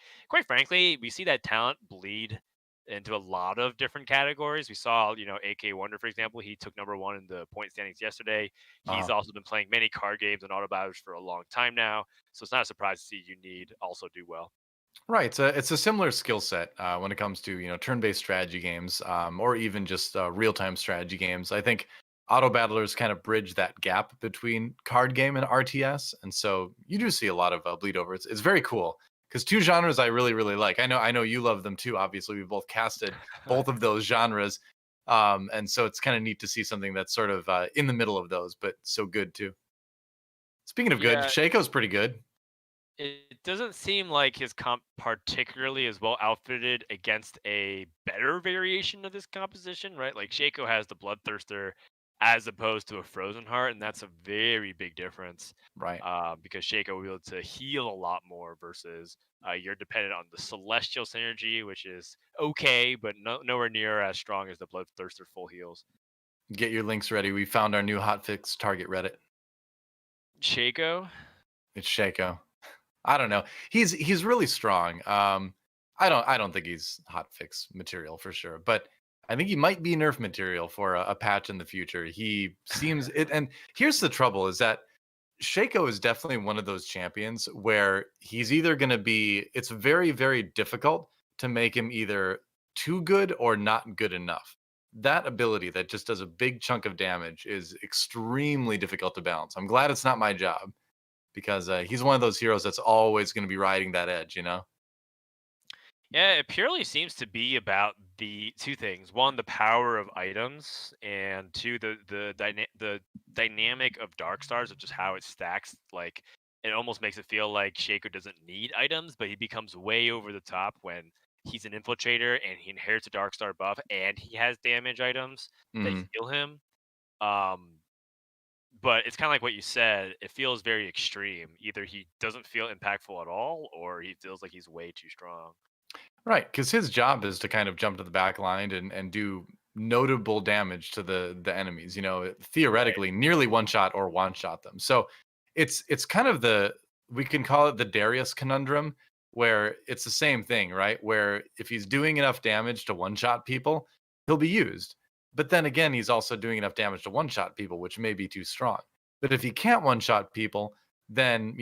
frankly, we see that talent bleed into a lot of different categories. We saw, AKAWonder, for example, he took number 1 in the point standings yesterday. He's Uh, also been playing many card games and auto battles for a long time now. So it's not a surprise to see you need also do well. right. It's a similar skill set when it comes to turn-based strategy games, or even just real-time strategy games. I think auto battlers kind of bridge that gap between card game and RTS, and so you do see a lot of bleed over. It's very cool because two genres I really really like. I know you love them too. Obviously, we both casted both of those genres, and so it's kind of neat to see something that's sort of in the middle of those, but so good too. Speaking of good, Yeah, Shaco's pretty good. it doesn't seem like his comp particularly is well outfitted against a better variation of this composition, right? Like Shaco has the Bloodthirster as opposed to a Frozen Heart, and that's a very big difference. Right. Because Shaco will be able to heal a lot more versus you're dependent on the Celestial synergy, which is okay, but nowhere near as strong as the Bloodthirster full heals. Get your links ready. We found our new hotfix target Reddit. Shaco, It's Shaco. I don't know. He's really strong. I don't think he's hotfix material for sure, but I think he might be nerf material for a patch in the future. He seems it, and here's the trouble: is that Shaco is definitely one of those champions where he's either going to be. It's very very difficult to make him either too good or not good enough. That ability that just does a big chunk of damage is extremely difficult to balance. I'm glad it's not my job because he's one of those heroes that's always going to be riding that edge. Yeah, it purely seems to be about the two things. One, the power of items, and two, the dynamic of Dark Stars of just how it stacks. Like it almost makes it feel like Shaco doesn't need items, but he becomes way over the top when he's an infiltrator and he inherits a Dark Star buff and he has damage items that Hmm. heal him. Um, but it's kind of like what you said. It feels very extreme. Either he doesn't feel impactful at all, or he feels like he's way too strong. Right, because his job is to kind of jump to the back line and do notable damage to the enemies. Right. Theoretically, nearly one shot or one shot them. So it's kind of the we can call it the Darius conundrum, where it's the same thing, right? Where if he's doing enough damage to one shot people, he'll be used. But then again, he's also doing enough damage to one shot people, which may be too strong. But if he can't one shot people, then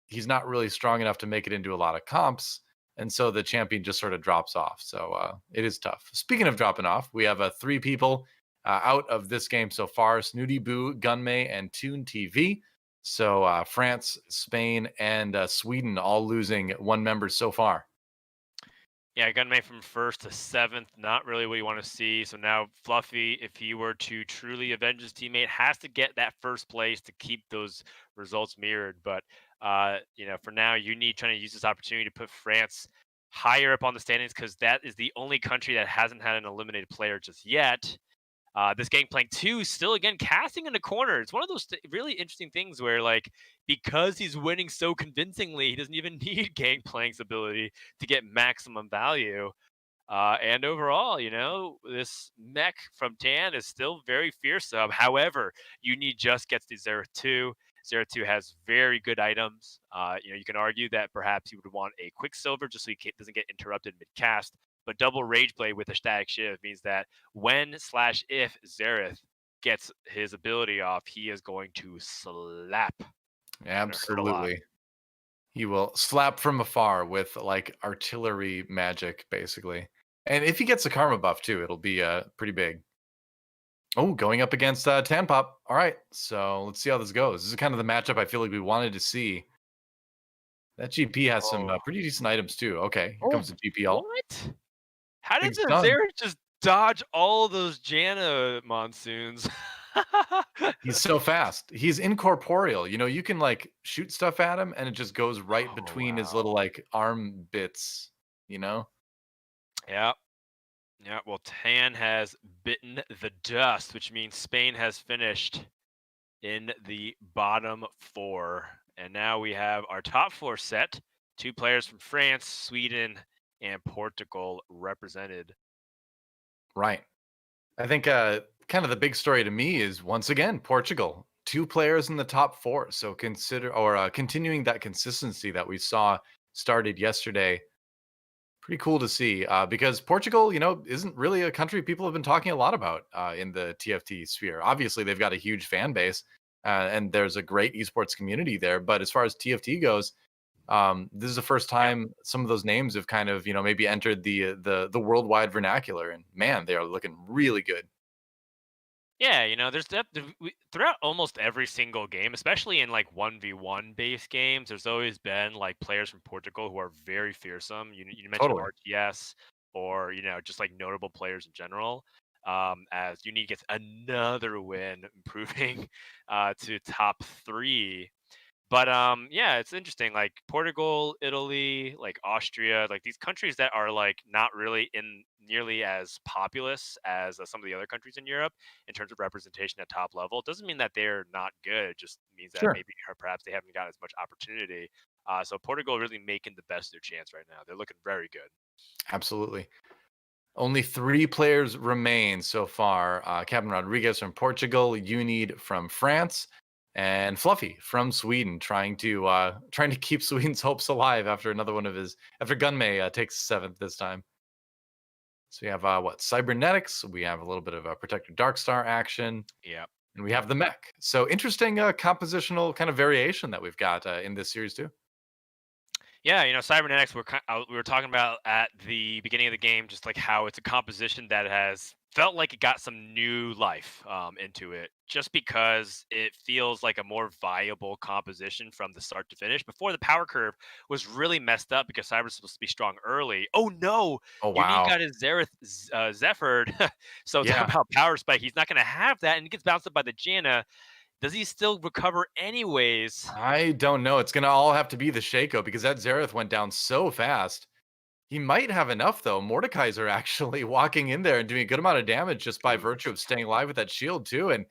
he's not really strong enough to make it into a lot of comps, and so the champion just sort of drops off. So it is tough. Speaking of dropping off, we have three people out of this game so far: Snoodyboo, Gunmay, and ToonTV. So France, Spain, and Sweden all losing one member so far. Yeah, Gunmay from first to seventh, not really what you want to see. So now Fluffy, if he were to truly avenge his teammate, has to get that first place to keep those results mirrored. But for now, you need trying to use this opportunity to put France higher up on the standings because that is the only country that hasn't had an eliminated player just yet. This Gangplank 2 still again casting in the corner. It's one of those really interesting things where like because he's winning so convincingly, he doesn't even need Gangplank's ability to get maximum value. And overall, this mech from Tan is still very fearsome. However, you need just gets the Zera 2. Zera 2 has very good items. You can argue that perhaps you would want a Quicksilver just so he doesn't get interrupted mid-cast. But double Rage Blade with a static shiv means that when/if Xerath gets his ability off, he is going to slap. It's going to hurt a lot. Absolutely. He will slap from afar with like artillery magic, basically. And if he gets a karma buff too, it'll be pretty big. Oh, going up against Tanpop. All right, so let's see how this goes. This is kind of the matchup I feel like we wanted to see. That GP has some Oh, pretty decent items too. Okay, here oh, comes the GP ult. what? How did Big the stun. Xerath just dodge all those Janna monsoons? He's so fast. He's incorporeal. You know, you can like shoot stuff at him and it just goes right Oh, between his wow. little like arm bits, you know? Yeah. Yeah. Well, Tan has bitten the dust, which means Spain has finished in the bottom four. And now we have our top four set. Two players from France, Sweden, and Portugal represented. Right. I think kind of the big story to me is once again Portugal. Two players in the top four. So consider or continuing that consistency that we saw started yesterday. Pretty cool to see because Portugal, you know, isn't really a country people have been talking a lot about in the TFT sphere. Obviously, they've got a huge fan base and there's a great esports community there. But as far as TFT goes, this is the first Yeah. time some of those names have kind of, you know, maybe entered the worldwide vernacular. And man, they are looking really good. Yeah, there's throughout almost every single game, especially in like 1v1 base games, there's always been like players from Portugal who are very fearsome. You mentioned Totally. RTS or just like notable players in general. As Uni gets another win, improving to top three. But yeah, it's interesting. Like Portugal, Italy, like Austria, like these countries that are like not really in nearly as populous as some of the other countries in Europe in terms of representation at top level. It doesn't mean that they're not good. It just means that Sure. maybe or perhaps they haven't got as much opportunity. So Portugal really making the best of their chance right now. They're looking very good. Absolutely. Only three players remain so far. Captain Rodrigues from Portugal, Unid from France, and Fluffy from Sweden, trying to keep Sweden's hopes alive after another one of his after Gunmay takes seventh this time. So we have what cybernetics. We have a little bit of a protector Darkstar action, Yeah. and we have the mech. So interesting compositional kind of variation that we've got in this series too. Yeah, cybernetics. We were talking about at the beginning of the game, just like how it's a composition that has felt like it got some new life into it, just because it feels like a more viable composition from the start to finish. Before the power curve was really messed up because Cyber was supposed to be strong early. Oh no, Oh Unique wow, got his Zephyred, so talk yeah. about power spike. He's not going to have that, and he gets bounced up by the Janna. Does he still recover anyways? I don't know. It's gonna all have to be the Shaco because that Zareth went down so fast. He might have enough though. Mordekaiser actually walking in there and doing a good amount of damage just by virtue of staying alive with that shield too. And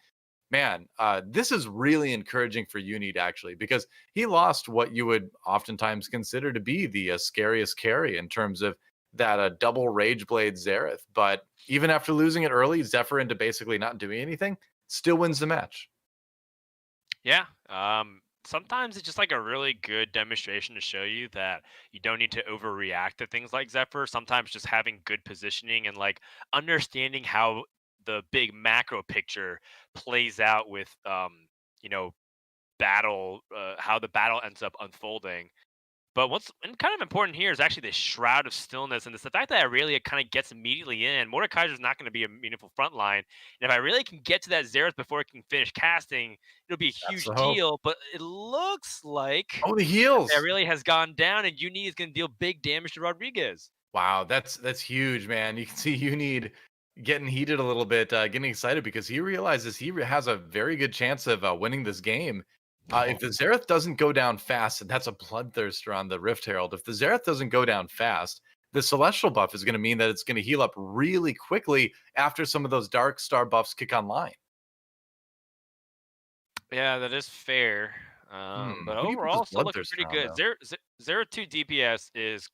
man, this is really encouraging for Unit actually because he lost what you would oftentimes consider to be the scariest carry in terms of that double Rage Blade Zareth. But even after losing it early, Zephyr into basically not doing anything, still wins the match. Yeah. Sometimes it's just like a really good demonstration to show you that you don't need to overreact to things like Zephyr. Sometimes just having good positioning and like understanding how the big macro picture plays out with you know, battle, how the battle ends up unfolding. But what's and kind of important here is actually the shroud of stillness, and it's the fact that Aurelia kind of gets immediately in. Mordekaiser's not going to be a meaningful front line, and if I really can get to that Xerath before it can finish casting, it'll be a That's huge the hope. deal. But it looks like Oh, the heals. Aurelia has gone down, and Uni is going to deal big damage to Rodrigues. Wow, that's huge, man. You can see you need getting heated a little bit, getting excited because he realizes has a very good chance of winning this game. If the Xerath doesn't go down fast, and that's a bloodthirster on the Rift Herald. If the Xerath doesn't go down fast, the Celestial buff is going to mean that it's going to heal up really quickly after some of those Dark Star buffs kick online. Yeah, that is fair. But Who do you put this overall, still looking pretty bloodthirster on good. though? Zero 2 DPS is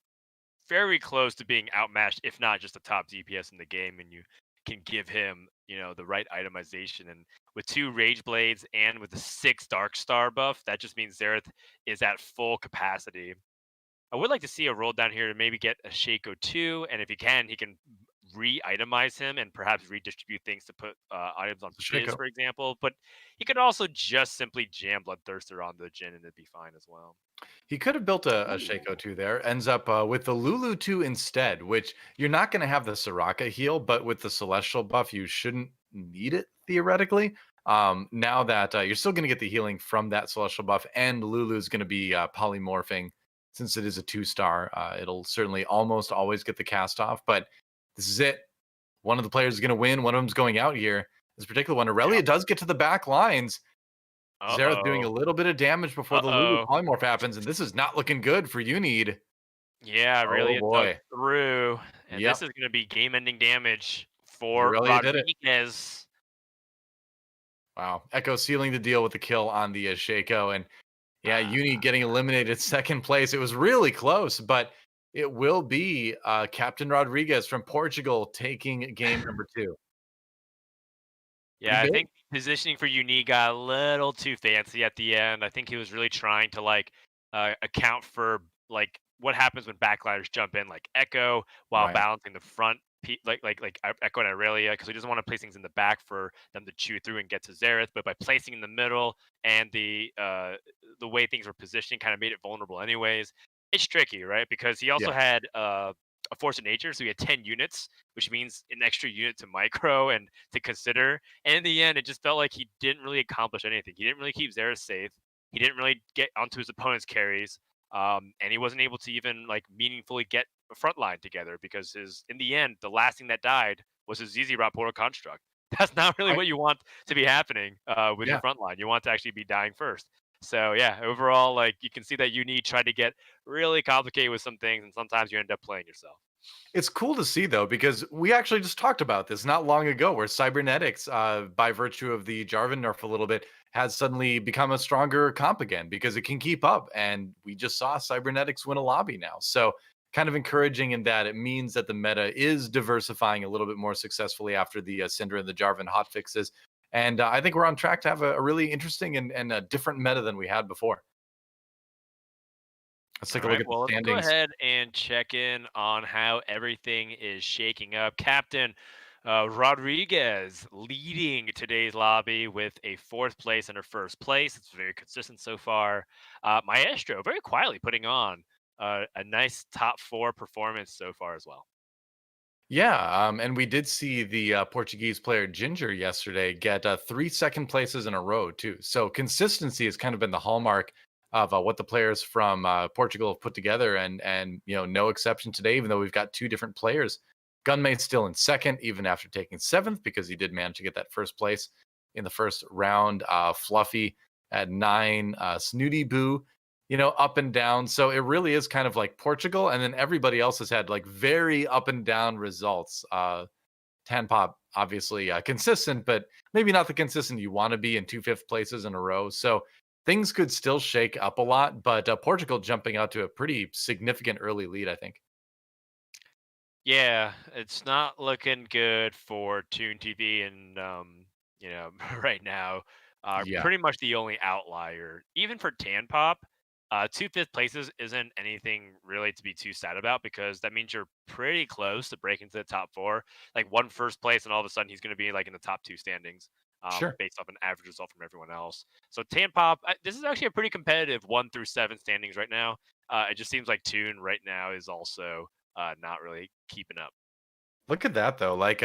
very close to being outmatched, if not just the top DPS in the game, and you can give him, the right itemization. And with 2 Rage Blades and with the 6 Dark Star buff, that just means Xerath is at full capacity. I would like to see a roll down here to maybe get a Shaco 2, and if he can re-itemize him and perhaps redistribute things to put items on The Fizz, Shaco. for example. But he could also just simply jam Bloodthirster on the Jin and it'd be fine as well. He could have built a Ooh. Shaco 2 there. Ends up with the Lulu 2 instead, which you're not going to have the Soraka heal, but with the Celestial buff, you shouldn't need it theoretically. Now that you're still going to get the healing from that celestial buff, and Lulu's going to be polymorphing since it is a 2-star. It'll certainly almost always get the cast off, but this is it. One of the players is going to win. One of them's going out here. This particular one, Aurelia does get to the back lines. Xerath doing a little bit of damage before the Lulu polymorph happens, and this is not looking good for Unneed. Yeah, really Oh boy. dug through. And Yep. this is going to be game-ending damage for Aurelia did it. Rodrigues. Wow. Echo sealing the deal with the kill on the Shaco. And yeah, Uni getting eliminated second place. It was really close, but it will be Captain Rodrigues from Portugal taking game number 2. Yeah, I think positioning for Unique got a little too fancy at the end. I think he was really trying to like account for like what happens when backliners jump in, like Echo, while Right. balancing the front, like Echo and Aurelia, because he doesn't want to place things in the back for them to chew through and get to Xerath. But by placing in the middle and the way things were positioned, kind of made it vulnerable. Anyways, it's tricky, right? Because he also had a force of nature, so he had 10 units, which means an extra unit to micro and to consider. And in the end, it just felt like he didn't really accomplish anything. He didn't really keep Xerath safe. He didn't really get onto his opponent's carries. And he wasn't able to even like meaningfully get a front line together because in the end, the last thing that died was his ZZ Rot Portal construct. That's not really what you want to be happening with your front line. You want to actually be dying first. So yeah, overall, like you can see that Uni tried to get really complicated with some things, and sometimes you end up playing yourself. It's cool to see though, because we actually just talked about this not long ago, where cybernetics, by virtue of the Jarvan nerf a little bit, has suddenly become a stronger comp again because it can keep up. And we just saw cybernetics win a lobby now. So kind of encouraging in that it means that the meta is diversifying a little bit more successfully after the Syndra and the Jarvan hotfixes. And I think we're on track to have a really interesting and a different meta than we had before. Let's take a look at the standings. Let's go ahead and check in on how everything is shaking up. Captain Rodrigues leading today's lobby with a 4th place and a 1st place. It's very consistent so far. Maestro very quietly putting on a nice top 4 performance so far as well. Yeah, and we did see the Portuguese player Ginger yesterday get 3 second places in a row too. So consistency has kind of been the hallmark of what the players from Portugal have put together, and no exception today. Even though we've got 2 different players, Gunmay still in second, even after taking 7th, because he did manage to get that 1st place in the first round. Fluffy at 9, Snoodyboo up and down. So it really is kind of like Portugal, and then everybody else has had like very up and down results. Tanpop obviously consistent, but maybe not the consistent you want to be in 2 5th places in a row. So things could still shake up a lot, but Portugal jumping out to a pretty significant early lead, I think. Yeah, it's not looking good for ToonTV, and right now are pretty much the only outlier. Even for Tanpop, 2 5th places isn't anything really to be too sad about because that means you're pretty close to breaking to the top 4. Like 1 1st place, and all of a sudden he's going to be like in the top 2 standings. Based off an average result from everyone else. So Tanpop, this is actually a pretty competitive 1 through 7 standings right now. It just seems like Toon right now is also not really keeping up. Look at that though, like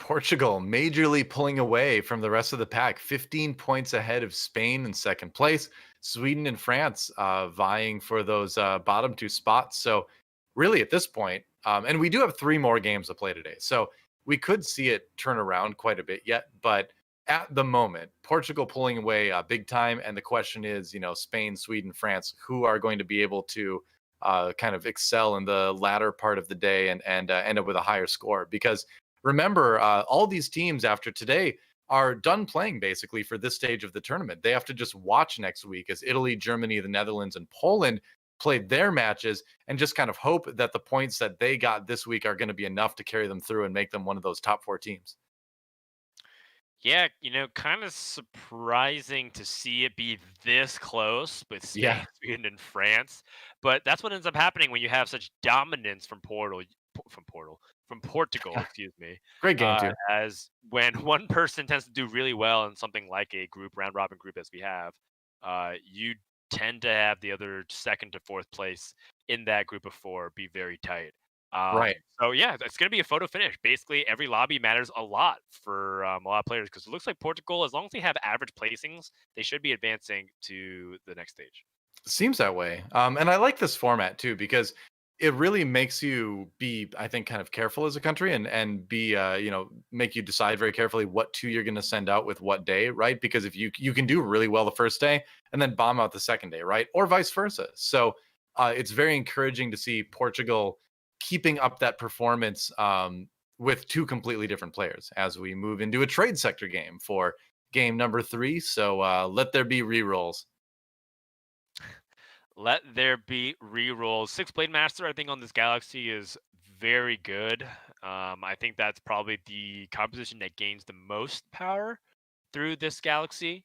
Portugal majorly pulling away from the rest of the pack, 15 points ahead of Spain in 2nd place, Sweden and France vying for those bottom 2 spots. So really at this point, and we do have 3 more games to play today, so we could see it turn around quite a bit yet, but at the moment, Portugal pulling away big time, and the question is, Spain, Sweden, France, who are going to be able to kind of excel in the latter part of the day and end up with a higher score. Because remember, all these teams after today are done playing basically for this stage of the tournament. They have to just watch next week as Italy, Germany, the Netherlands, and Poland played their matches and just kind of hope that the points that they got this week are going to be enough to carry them through and make them one of those top 4 teams. Yeah, kind of surprising to see it be this close with Spain, Sweden, and France. But that's what ends up happening when you have such dominance from Portugal, excuse me. Great game too. As when one person tends to do really well in something like a round robin group as we have, you tend to have the other 2nd to 4th place in that group of 4 be very tight. Right. So yeah, it's going to be a photo finish. Basically, every lobby matters a lot for a lot of players because it looks like Portugal, as long as they have average placings, they should be advancing to the next stage. Seems that way. And I like this format too because it really makes you be, I think, kind of careful as a country and be, make you decide very carefully what two you're going to send out with what day, right? Because if you can do really well the first day and then bomb out the second day, right, or vice versa. So it's very encouraging to see Portugal keeping up that performance with two completely different players as we move into a trade sector game for game number 3. So let there be rerolls. Let there be rerolls. Six Blade Master, I think, on this Galaxy is very good. I think that's probably the composition that gains the most power through this Galaxy.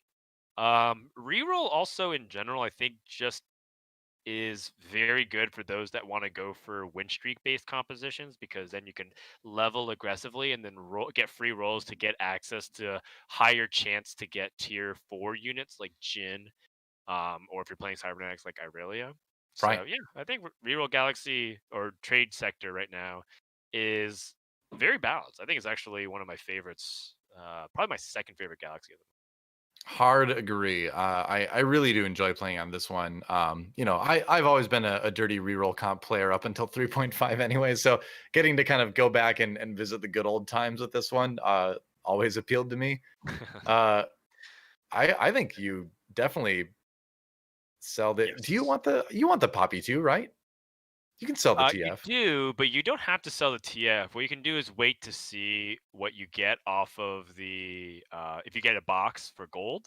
Reroll also in general, I think, just is very good for those that want to go for win streak based compositions because then you can level aggressively and then get free rolls to get access to higher chance to get tier 4 units like Jin, or if you're playing cybernetics like Irelia. Right. So yeah, I think reroll Galaxy or trade sector right now is very balanced. I think it's actually one of my favorites, probably my second favorite Galaxy. Hard agree. I really do enjoy playing on this one. I've always been a dirty reroll comp player up until 3.5 anyway. So getting to kind of go back and visit the good old times with this one always appealed to me. Uh, I think you definitely sell the. Do Yes. you want the poppy too, right? You can sell the You TF. do, but you don't have to sell the TF. What you can do is wait to see what you get off of the. If you get a box for gold,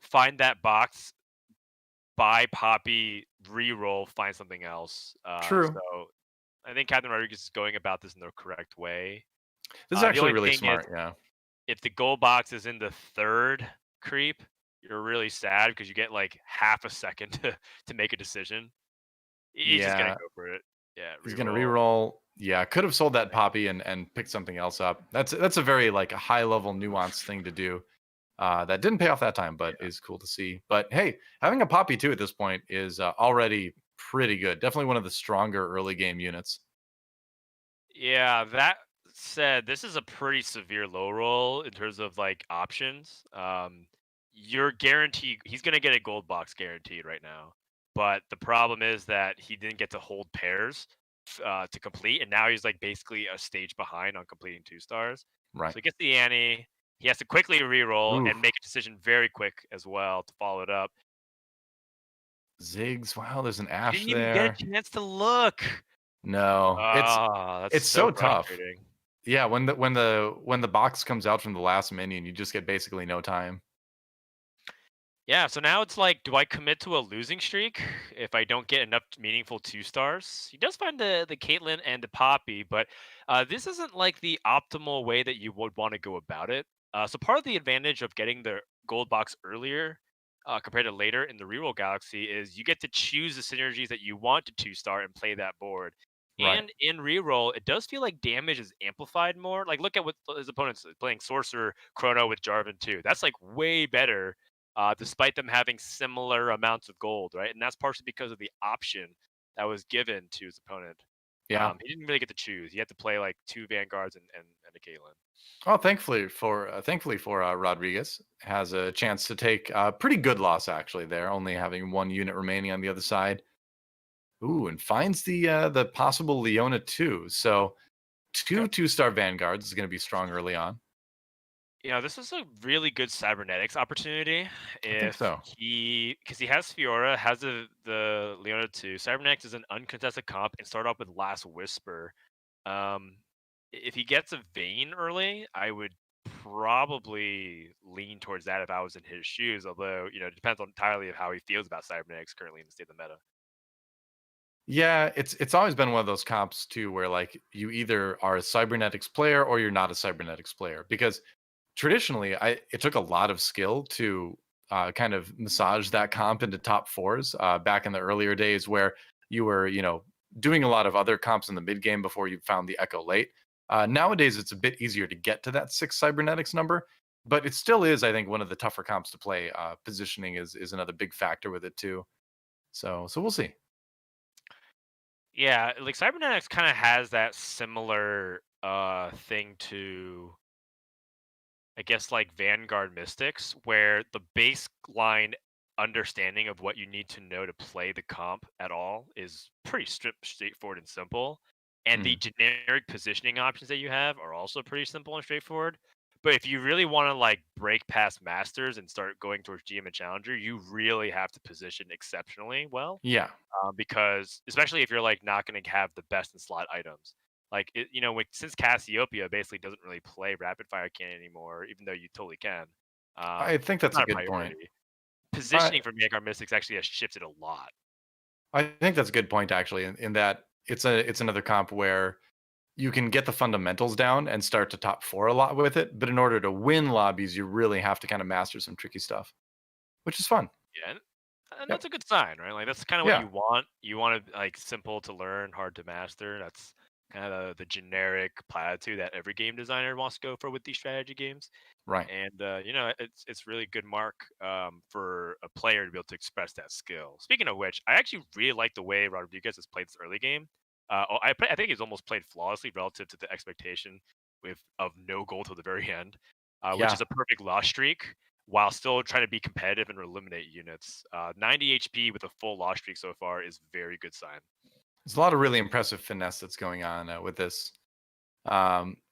find that box, buy Poppy, re-roll, find something else. True. So I think Captain Rodrigues is going about this in the correct way. This is The actually only really thing is, smart. Yeah. if the gold box is in the third creep, you're really sad because you get like half a second to make a decision. He's just gonna Yeah. go for it. Yeah, He's gonna re-roll. reroll. Yeah, could have sold that poppy and picked something else up. That's a very like a high level nuanced thing to do. That didn't pay off that time, but is cool to see. But hey, having a poppy too at this point is already pretty good. Definitely one of the stronger early game units. Yeah, that said, this is a pretty severe low roll in terms of like options. You're guaranteed he's gonna get a gold box guaranteed right now. But the problem is that he didn't get to hold pairs to complete, and now he's like basically a stage behind on completing 2 stars. Right. So he gets the Annie. He has to quickly re-roll Ooh, and make a decision very quick as well to follow it up. Ziggs. Wow, there's an He Ash didn't even get a there. chance to look. No, Ah, that's it's so so tough. frustrating. Yeah, when the box comes out from the last minion, you just get basically no time. Yeah, so now it's like, do I commit to a losing streak if I don't get enough meaningful 2 stars? He does find the Caitlyn and the Poppy, but this isn't like the optimal way that you would want to go about it. So part of the advantage of getting the gold box earlier compared to later in the reroll galaxy is you get to choose the synergies that you want to 2 star and play that board. Right. And in reroll, it does feel like damage is amplified more. Like look at what his opponents playing Sorcerer Chrono with Jarvan too. That's like way better despite them having similar amounts of gold, right? And that's partially because of the option that was given to his opponent. Yeah. He didn't really get to choose. He had to play like 2 Vanguards and a Caitlyn. Oh, thankfully for Rodrigues has a chance to take a pretty good loss actually there, only having one unit remaining on the other side. Ooh, and finds the possible Leona too. So two Okay. 2-star Vanguards is going to be strong early on. Yeah, this is a really good cybernetics opportunity. I think If so. because he has Fiora, has the Leona too. Cybernetics is an uncontested comp and start off with Last Whisper. If he gets a Vayne early, I would probably lean towards that if I was in his shoes. Although, it depends on entirely of how he feels about cybernetics currently in the state of the meta. Yeah, it's always been one of those comps too, where like you either are a cybernetics player or you're not a cybernetics player. Because traditionally, it took a lot of skill to kind of massage that comp into top fours back in the earlier days where you were, doing a lot of other comps in the mid game before you found the Echo late. Nowadays, it's a bit easier to get to that 6 cybernetics number, but it still is, I think, one of the tougher comps to play. Positioning is another big factor with it too. So we'll see. Yeah, like cybernetics kind of has that similar thing to, I guess, like Vanguard Mystics, where the baseline understanding of what you need to know to play the comp at all is pretty straightforward and simple. And the Mhm. generic positioning options that you have are also pretty simple and straightforward. But if you really want to like break past masters and start going towards GM and challenger, you really have to position exceptionally well, Yeah. because especially if you're like not going to have the best in slot items. Like since Cassiopeia basically doesn't really play rapid fire cannon anymore, even though you totally can. I think It's that's a not a good point. priority. I Positioning for Vanguard Mystics actually has shifted a lot. I think that's a good point actually, in that it's another comp where you can get the fundamentals down and start to top 4 a lot with it, but in order to win lobbies, you really have to kind of master some tricky stuff, which is fun. Yeah, and Yep. that's a good sign, right? Like that's kind of what Yeah. you want. You want to like simple to learn, hard to master. That's kind of the generic platitude that every game designer wants to go for with these strategy games. Right. And it's really good mark for a player to be able to express that skill. Speaking of which, I actually really like the way Rodrigues has played this early game. I think he's almost played flawlessly relative to the expectation with of no goal till the very end, which Yeah. is a perfect loss streak while still trying to be competitive and eliminate units. 90 HP with a full loss streak so far is very good sign. There's a lot of really impressive finesse that's going on with this.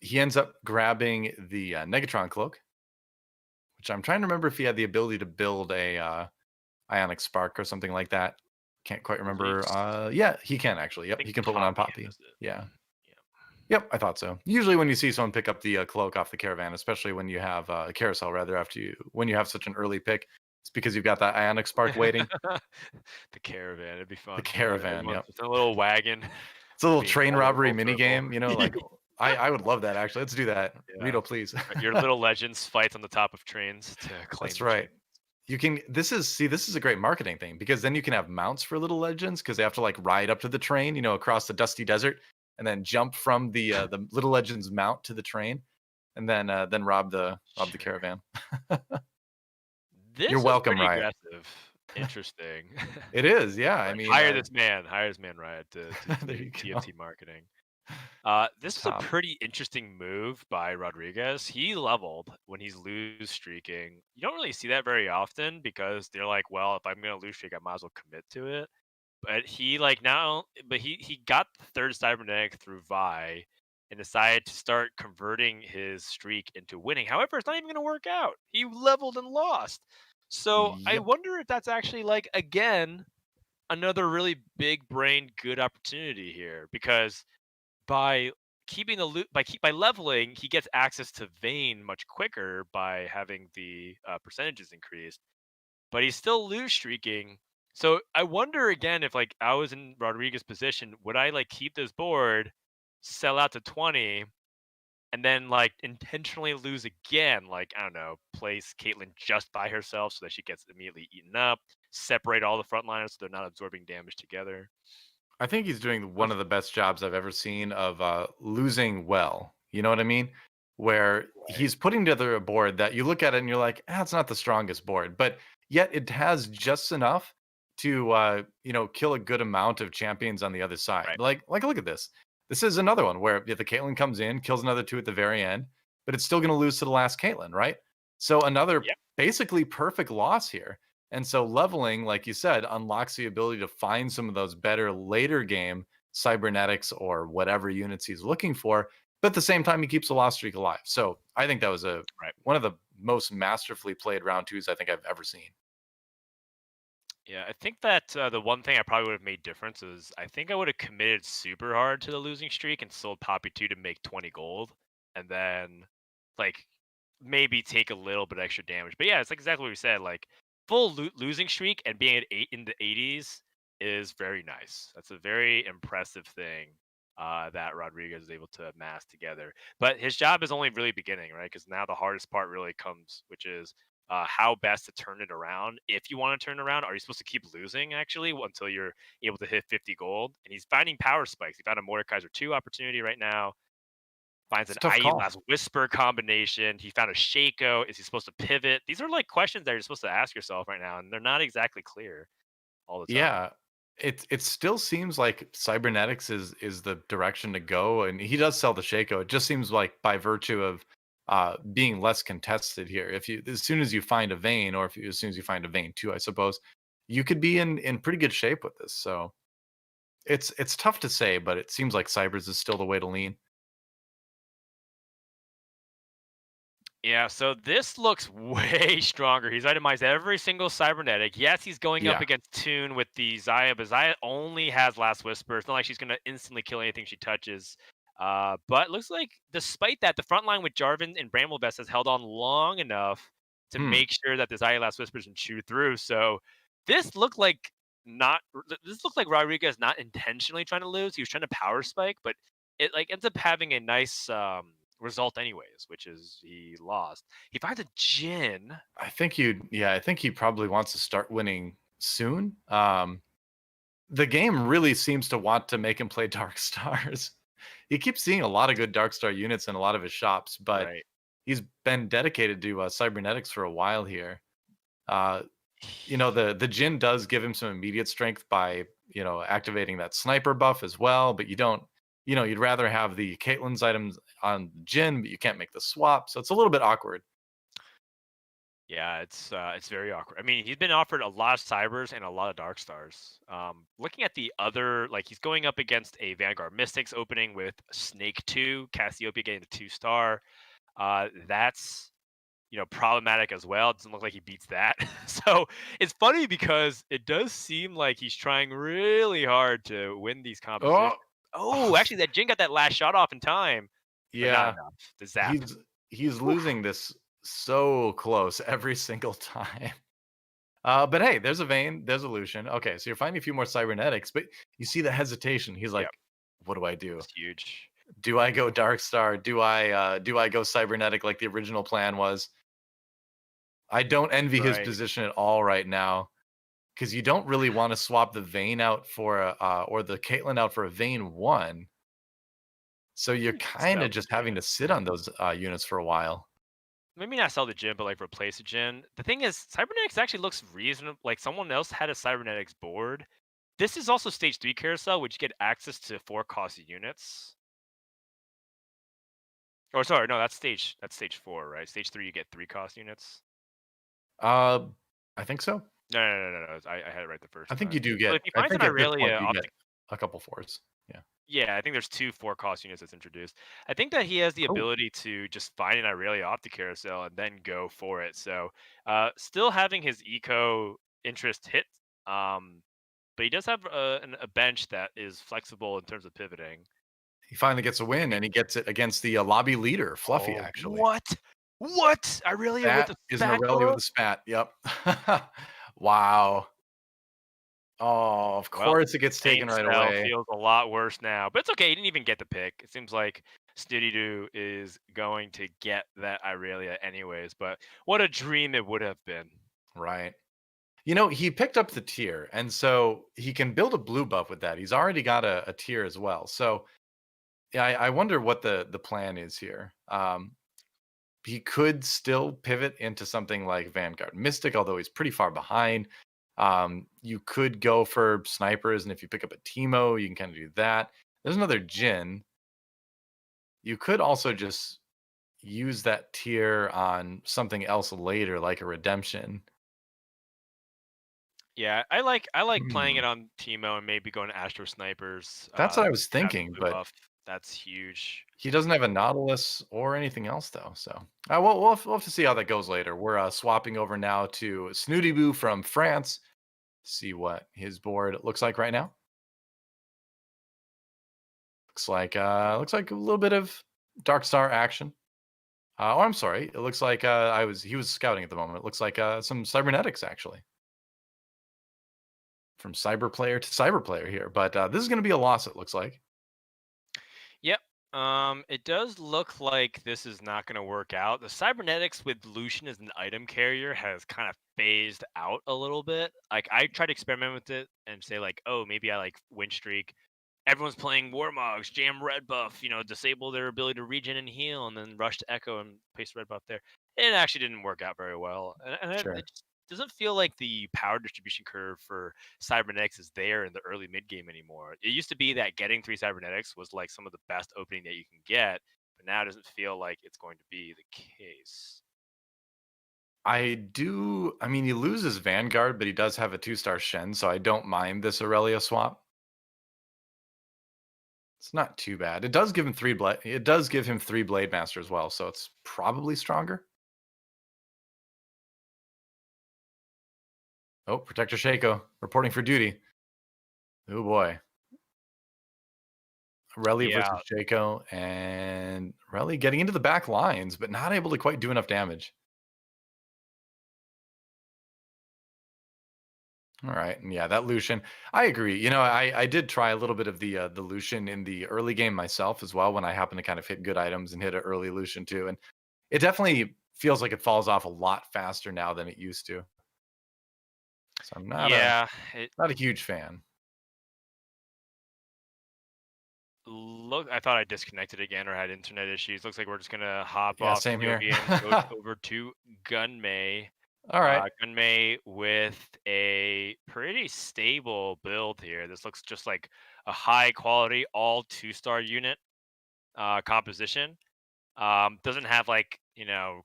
He ends up grabbing the Negatron cloak, which I'm trying to remember if he had the ability to build a ionic spark or something like that. Can't quite Believe remember. Yeah, he can actually. I Yep, think he can put one on Poppy Poppy. has it. Yeah. Yeah. Yep, I thought so. Usually, when you see someone pick up the cloak off the caravan, especially when you have a carousel, rather after you when you have such an early pick, it's because you've got that ionic spark waiting. The caravan, it'd be The fun. caravan. Everyone's Yep, just in a little wagon it's a little being train pulled in a robbery full mini circle. game. Like I would love that actually. Let's do that, Yeah. Rito, please. Your little legends fights on the top of trains to claim That's the right. chain. You can. This is a great marketing thing because then you can have mounts for little legends because they have to like ride up to the train, across the dusty desert, and then jump from the little legends mount to the train, and then rob the Sure. caravan. You're This is welcome, pretty Riot. aggressive. Interesting. It is, yeah. I Like, mean, hire this man, Riot, to there do you go. TFT marketing. This is a Top. pretty interesting move by Rodrigues. He leveled when he's lose streaking. You don't really see that very often because they're like, well, if I'm gonna lose streak, I might as well commit to it. But he got the third cybernetic through Vi and decided to start converting his streak into winning. However, it's not even gonna work out. He leveled and lost. So I Yep. wonder if that's actually like again another really big brain good opportunity here because by keeping the loot by leveling, he gets access to Vayne much quicker by having the percentages increased. But he's still lose streaking. So I wonder again if like I was in Rodriguez' position, would I like keep this board, sell out to 20, and then like intentionally lose again? Like I don't know, place Caitlyn just by herself so that she gets immediately eaten up. Separate all the frontliners so they're not absorbing damage together. I think he's doing one Those- of the best jobs I've ever seen of losing well. You know what I mean? Where Right. he's putting together a board that you look at it and you're like, it's not the strongest board, but yet it has just enough to kill a good amount of champions on the other side. Right. Like look at this. This is another one where if the Caitlyn comes in, kills another two at the very end, but it's still going to lose to the last Caitlyn, right? So another Yep. basically perfect loss here. And so leveling, like you said, unlocks the ability to find some of those better later game cybernetics or whatever units he's looking for. But at the same time, he keeps the loss streak alive. So I think that was Right. one of the most masterfully played round twos I think I've ever seen. Yeah, I think that the one thing I probably would have made difference is I think I would have committed super hard to the losing streak and sold Poppy 2 to make 20 gold, and then like maybe take a little bit extra damage. But yeah, it's like exactly what we said. Like full losing streak and being at in the 80s is very nice. That's a very impressive thing that Rodriguez is able to amass together. But his job is only really beginning, right? Because now the hardest part really comes, which is how best to turn it around. If you want to turn around, are you supposed to keep losing actually until you're able to hit 50 gold? And he's finding power spikes. He found a Mordekaiser 2 opportunity right now. Finds It's an a tough IE call. Last Whisper combination. He found a Shaco. Is he supposed to pivot? These are like questions that you're supposed to ask yourself right now, and they're not exactly clear all the time. Yeah. It still seems like cybernetics is the direction to go, and he does sell the Shaco. It just seems like by virtue of being less contested here, if you as soon as you find a vein, or if you, as soon as you find a vein too, I suppose, you could be in pretty good shape with this. So it's tough to say, but it seems like cybers is still the way to lean. Yeah, so this looks way stronger. He's itemized every single cybernetic. Yes, he's going up Yeah. against Toon with the Xayah, but Xayah only has Last Whisper. It's not like she's going to instantly kill anything she touches. But looks like, despite that, the front line with Jarvan and Bramblebest has held on long enough to Hmm. make sure that the Xayah Last Whisper doesn't chew through. So this looked like not. This looked like Rodrigues not intentionally trying to lose. He was trying to power spike, but it like ends up having a nice result anyways, which is he lost. He finds a Jin. I think he probably wants to start winning soon. The game really seems to want to make him play Dark Stars. He keeps seeing a lot of good Dark Star units in a lot of his shops, but Right. he's been dedicated to cybernetics for a while here. Uh, the Jin does give him some immediate strength by activating that sniper buff as well, but you don't. You'd rather have the Caitlyn's items on Jin, but you can't make the swap, so it's a little bit awkward. Yeah, it's very awkward. I mean, he's been offered a lot of cybers and a lot of dark stars. Looking at the other, like he's going up against a Vanguard Mystics opening with Snake 2, Cassiopeia getting the 2-star. That's problematic as well. It doesn't look like he beats that. So it's funny because it does seem like he's trying really hard to win these compositions. Oh, Oh, actually, that Jin got that last shot off in time, but not yeah, enough to zap. he's Whew. losing this so close every single time. But hey, there's a vein, there's a Lucian. Okay, so you're finding a few more cybernetics, but you see the hesitation. He's like, Yep, "What do I do? it's huge. Do I go Dark Star? Do I go cybernetic like the original plan was?" I don't envy his Right. position at all right now, because you don't really want to swap the vein out for a or the Caitlyn out for a vein one. So you're Maybe not kind sell of the just having Jin. to sit on those units for a while. Maybe not sell the Jin, but like replace a Jin. The thing is, Cybernetics actually looks reasonable. Like someone else had a Cybernetics board. This is also stage 3 carousel, which you get access to 4 cost units. Or sorry, no, that's stage 4, right? Stage 3 you get 3 cost units. Uh, I think so. No. I had it right the I first think you time. do So get. if he I finds an think at this point Irelia you off get the a couple fours. Yeah. yeah, I think there's 2 4 cost units that's introduced. I think that he has the Oh, ability to just find an Irelia off the carousel and then go for it. So still having his eco interest hit. Um but he does have a bench that is flexible in terms of pivoting. he finally gets a win, and he gets it against the lobby leader, Fluffy. Oh, Actually, what? What? Irelia with that a is an Aurelia with spatula? a spat. Yep. Wow. Oh, of Well, course it gets Pain taken right Cell away. feels a lot worse now, but it's okay. He didn't even get the pick. It seems like Snoodyboo is going to get that Irelia anyways, but what a dream it would have been. Right. He picked up the tier, and so he can build a blue buff with that. He's already got a tier as well. So yeah, I wonder what the plan is here. He could still pivot into something like Vanguard Mystic, although he's pretty far behind. You could go for snipers, and if you pick up a Teemo, you can kind of do that. There's another Jin. You could also just use that tier on something else later, like a redemption. Yeah, I like playing Hmm. it on Teemo and maybe going to Astro Snipers. That's what I was Have the thinking, blue but buff. That's huge. he doesn't have a Nautilus or anything else, though. So we'll have to see how that goes later. We're swapping over now to Snoodyboo from France. See what his board looks like right now. Looks like a little bit of Dark Star action. Or I'm sorry, it looks like he was scouting at the moment. It looks like some cybernetics actually. From cyber player to cyber player here. But this is going to be a loss, it looks like. Yep. It does look like this is not going to work out. The cybernetics with Lucian as an item carrier has kind of phased out a little bit. Like I tried to experiment with it and say like, oh, maybe I like win streak. Everyone's playing Warmogs, jam red buff, disable their ability to regen and heal, and then rush to Echo and paste red buff there. It actually didn't work out very well, and Sure. doesn't feel like the power distribution curve for cybernetics is there in the early mid game anymore. It used to be that getting 3 cybernetics was like some of the best opening that you can get, but now it doesn't feel like it's going to be the case. I mean, he loses Vanguard, but he does have a 2-star Shen, so I don't mind this Aurelia swap. It's not too bad. It does give him 3 blade. It does give him 3 Blade Master as well, so it's probably stronger. Oh, Protector Shaco reporting for duty. Oh boy. Relly Yeah, versus Shaco, and Relly getting into the back lines, but not able to quite do enough damage. All right, and yeah, that Lucian, I agree. You know, I did try a little bit of the Lucian in the early game myself as well when I happened to kind of hit good items and hit an early Lucian too, and it definitely feels like it falls off a lot faster now than it used to. So I'm yeah. not a huge fan. I thought I disconnected again or had internet issues. Looks like we're just gonna hop Yeah, off same here. COV and go over to Gunmay. All right. Gunmay with a pretty stable build here. This looks just like a high quality all 2-star unit composition. Doesn't have like,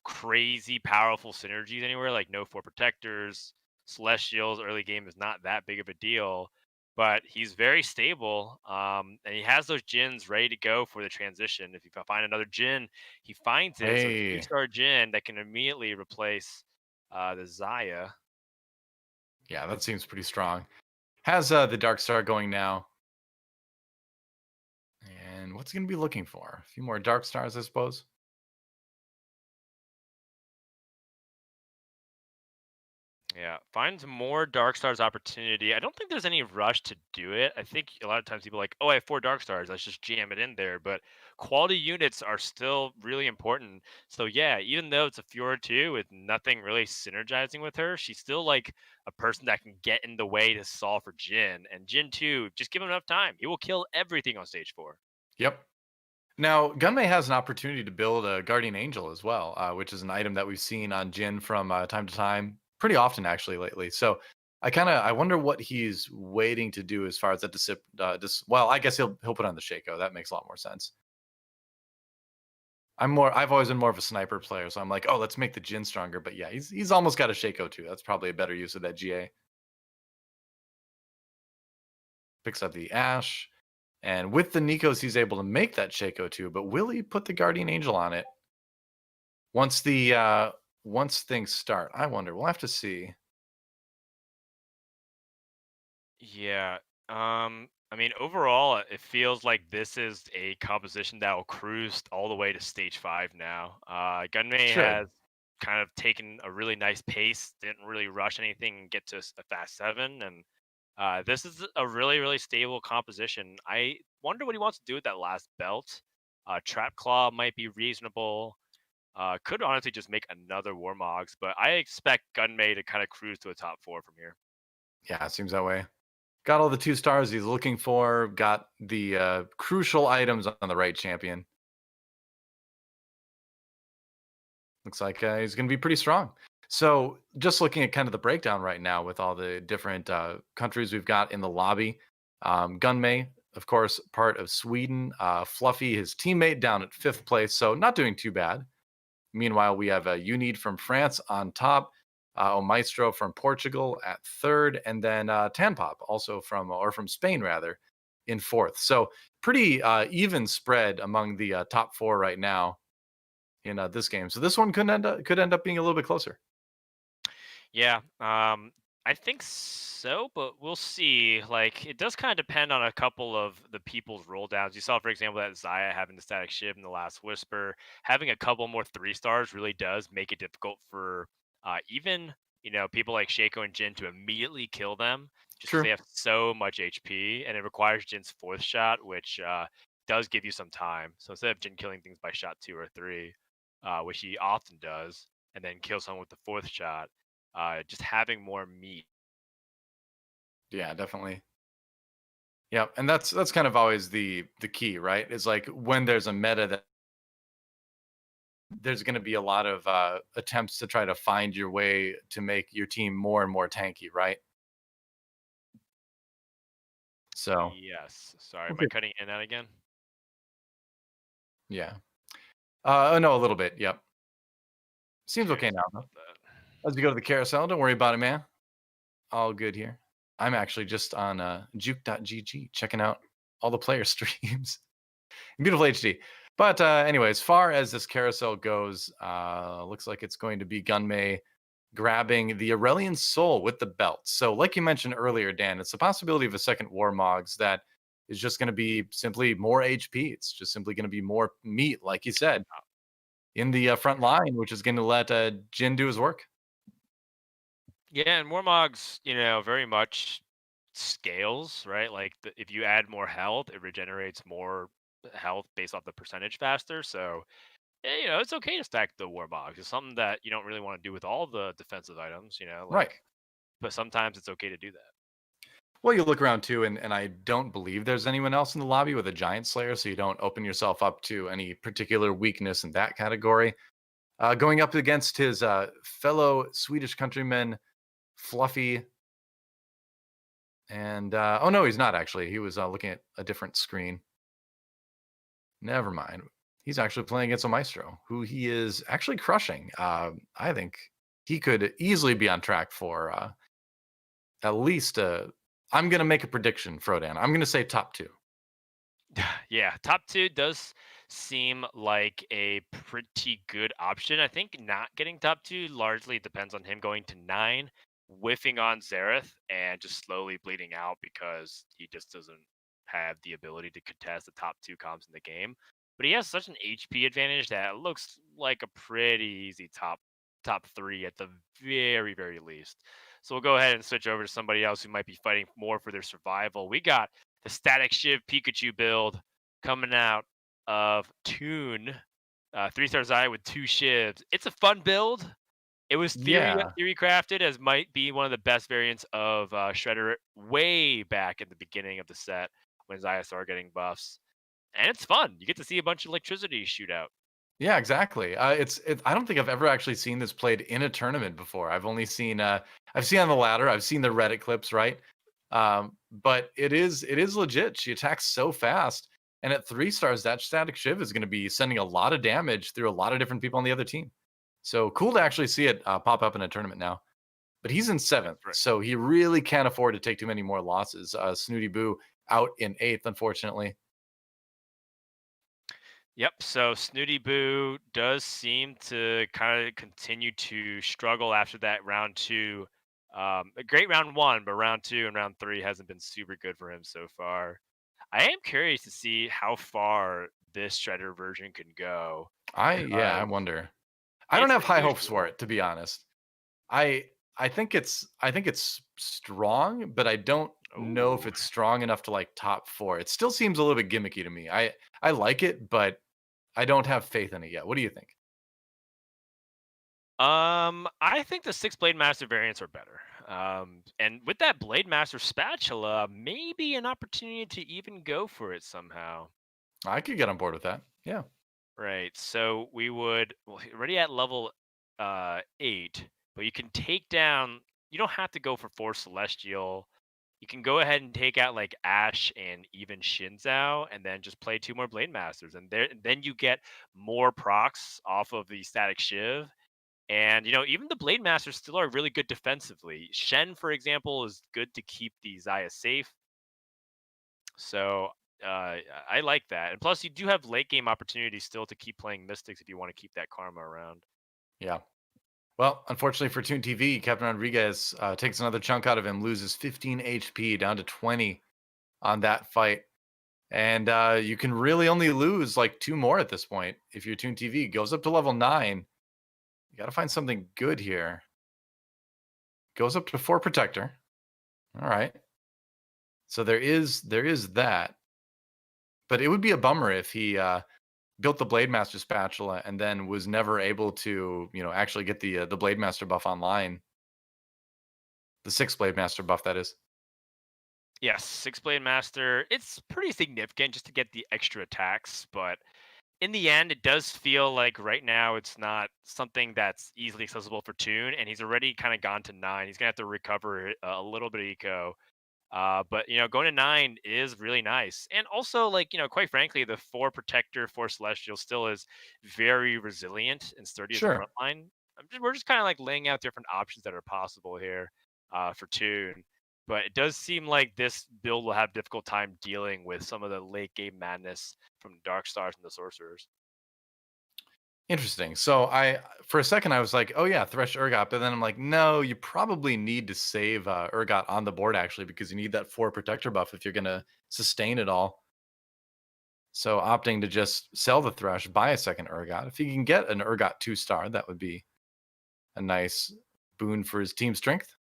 crazy powerful synergies anywhere, like no 4 protectors, celestials. Early game is not that big of a deal, but he's very stable. And he has those Jins ready to go for the transition. If you find another Jin, he finds it. So it's a Hey. 3-star Jin that can immediately replace the Zaya. Yeah, that seems pretty strong. Has the Dark Star going now. And what's he going to be looking for? A few more Dark Stars, I suppose. Yeah, finds more Dark Stars opportunity. I don't think there's any rush to do it. I think a lot of times people are like, oh, I have 4 Dark Stars, let's just jam it in there. But quality units are still really important. So yeah, even though it's a Fiora 2 with nothing really synergizing with her, she's still like a person that can get in the way to solve for Jin. And Jin 2, just give him enough time. He will kill everything on stage 4. Yep. Now, Gunmay has an opportunity to build a Guardian Angel as well, which is an item that we've seen on Jin from time to time, pretty often actually lately. So I wonder what he's waiting to do as far as that well, I guess he'll put on the Shaco. That makes a lot more sense. I've always been more of a sniper player, so I'm like, oh, let's make the Jin stronger. But yeah, he's almost got a Shaco too. That's probably a better use of that GA. Picks up the Ash. And with the Nikos, he's able to make that Shaco too. But will he put the Guardian Angel on it once things start? I wonder. We'll have to see. Yeah. I mean, overall, it feels like this is a composition that will cruise all the way to stage 5 now. Gunmay Should. has kind of taken a really nice pace, didn't really rush anything and get to a fast 7. And this is a really, really stable composition. I wonder what he wants to do with that last belt. Trap Claw might be reasonable. Could honestly just make another Warmogs, but I expect Gunmay to kind of cruise to a top 4 from here. Yeah, it seems that way. Got all the 2 stars he's looking for. Got the crucial items on the right champion. Looks like he's going to be pretty strong. So, just looking at kind of the breakdown right now with all the different countries we've got in the lobby. Gunmay, of course, part of Sweden. Fluffy, his teammate, down at 5th place, so not doing too bad. Meanwhile, we have Unid from France on top, Omaestro from Portugal at 3rd, and then Tanpop, also from Spain rather, in 4th. So pretty even spread among the top 4 right now in this game. So this one could end up being a little bit closer. Yeah, I think so, but we'll see. Like, it does kind of depend on a couple of the people's roll downs. You saw, for example, that Zaya having the static shiv in the last whisper. Having a couple more 3 stars really does make it difficult for even people like Shaco and Jin to immediately kill them, just because they True. have so much HP, and it requires Jin's 4th shot, which does give you some time. So instead of Jin killing things by shot 2 or 3, which he often does, and then kill someone with the 4th shot, just having more meat. Yeah, definitely. Yeah, and that's kind of always the key, right? Is like when there's a meta that there's going to be a lot of attempts to try to find your way to make your team more and more tanky, right? So Yes. Sorry, am I okay. cutting in and out again? Yeah. Oh no, a little bit. Yep. Seems Okay, okay now, sorry though. about that. As we go to the carousel, don't worry about it, man. All good here. I'm actually just on juke.gg checking out all the player streams. Beautiful HD. But anyway, as far as this carousel goes, looks like it's going to be Gunmay grabbing the Aurelian Soul with the belt. So, like you mentioned earlier, Dan, it's the possibility of a second Warmogs that is just going to be simply more HP. It's just simply going to be more meat, like you said, in the front line, which is going to let Jin do his work. Yeah, and Warmogs, very much scales, right? Like if you add more health, it regenerates more health based off the percentage faster. So, it's okay to stack the Warmogs. It's something that you don't really want to do with all the defensive items, Right. but sometimes it's okay to do that. Well, you look around too, and I don't believe there's anyone else in the lobby with a Giant Slayer, so you don't open yourself up to any particular weakness in that category. Going up against his fellow Swedish countryman, Fluffy. And oh no, he's not actually. He was looking at a different screen. Never mind. He's actually playing against Maestro, who he is actually crushing. I think he could easily be on track for at least. I'm gonna make a prediction, Frodan. I'm gonna say top 2. Yeah, top 2 does seem like a pretty good option. I think not getting top 2 largely depends on him going to 9, whiffing on Xerath, and just slowly bleeding out because he just doesn't have the ability to contest the top 2 comps in the game. But he has such an HP advantage that it looks like a pretty easy top 3 at the very, very least. So we'll go ahead and switch over to somebody else who might be fighting more for their survival. We got the Static Shiv Pikachu build coming out of Toon. 3-star Zai with 2 Shivs. It's a fun build. It was Yeah, theory crafted as might be one of the best variants of Shredder way back at the beginning of the set when Zaya started getting buffs. And it's fun. You get to see a bunch of electricity shoot out. yeah, exactly. I don't think I've ever actually seen this played in a tournament before. I've only seen I've seen on the ladder. I've seen the Reddit clips, right? But it is legit. She attacks so fast, and at 3 stars, that static shiv is going to be sending a lot of damage through a lot of different people on the other team. So cool to actually see it pop up in a tournament now. But he's in 7th, Right. so he really can't afford to take too many more losses. Snoodyboo out in 8th, unfortunately. Yep. So Snoodyboo does seem to kind of continue to struggle after that round 2. A great round 1, but round 2 and round 3 hasn't been super good for him so far. I am curious to see how far this Shredder version can go I because wonder. I don't it's have high hopes for unusual. it, to be honest. I I think it's strong, but I don't know if Ooh. it's strong enough to like top 4. It still seems a little bit gimmicky to me. I like it, but I don't have faith in it yet. What do you think? I think the 6 Blade Master variants are better. And with that Blade Master spatula, maybe an opportunity to even go for it somehow. I could get on board with that. Yeah. Right. So we would already at level 8, but you can take down. You don't have to go for 4 Celestial. You can go ahead and take out like Ash and even Shinzao, and then just play 2 more Blade Masters, and then you get more procs off of the Static Shiv. And even the Blade Masters still are really good defensively. Shen, for example, is good to keep the Zaya safe. So I like that. And plus, you do have late game opportunities still to keep playing Mystics if you want to keep that karma around. Yeah. Well, unfortunately for ToonTV, Captain Rodrigues takes another chunk out of him, loses 15 HP down to 20 on that fight. And you can really only lose like 2 more at this point if your ToonTV goes up to level 9. You got to find something good here. Goes up to 4 Protector. All right. So there is that. But it would be a bummer if he built the Blade Master spatula and then was never able to, actually get the Blade Master buff online. The 6 Blade Master buff, that is. Yes, 6 Blade Master. It's pretty significant just to get the extra attacks, but in the end, it does feel like right now it's not something that's easily accessible for Toon, and he's already kind of gone to 9. He's gonna have to recover a little bit of eco. But going to 9 is really nice, and also like quite frankly, the 4 protector, 4 celestial still is very resilient and sturdy as a Sure. front line. We're just kind of like laying out different options that are possible here for Toon. But it does seem like this build will have difficult time dealing with some of the late game madness from Dark Stars and the Sorcerers. Interesting. So for a second, I was like, oh yeah, Thresh Urgot. But then I'm like, no, you probably need to save Urgot on the board actually, because you need that 4 protector buff if you're going to sustain it all. So opting to just sell the Thresh, buy a second Urgot. If you can get an Urgot 2-star, that would be a nice boon for his team strength.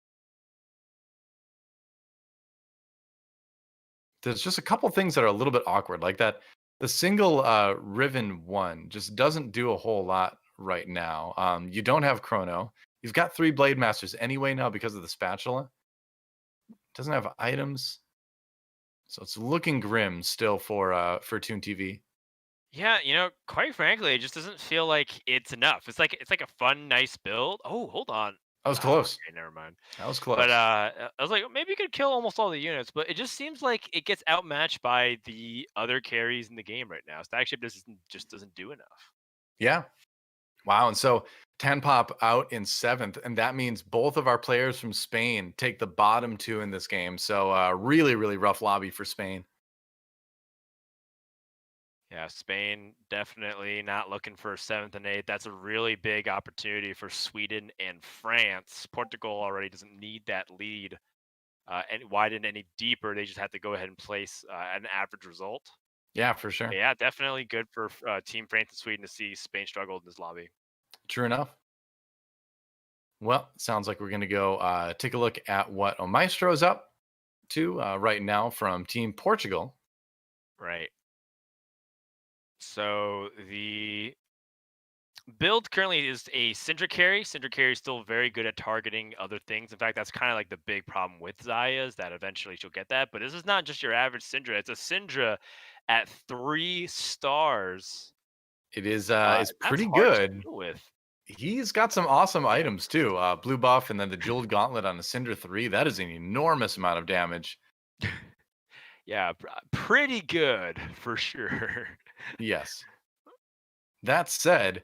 There's just a couple things that are a little bit awkward, like that. The single Reven one just doesn't do a whole lot right now. You don't have Chrono. You've got 3 Blade Masters anyway now because of the spatula. Doesn't have items, so it's looking grim still for ToonTV. Yeah, quite frankly, it just doesn't feel like it's enough. It's like a fun, nice build. Oh, hold on. That was close. Okay, never mind. That was But close. I was like, maybe you could kill almost all the units, but it just seems like it gets outmatched by the other carries in the game right now. Stagship just doesn't do enough. Yeah. Wow. And so Tanpop out in 7th, and that means both of our players from Spain take the bottom 2 in this game. So really, really rough lobby for Spain. Yeah, Spain definitely not looking for 7th and 8th. That's a really big opportunity for Sweden and France. Portugal already doesn't need that lead and widen any deeper. They just have to go ahead and place an average result. Yeah, for sure. But yeah, definitely good for Team France and Sweden to see Spain struggle in this lobby. True enough. Well, sounds like we're going to go take a look at what Omaestro is up to right now from Team Portugal. Right. So the build currently is a Syndra carry. Syndra carry is still very good at targeting other things. In fact, that's kind of like the big problem with Xayah is that eventually she'll get that. But this is not just your average Syndra. It's a Syndra at 3 stars. It is That's pretty hard to good. deal with. He's got some awesome items too. Blue buff and then the jeweled gauntlet on a Cinder 3. That is an enormous amount of damage. Yeah, pretty good for sure. Yes. That said,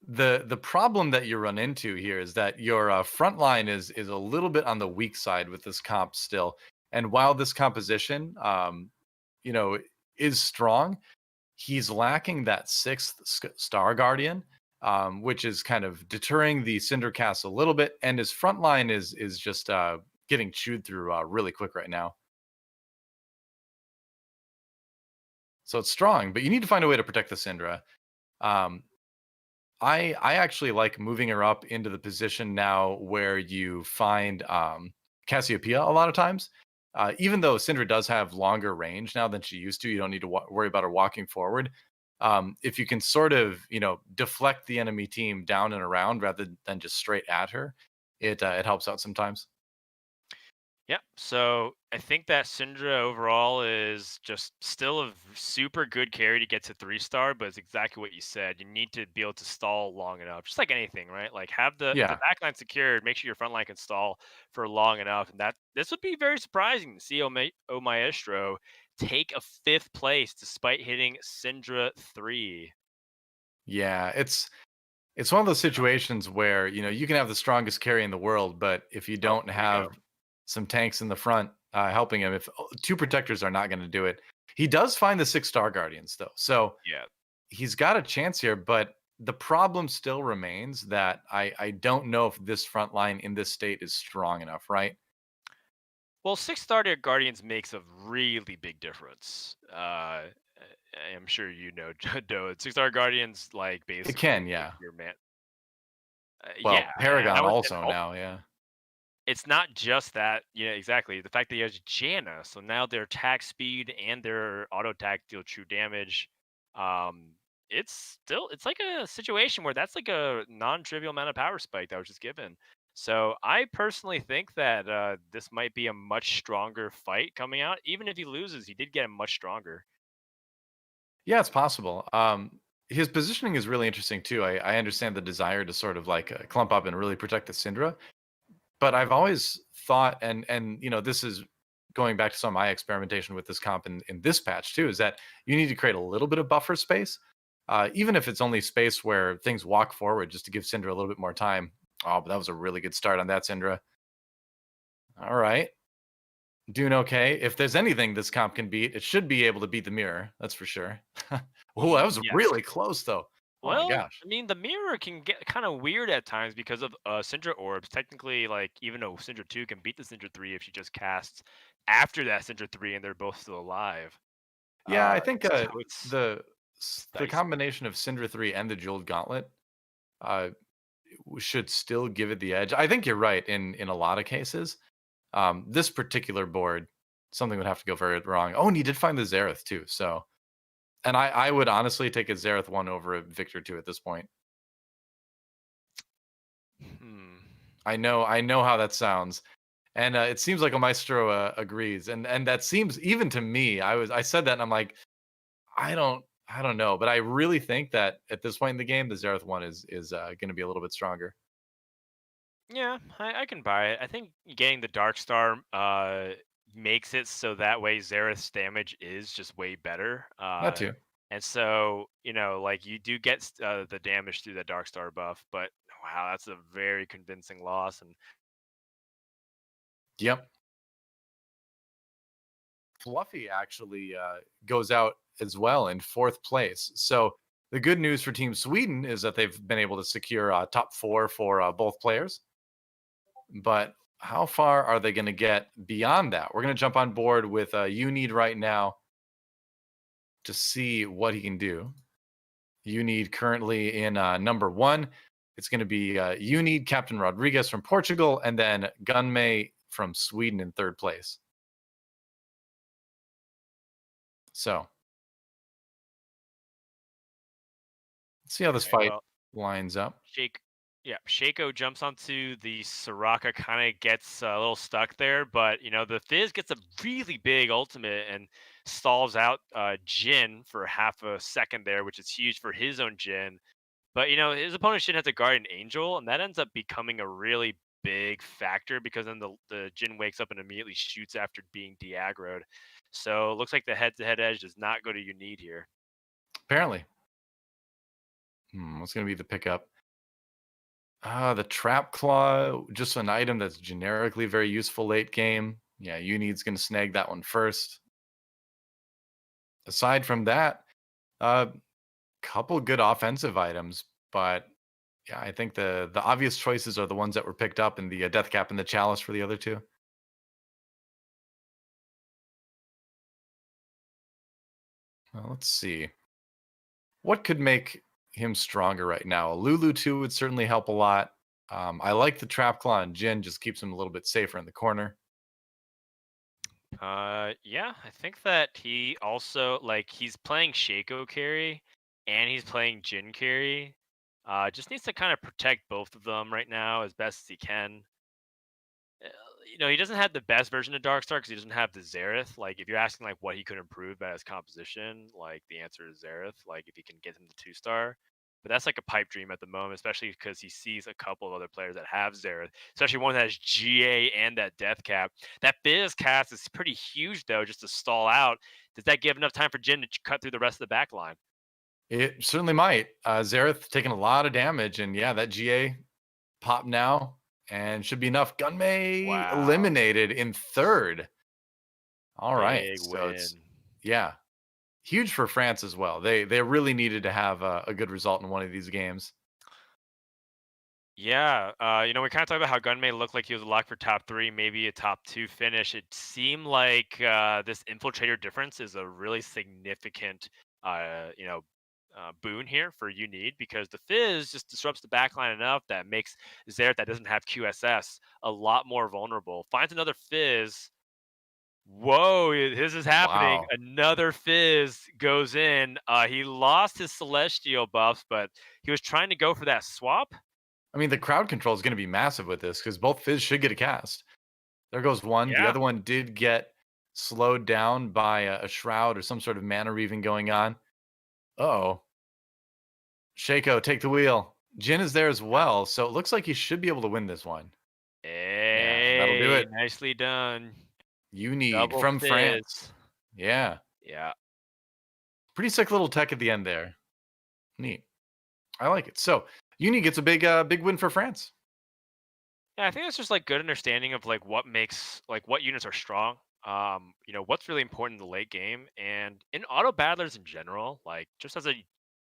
the problem that you run into here is that your front line is a little bit on the weak side with this comp still. And while this composition, you know, is strong, he's lacking that 6th Star Guardian, which is kind of deterring the Cinder cast a little bit. And his front line is just getting chewed through really quick right now. So it's strong, but you need to find a way to protect the Syndra. Um, I actually like moving her up into the position now where you find Cassiopeia a lot of times. Even though Syndra does have longer range now than she used to, you don't need to worry about her walking forward. If you can sort of, deflect the enemy team down and around rather than just straight at her, it helps out sometimes. Yep. So I think that Syndra overall is just still a super good carry to get to 3-star, but it's exactly what you said. You need to be able to stall long enough, just like anything, right? Like have the Yeah. backline secured, make sure your front line can stall for long enough, and that this would be very surprising to see Maestro take a 5th place despite hitting Syndra 3. Yeah, it's one of those situations where, you can have the strongest carry in the world, but if you Oh, don't here we have go. some tanks in the front helping him, if 2 protectors are not going to do it, he does find the 6-star guardians though. So Yeah. he's got a chance here, but the problem still remains that I don't know if this front line in this state is strong enough, right? Well, 6-star Guardians makes a really big difference. I'm sure you know, DoA. 6-star Guardians, like, It basically can, make yeah. your man. Yeah, Well, and Paragon also now, yeah. it's not just that. Yeah, exactly. The fact that he has Janna, so now their attack speed and their auto attack deal true damage. Um, it's like a situation where that's like a non-trivial amount of power spike that was just given. So I personally think that this might be a much stronger fight coming out. Even if he loses, he did get much stronger. Yeah, it's possible. his positioning is really interesting too. I understand the desire to sort of like clump up and really protect the Syndra, but I've always thought, and this is going back to some of my experimentation with this comp in this patch too, is that you need to create a little bit of buffer space, even if it's only space where things walk forward, just to give Syndra a little bit more time. Oh, but that was a really good start on that Syndra. All right, doing okay. If there's anything this comp can beat, it should be able to beat the mirror. That's for sure. Oh, that was Yes. really close though. Oh my Well, gosh. I mean, the mirror can get kind of weird at times because of Syndra orbs. Technically, like even though Syndra 2 can beat the Syndra 3 if she just casts after that Syndra 3 and they're both still alive. Yeah, I think So it's the dicey. combination of Syndra 3 and the Jeweled Gauntlet uh, should still give it the edge. I think you're right in a lot of cases. This particular board, something would have to go very wrong. Oh, and he did find the Xerath too. So, and I would honestly take a Xerath 1 over a Victor 2 at this point. Hmm. I know how that sounds. And it seems like Maestro agrees, and that seems even to me. I said that, and I'm like, I don't know, but I really think that at this point in the game, the Xerath one is going to be a little bit stronger. Yeah, I can buy it. I think getting the Dark Star makes it so that way Xerath's damage is just way better. That too. And so, like you do get the damage through that Dark Star buff, but wow, that's a very convincing loss. And Yep. Fluffy actually goes out as well in fourth place. So the good news for Team Sweden is that they've been able to secure top four for both players. But how far are they going to get beyond that? We're going to jump on board with Unid right now to see what he can do. Unid currently in number one. It's going to be Unid, Captain Rodrigues from Portugal, and then Gunmay from Sweden in third place. So let's see how this okay, fight well, lines up. Shake, yeah, Shaco jumps onto the Soraka, kind of gets a little stuck there, but the Fizz gets a really big ultimate and stalls out Jin for half a second there, which is huge for his own Jin. But his opponent Shin has a Guardian Angel, and that ends up becoming a really big factor because then the Jin wakes up and immediately shoots after being de-aggroed. So it looks like the head-to-head edge does not go to Unid here. Apparently. What's going to be the pickup? The Trap Claw, just an item that's generically very useful late game. Yeah, Unid's going to snag that one first. Aside from that, a couple good offensive items, but yeah, I think the obvious choices are the ones that were picked up in the Death Cap and the Chalice for the other two. Well, let's see. What could make him stronger right now? A Lulu 2 would certainly help a lot. I like the Trap Claw and Jin, just keeps him a little bit safer in the corner. Yeah, I think that he also he's playing Shaco carry and he's playing Jin carry. Just needs to kind of protect both of them right now as best as he can. Uh, he doesn't have the best version of Darkstar because he doesn't have the Xerath. Like, if you're asking what he could improve about his composition, the answer is Xerath. Like, if he can get him to 2-star. But that's like a pipe dream at the moment, especially because he sees a couple of other players that have Xerath, especially one that has GA and that Death Cap. That Fizz cast is pretty huge, though, just to stall out. Does that give enough time for Jin to cut through the rest of the back line? It certainly might. Xerath taking a lot of damage, and yeah, that GA pop now and should be enough. Gunmay Wow. eliminated in third. All right, Big so it's win. yeah, huge for France as well. They really needed to have a good result in one of these games. Yeah, we kind of talked about how Gunmay looked like he was a lock for top three, maybe a top two finish. It seemed like this infiltrator difference is a really significant, boon here for Unid because the Fizz just disrupts the backline enough that makes Xerath that doesn't have QSS a lot more vulnerable. Finds another Fizz. Whoa, this is happening. Wow. Another Fizz goes in. He lost his Celestial buffs, but he was trying to go for that swap. I mean, the crowd control is going to be massive with this because both Fizz should get a cast. There goes one. The Yeah. other one did get slowed down by a shroud or some sort of mana reaving going on. Uh-oh. Shaco, take the wheel. Jin is there as well, so it looks like he should be able to win this one. Hey, that'll do it. nicely done. You need Double from fizz. France. Yeah. Yeah. Pretty sick little tech at the end there. Neat. I like it. So Uni gets a big win for France. Yeah, I think that's just like good understanding of like what makes like what units are strong. You know, what's really important in the late game and in auto battlers in general, like just as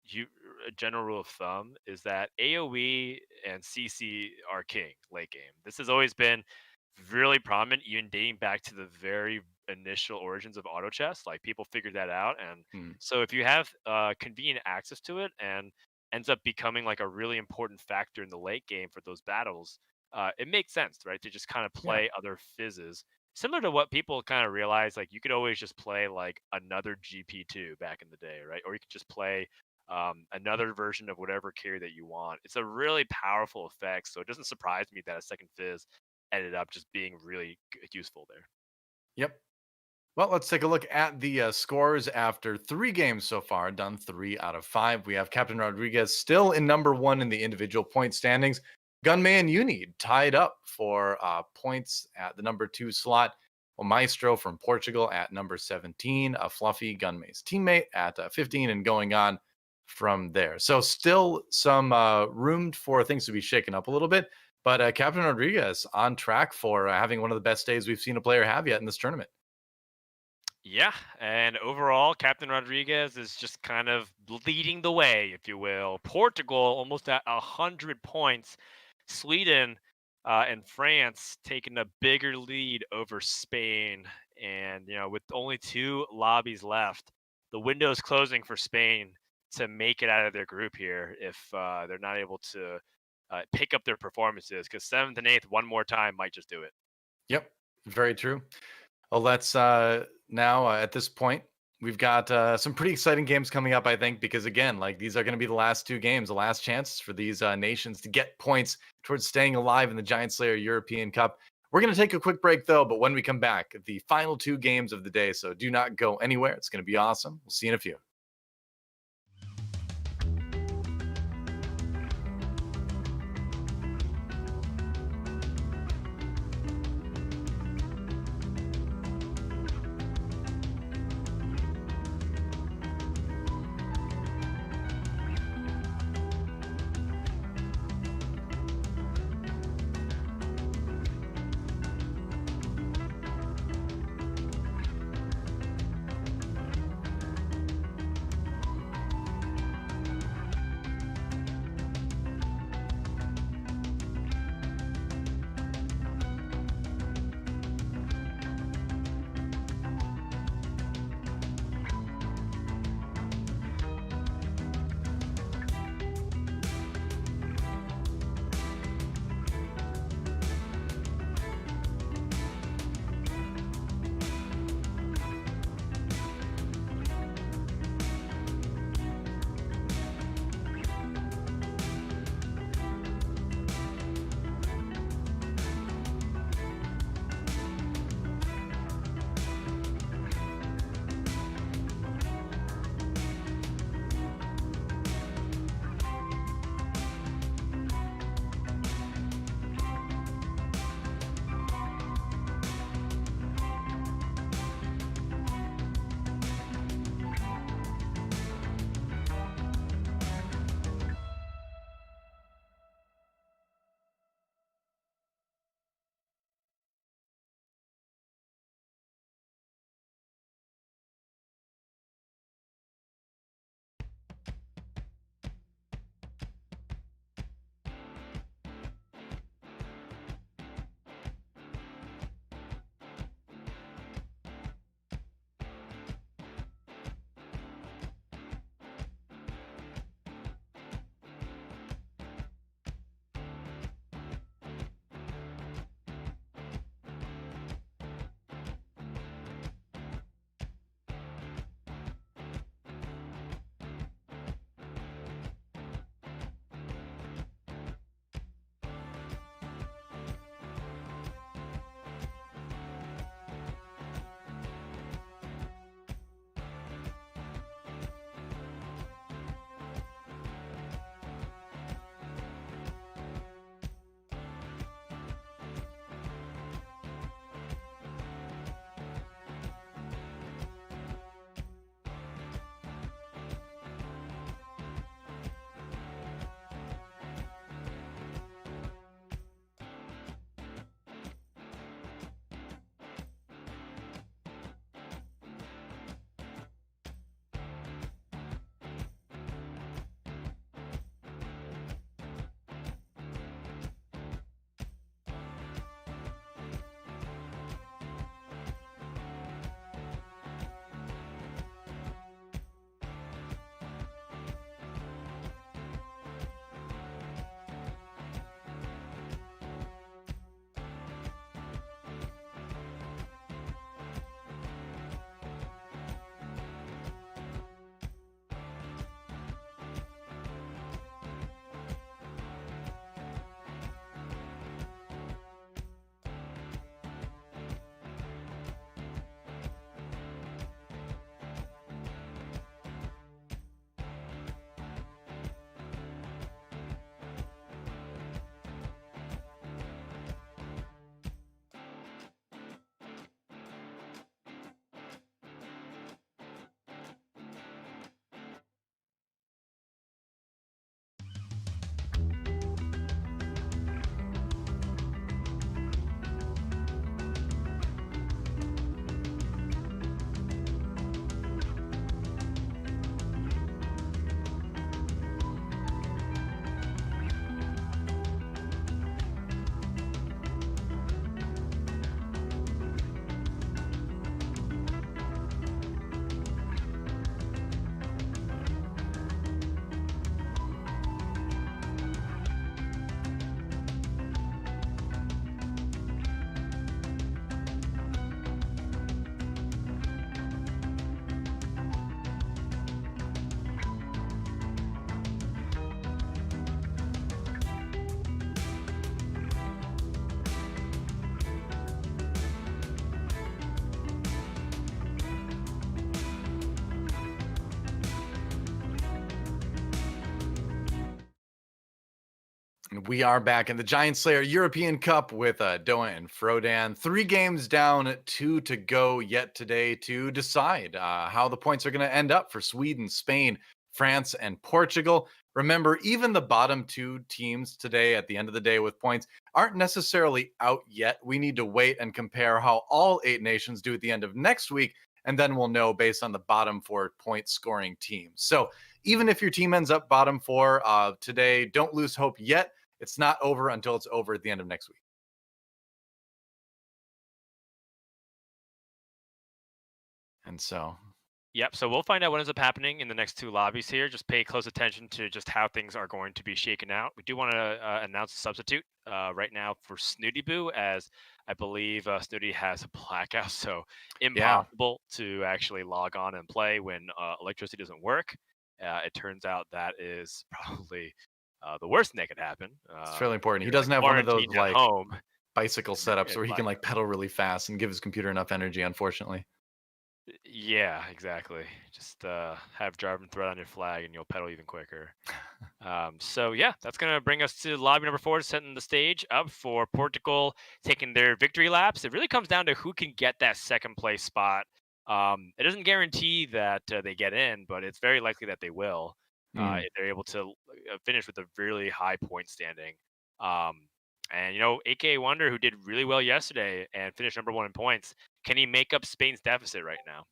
you a general rule of thumb is that AoE and CC are king late game. This has always been really prominent, even dating back to the very initial origins of auto chess. Like people figured that out, and so if you have convenient access to it and ends up becoming like a really important factor in the late game for those battles, it makes sense, right? To just kind of play other fizzes, similar to what people kind of realize. Like you could always just play like another GP2 back in the day, right? Or you could just play another version of whatever carry that you want. It's a really powerful effect, so it doesn't surprise me that a second fizz ended up just being really useful there. Yep. Well, let's take a look at the scores after 3 games so far, done 3 out of 5. We have Captain Rodrigues still in number 1 in the individual point standings. Gunmay and Uni tied up for points at the number 2 slot. Maestro from Portugal at number 17. Fluffy, Gunmay's teammate, at 15, and going on from there. So still some room for things to be shaken up a little bit. But Captain Rodrigues on track for having one of the best days we've seen a player have yet in this tournament. Yeah, and overall, Captain Rodrigues is just kind of leading the way, if you will. Portugal almost at 100 points. Sweden and France taking a bigger lead over Spain. And, you know, with only 2 lobbies left, the window is closing for Spain to make it out of their group here if they're not able to pick up their performances, because 7th and 8th one more time might just do it. Yep, very true. Well, let's now at this point, we've got some pretty exciting games coming up, I think, because again, like these are going to be the last 2 games, the last chance for these nations to get points towards staying alive in the Giant Slayer European Cup. We're going to take a quick break though, but when we come back, the final 2 games of the day, so do not go anywhere. It's going to be awesome. We'll see you in a few. And we are back in the Giant Slayer European Cup with DoA and Frodan. 3 games down, 2 to go yet today to decide how the points are going to end up for Sweden, Spain, France, and Portugal. Remember, even the bottom 2 teams today at the end of the day with points aren't necessarily out yet. We need to wait and compare how all 8 nations do at the end of next week, and then we'll know based on the bottom 4 point scoring teams. So even if your team ends up bottom 4 today, don't lose hope yet. It's not over until it's over at the end of next week. And so, Yep. So we'll find out what ends up happening in the next 2 lobbies here. Just pay close attention to just how things are going to be shaken out. We do want to announce a substitute right now for Snoodyboo, as I believe Snooty has a blackout, so impossible to actually log on and play when electricity doesn't work. It turns out that is probably the worst thing that could happen. It's fairly important. He You're, doesn't have one of those quarantined at like home. bicycle setups where he can like blackout. pedal really fast and give his computer enough energy, unfortunately. Yeah, exactly. Just have Jarvan throw on your flag and you'll pedal even quicker. So yeah, that's gonna bring us to lobby number 4, setting the stage up for Portugal taking their victory laps. It really comes down to who can get that second place spot. It doesn't guarantee that they get in, but it's very likely that they will. If they're able to finish with a really high point standing. And you know, AKAWonder, who did really well yesterday and finished number 1 in points, can he make up Spain's deficit right now?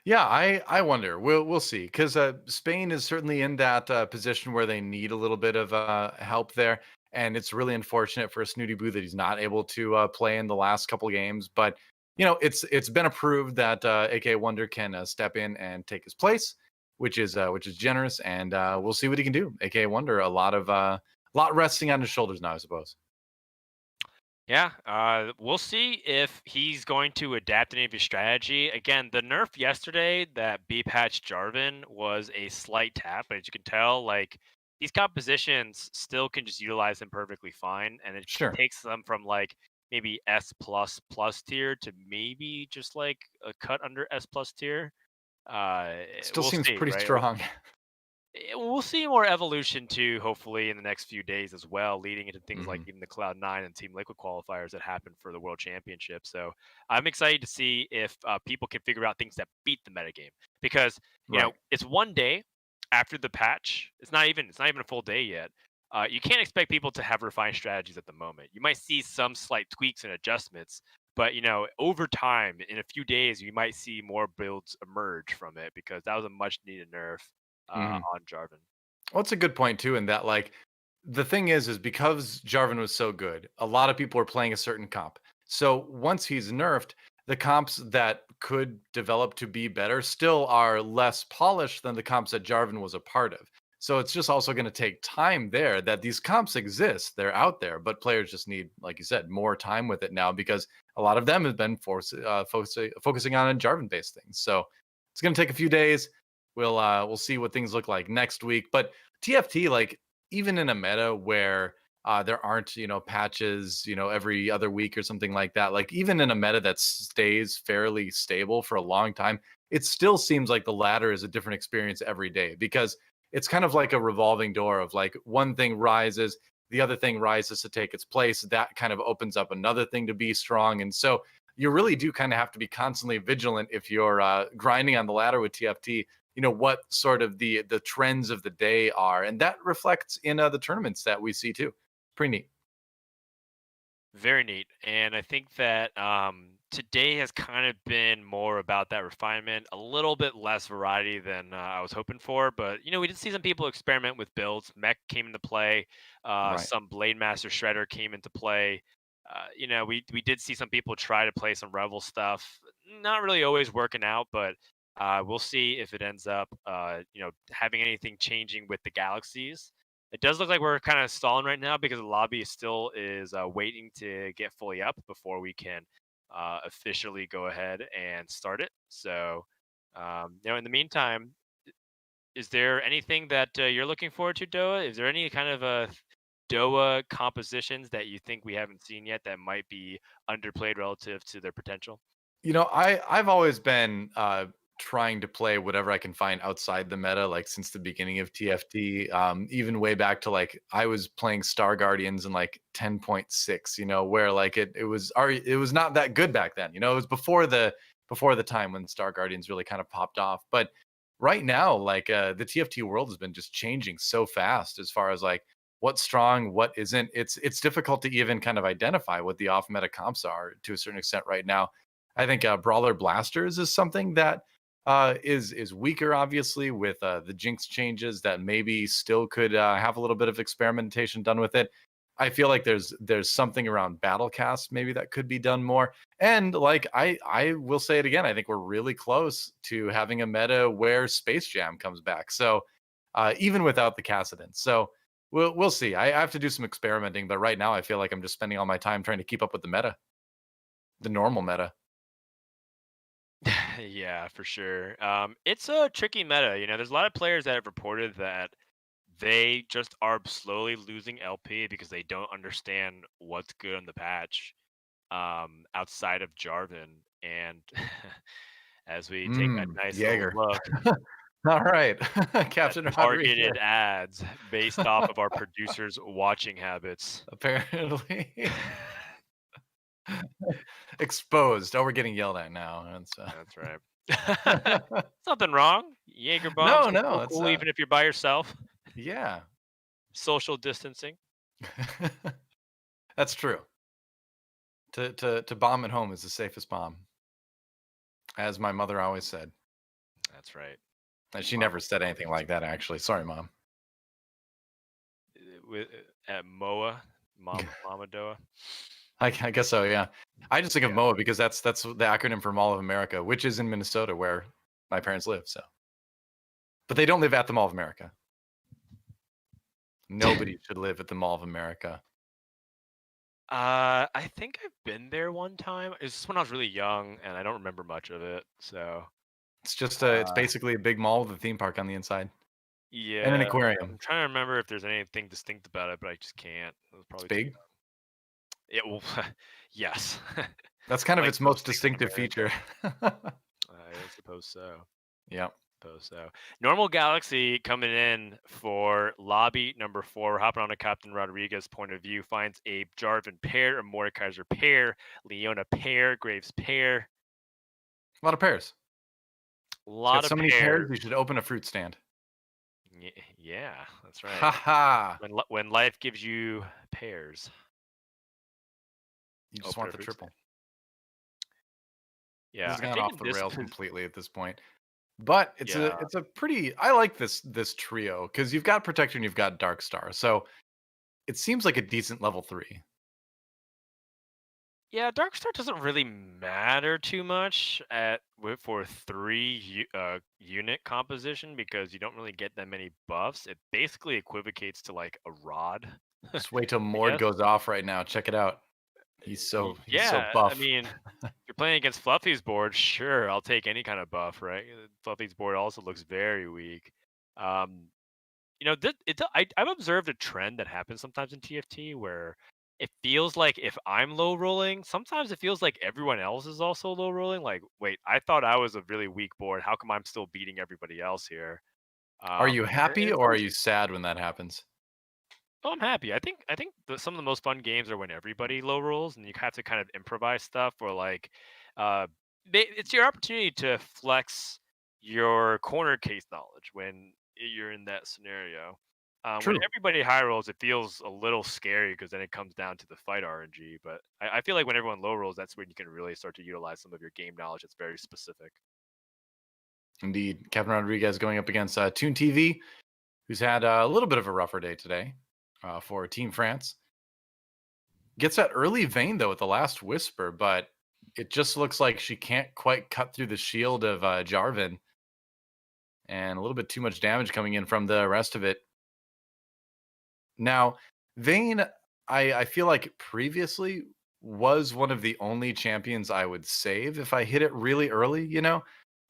Yeah, I wonder. We'll see, because Spain is certainly in that position where they need a little bit of help there, and it's really unfortunate for Snoodyboo that he's not able to play in the last couple games. But you know, it's been approved that AKAWonder can step in and take his place, which is generous, and we'll see what he can do. AKAWonder, a lot resting on his shoulders now, I suppose. Yeah, we'll see if he's going to adapt any of his strategy. Again, the nerf yesterday that B patch Jarvan was a slight tap, but as you can tell, like these compositions still can just utilize them perfectly fine, and it Sure, takes them from like maybe S plus tier to maybe just like a cut under S plus tier. still We'll seems see, pretty right? strong. We'll see more evolution too, hopefully in the next few days as well, leading into things like Mhm. even the Cloud9 and Team Liquid qualifiers that happen for the World Championship. So I'm excited to see if people can figure out things that beat the metagame, because you know Right. it's one day after the patch. It's not even a full day yet. You can't expect people to have refined strategies at the moment. You might see some slight tweaks and adjustments, but you know over time, in a few days, you might see more builds emerge from it, because that was a much needed nerf Mhm. on Jarvan. Well, it's a good point too, in that like the thing is because Jarvan was so good, a lot of people are playing a certain comp. So once he's nerfed, the comps that could develop to be better still are less polished than the comps that Jarvan was a part of. So it's just also going to take time there that these comps exist. They're out there, but players just need, like you said, more time with it now because a lot of them have been focusing on Jarvan based things. So it's going to take a few days. We'll see what things look like next week. But TFT, like even in a meta where there aren't patches every other week or something like that, like even in a meta that stays fairly stable for a long time, it still seems like the ladder is a different experience every day, because it's kind of like a revolving door of like one thing rises, the other thing rises to take its place, that kind of opens up another thing to be strong. And so you really do kind of have to be constantly vigilant if you're grinding on the ladder with TFT, what sort of the trends of the day are, and that reflects in the tournaments that we see too. Pretty neat. Very neat. And I think that today has kind of been more about that refinement, a little bit less variety than I was hoping for. But, you know, we did see some people experiment with builds. Mech came into play, Right. some Blade Master Shredder came into play. You know, we did see some people try to play some Revel stuff. Not really always working out, but we'll see if it ends up, having anything changing with the galaxies. It does look like we're kind of stalling right now because the lobby still is waiting to get fully up before we can officially go ahead and start it. So, in the meantime, is there anything that you're looking forward to, DoA? Is there any kind of DoA compositions that you think we haven't seen yet that might be underplayed relative to their potential? I've always been trying to play whatever I can find outside the meta, like since the beginning of TFT. Even way back to like I was playing Star Guardians in like 10.6, where like it was not that good back then. It was before the time when Star Guardians really kind of popped off. But right now, like the TFT world has been just changing so fast as far as like what's strong, what isn't. It's difficult to even kind of identify what the off meta comps are to a certain extent right now. I think Brawler Blasters is something that is weaker, obviously, with the Jinx changes that maybe still could have a little bit of experimentation done with it. I feel like there's something around Battlecast maybe that could be done more. And like I will say it again, I think we're really close to having a meta where Space Jam comes back. So even without the Cassidans. So we'll see. I have to do some experimenting, but right now I feel like I'm just spending all my time trying to keep up with the meta, the normal meta. Yeah, for sure. It's a tricky meta. There's a lot of players that have reported that they just are slowly losing LP because they don't understand what's good on the patch outside of Jarvan. And as we take a nice little Jaeger. look, All right. at Captain Rodrigues. targeted ads based off of our producers' watching habits. Apparently. Exposed. Oh, we're getting yelled at now. That's right. Something wrong. Jaeger bombs No, are so it's cool even if you're by yourself. yeah. Social distancing. That's true. To bomb at home is the safest bomb, as my mother always said. That's right. And she never said anything like that, actually. Sorry, Mom. At MOA, Mama DoA. I guess so, yeah. I just think of MOA because that's the acronym for Mall of America, which is in Minnesota where my parents live. So, but they don't live at the Mall of America. Nobody should live at the Mall of America. I think I've been there one time. It's when I was really young, and I don't remember much of it. So It's just it's basically a big mall with a theme park on the inside yeah, and an aquarium. I'm trying to remember if there's anything distinct about it, but I just can't. It was It's probably big. Yeah, well, yes. That's kind of Like its most most things in distinctive feature. I suppose so. Yeah. Suppose so. Normal Galaxy coming in for lobby number 4. We're hopping on to Captain Rodrigues' point of view. Finds a Jarvan pair, a Mordekaiser pair, Leona pair, Graves pair. A lot of pairs. A lot of so many pairs. you should open a fruit stand. Yeah, that's right. Haha. When life gives you pairs, You just want the triple. Yeah, This has I gone think off the rails completely at this point. But it's a pretty. I like this trio because you've got Protector and you've got Darkstar, so it seems like a decent level 3. Yeah, Darkstar doesn't really matter too much for 3 unit composition because you don't really get that many buffs. It basically equivocates to like a rod. Just wait till Mord goes off right now. Check it out. He's so buff. I mean, if you're playing against Fluffy's board, sure, I'll take any kind of buff, right? Fluffy's board also looks very weak. I've observed a trend that happens sometimes in TFT where it feels like if I'm low rolling, sometimes it feels like everyone else is also low rolling. Like, wait, I thought I was a really weak board. How come I'm still beating everybody else here? Are you happy or are you sad when that happens? Oh, I'm happy. I think some of the most fun games are when everybody low rolls and you have to kind of improvise stuff or like it's your opportunity to flex your corner case knowledge when you're in that scenario. When everybody high rolls, it feels a little scary because then it comes down to the fight RNG. But I feel like when everyone low rolls, that's when you can really start to utilize some of your game knowledge. It's very specific. Indeed. Captain Rodrigues going up against ToonTV, who's had a little bit of a rougher day today for Team France. Gets that early Vayne, though, at the last Whisper, but it just looks like she can't quite cut through the shield of Jarvan. And a little bit too much damage coming in from the rest of it. Now, Vayne, I feel like previously was one of the only champions I would save if I hit it really early,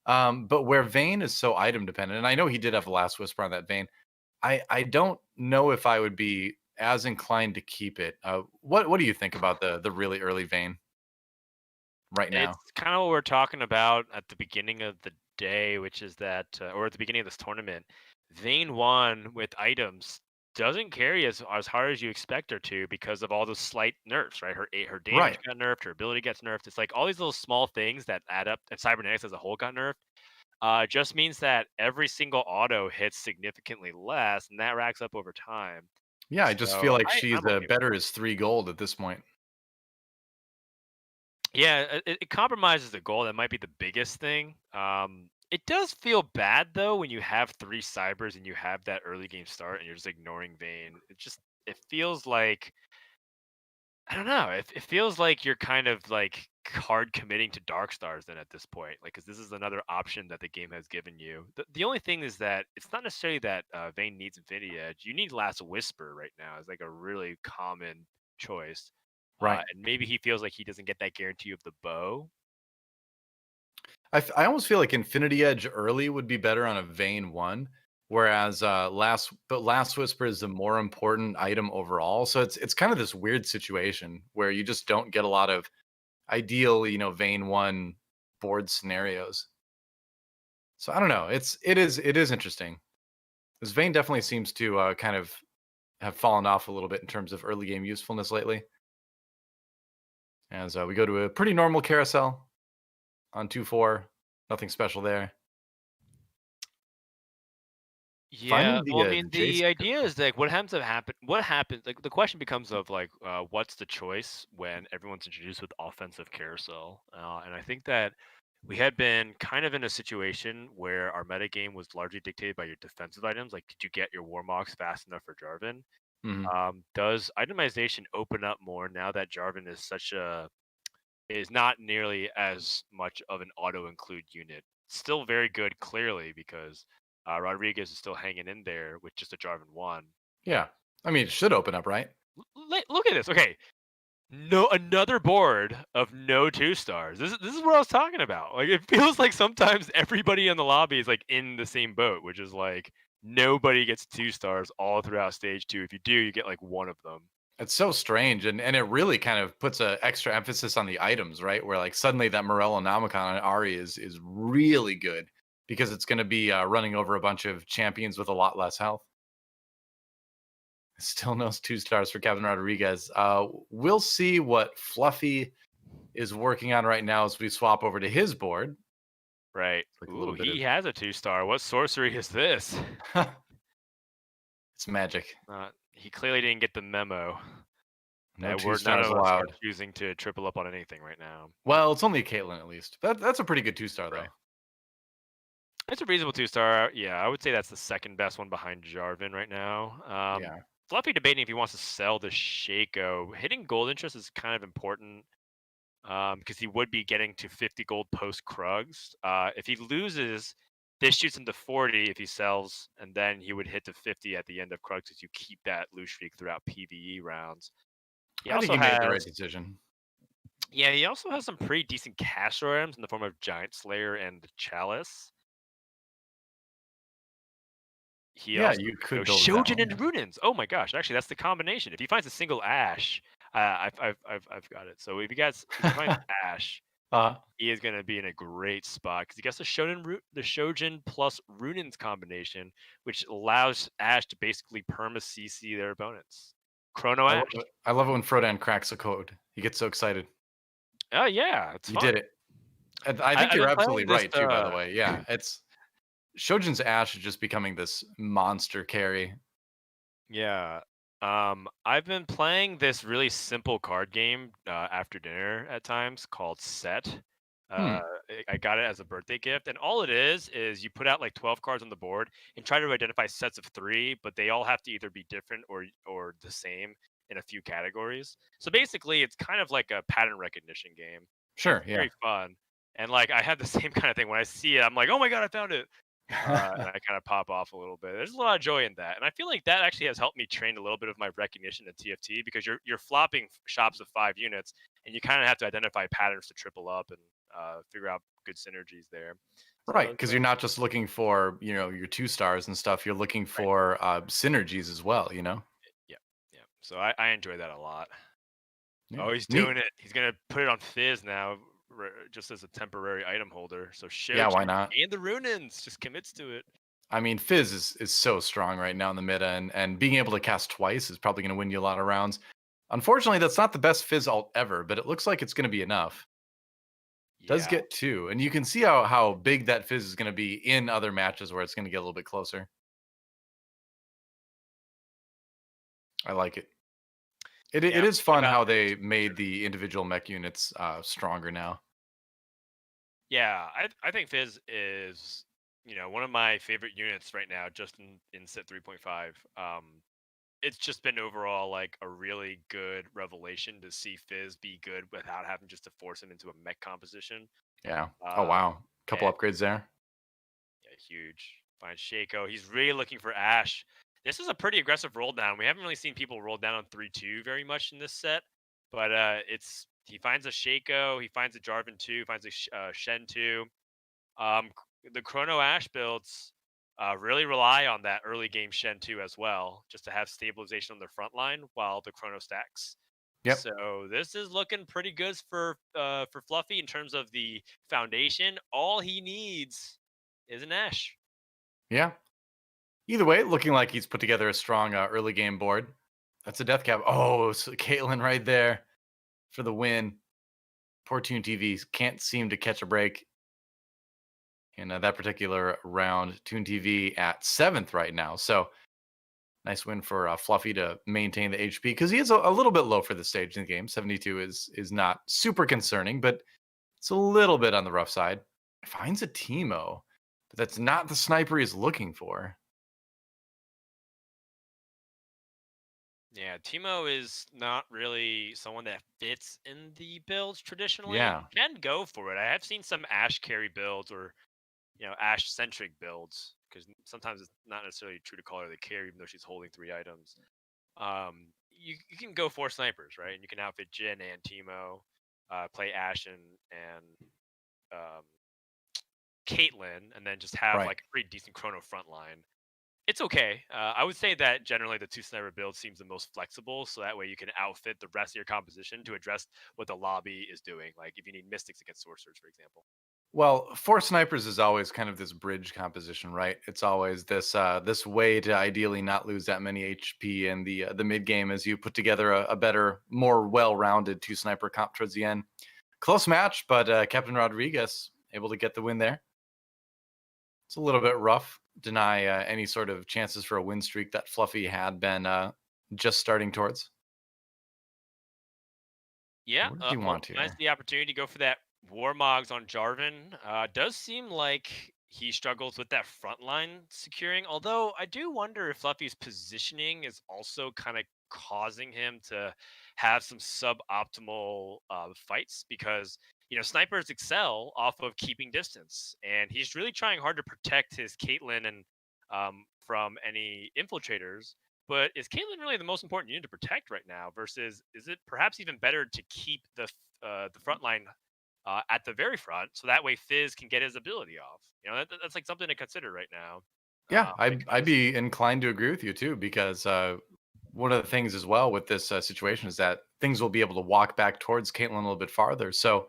but where Vayne is so item dependent, and I know he did have the last Whisper on that Vayne, I don't know if I would be as inclined to keep it. What do you think about the really early Vayne right now? It's kind of what we're talking about at the beginning of the day, which is that, or at the beginning of this tournament, Vayne 1 with items doesn't carry as hard as you expect her to because of all those slight nerfs, right? Her damage Right. got nerfed, her ability gets nerfed. It's like all these little small things that add up, and cybernetics as a whole got nerfed. Just means that every single auto hits significantly less, and that racks up over time. Yeah, I just feel So like she's I'm okay with better as 3 gold at this point. Yeah, it compromises the goal. That might be the biggest thing. It does feel bad though when you have 3 cybers and you have that early game start and you're just ignoring Vayne. It feels like I don't know. It feels like you're kind of like hard committing to Dark Stars then at this point, like because this is another option that the game has given you. The only thing is that it's not necessarily that Vayne needs Infinity Edge. You need Last Whisper right now. It's like a really common choice. Right. And maybe he feels like he doesn't get that guarantee of the bow. I almost feel like Infinity Edge early would be better on a Vayne 1, whereas Last Whisper is the more important item overall. So it's kind of this weird situation where you just don't get a lot of ideal, Vayne 1 board scenarios. So I don't know. It is interesting. This Vayne definitely seems to kind of have fallen off a little bit in terms of early game usefulness lately. As we go to a pretty normal carousel on 2-4, nothing special there. Yeah, Finding well, I the mean, Jace. the idea is like, what happens? What happens? Like, the question becomes of like, what's the choice when everyone's introduced with offensive carousel? And I think that we had been kind of in a situation where our metagame was largely dictated by your defensive items. Like, did you get your Warmogs fast enough for Jarvan? Mhm. Does itemization open up more now that Jarvan is not nearly as much of an auto include unit? Still very good, clearly, because Rodrigues is still hanging in there with just a Jarvan 1. Yeah. I mean, it should open up, right? Look at this. Okay, no, another board of no 2 stars. This is what I was talking about. Like, it feels like sometimes everybody in the lobby is like in the same boat, which is like nobody gets 2 stars all throughout stage 2. If you do, you get like one of them. It's so strange, and it really kind of puts a extra emphasis on the items, right? Where like suddenly that Morellonomicon on Ari is really good because it's going to be running over a bunch of champions with a lot less health. Still no 2 stars for Captain Rodrigues. We'll see what Fluffy is working on right now as we swap over to his board. Right. Like a Ooh, little bit he of has a 2 star. What sorcery is this? it's magic. He clearly didn't get the memo No that two none stars of us are allowed. choosing to triple up on anything right now. Well, it's only a Caitlyn at least. That's a pretty good 2 star though. Right. It's a reasonable 2 star. Yeah, I would say that's the second best one behind Jarvan right now. Yeah. Fluffy debating if he wants to sell the Shaco. Hitting gold interest is kind of important because he would be getting to 50 gold post Krugs. If he loses, this shoots him to 40 if he sells, and then he would hit to 50 at the end of Krugs as you keep that loose streak throughout PvE rounds. I think he made the right decision. Yeah, he also has some pretty decent cash items in the form of Giant Slayer and the Chalice. He Yeah, also you could build Shojin that and Runins. Oh my gosh, actually, that's the combination. If he finds a single Ash, I've got it. So if you find Ash, uh, he is going to be in a great spot because he gets the Shojin plus Runins combination, which allows Ash to basically perma CC their opponents. Chrono Ash. I love it when Frodan cracks a code. He gets so excited. Oh yeah, it's You fun. did it. And I think I've you're been absolutely playing right this, too. By the way, yeah, it's Shojin's Ash is just becoming this monster carry. Yeah. I've been playing this really simple card game after dinner at times called Set. Hmm. I got it as a birthday gift, and all it is you put out like 12 cards on the board and try to identify sets of 3, but they all have to either be different or the same in a few categories. So basically, it's kind of like a pattern recognition game. Sure. It's Yeah. very fun, and like I have the same kind of thing when I see it. I'm like, oh my god, I found it! And I kind of pop off a little bit. There's a lot of joy in that, and I feel like that actually has helped me train a little bit of my recognition in TFT because you're flopping shops of 5 units, and you kind of have to identify patterns to triple up and figure out good synergies there. Right, because you're not just looking for your 2 stars and stuff. You're looking for synergies as well. Yeah, yeah. So I enjoy that a lot. Yeah. Oh, he's Neat. doing it. He's gonna put it on Fizz now. just as a temporary item holder. So Yeah, why Shoji not? and the Runins just commits to it. I mean, Fizz is so strong right now in the meta, and being able to cast twice is probably going to win you a lot of rounds. Unfortunately, that's not the best Fizz ult ever, but it looks like it's going to be enough. Does Yeah. get 2, and you can see how big that Fizz is going to be in other matches where it's going to get a little bit closer. I like it. It is fun how they made the individual mech units stronger now. Yeah, I think Fizz is, one of my favorite units right now, just in set 3.5. It's just been overall like a really good revelation to see Fizz be good without having just to force him into a mech composition. Yeah. Oh wow. Couple And upgrades there. yeah, huge. Finds Shaco. He's really looking for Ash. This is a pretty aggressive roll down. We haven't really seen people roll down on 3-2 very much in this set, but he finds a Shaco, he finds a Jarvan 2, finds a Shen 2. The Chrono Ash builds really rely on that early game Shen 2 as well, just to have stabilization on their front line while the Chrono stacks. Yep. So this is looking pretty good for Fluffy in terms of the foundation. All he needs is an Ash. Yeah. Either way, looking like he's put together a strong early game board. That's a death cap. Oh, so Caitlyn right there for the win. Poor ToonTV can't seem to catch a break in that particular round. ToonTV at 7th right now. So nice win for Fluffy to maintain the HP because he is a little bit low for the stage in the game. 72 is not super concerning, but it's a little bit on the rough side. Finds a Teemo, but that's not the sniper he's looking for. Yeah, Teemo is not really someone that fits in the builds traditionally. Yeah. You can go for it. I have seen some Ash carry builds or Ash centric builds, because sometimes it's not necessarily true to call her the carry even though she's holding 3 items. You can go 4 snipers, right? And you can outfit Jhin and Teemo, play Ash and Caitlyn, and then just have like a pretty decent Chrono front line. It's okay. I would say that generally the 2 sniper build seems the most flexible, so that way you can outfit the rest of your composition to address what the lobby is doing. Like if you need Mystics against Sorcerers, for example. Well, 4 snipers is always kind of this bridge composition, right? It's always this this way to ideally not lose that many HP in the mid game as you put together a better, more well-rounded 2 sniper comp towards the end. Close match, but Captain Rodrigues able to get the win there. It's a little bit rough. Deny any sort of chances for a win streak that Fluffy had been just starting towards. Yeah, What does he want here? nice the opportunity to go for that Warmogs on Jarvan. Does seem like he struggles with that front line securing, although I do wonder if Fluffy's positioning is also kind of causing him to have some suboptimal fights, because snipers excel off of keeping distance, and he's really trying hard to protect his Caitlyn and from any infiltrators. But is Caitlyn really the most important unit to protect right now? Versus, is it perhaps even better to keep the front line at the very front, so that way Fizz can get his ability off? That's like something to consider right now. Yeah, I'd be inclined to agree with you too, because one of the things as well with this situation is that things will be able to walk back towards Caitlyn a little bit farther. So,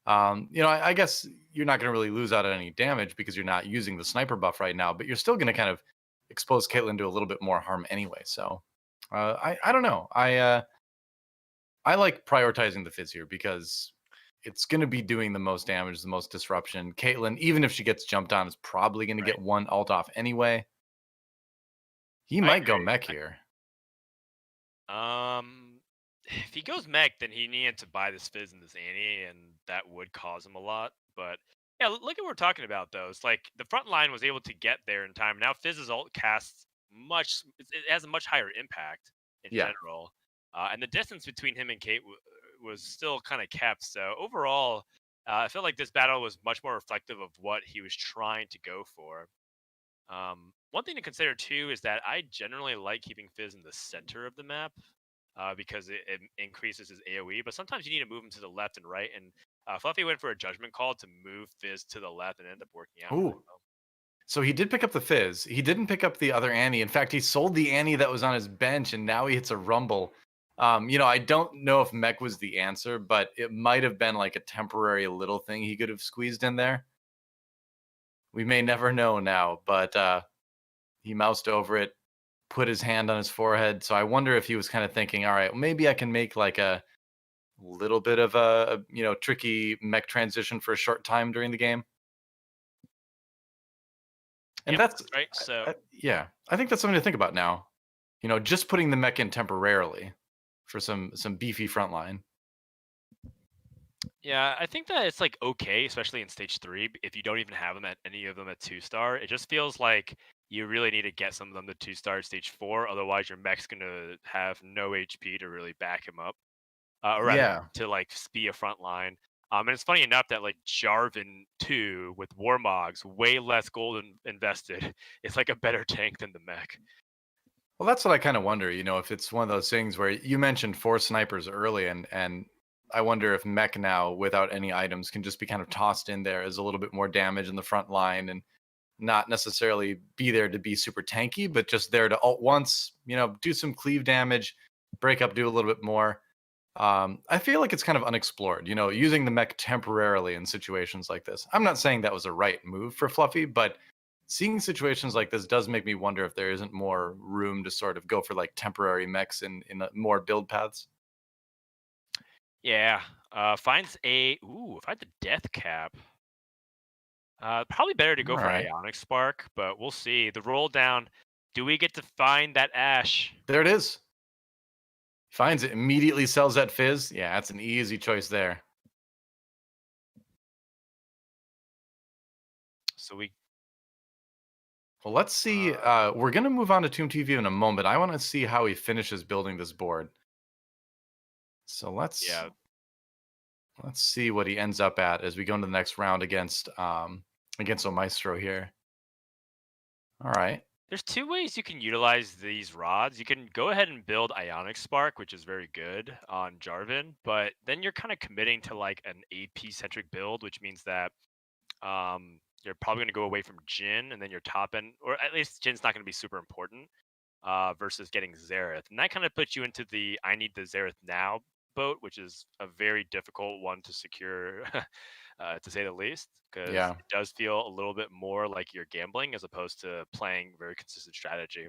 I guess you're not going to really lose out on any damage because you're not using the sniper buff right now, but you're still going to kind of expose Caitlyn to a little bit more harm anyway. So, I don't know. I like prioritizing the Fizz here because it's going to be doing the most damage, the most disruption. Caitlyn, even if she gets jumped on, is probably going to get one ult off anyway. He might go mech here. If he goes mech, then he needed to buy this Fizz and this Annie, and that would cause him a lot. But yeah, look at what we're talking about, though. It's like the front line was able to get there in time. Now Fizz's ult casts it has a much higher impact in general. And the distance between him and Kate was still kind of kept. So overall, I feel like this battle was much more reflective of what he was trying to go for. One thing to consider too is that I generally like keeping Fizz in the center of the map because it increases his AoE. But sometimes you need to move him to the left and right. And Fluffy went for a judgment call to move Fizz to the left and ended up working out. Really well. So he did pick up the Fizz. He didn't pick up the other Annie. In fact, he sold the Annie that was on his bench, and now he hits a Rumble. I don't know if mech was the answer, but it might have been like a temporary little thing he could have squeezed in there. We may never know now, but he moused over it, put his hand on his forehead. So I wonder if he was kind of thinking, all right, well, maybe I can make like a little bit of a tricky mech transition for a short time during the game. And Yep, that's right. So yeah, I think that's something to think about now. Just putting the mech in temporarily for some beefy frontline. yeah, I think that it's like okay, especially in stage 3, if you don't even have them at any of them at 2-star. It just feels like you really need to get some of them to 2-star at stage 4, otherwise your mech's gonna have no HP to really back him up. Or rather Yeah. to like be a front line. And it's funny enough that like Jarvan 2 with Warmogs, way less gold invested, it's like a better tank than the mech. Well, that's what I kind of wonder, if it's one of those things where you mentioned 4 snipers early, and I wonder if mech now without any items can just be kind of tossed in there as a little bit more damage in the front line and not necessarily be there to be super tanky, but just there to ult once, do some cleave damage, break up, do a little bit more. I feel like it's kind of unexplored, using the mech temporarily in situations like this. I'm not saying that was a right move for Fluffy, but seeing situations like this does make me wonder if there isn't more room to sort of go for like temporary mechs in more build paths. Yeah. Finds the death cap. Probably better to All go for right, Ionic Spark, but we'll see. The roll down. Do we get to find that Ash? there it is. Finds it, immediately sells that Fizz. Yeah, that's an easy choice there. So we Well, let's see. We're going to move on to ToonTV in a moment. I want to see how he finishes building this board. So let's see what he ends up at as we go into the next round against Omaestro here. All right. There's 2 ways you can utilize these rods. You can go ahead and build Ionic Spark, which is very good on Jarvan, but then you're kind of committing to like an AP centric build, which means that you're probably going to go away from Jin, and then your top end, or at least Jin's not going to be super important versus getting Xerath. And that kind of puts you into the I need the Xerath now boat, which is a very difficult one to secure, to say the least, because Yeah. it does feel a little bit more like you're gambling as opposed to playing very consistent strategy.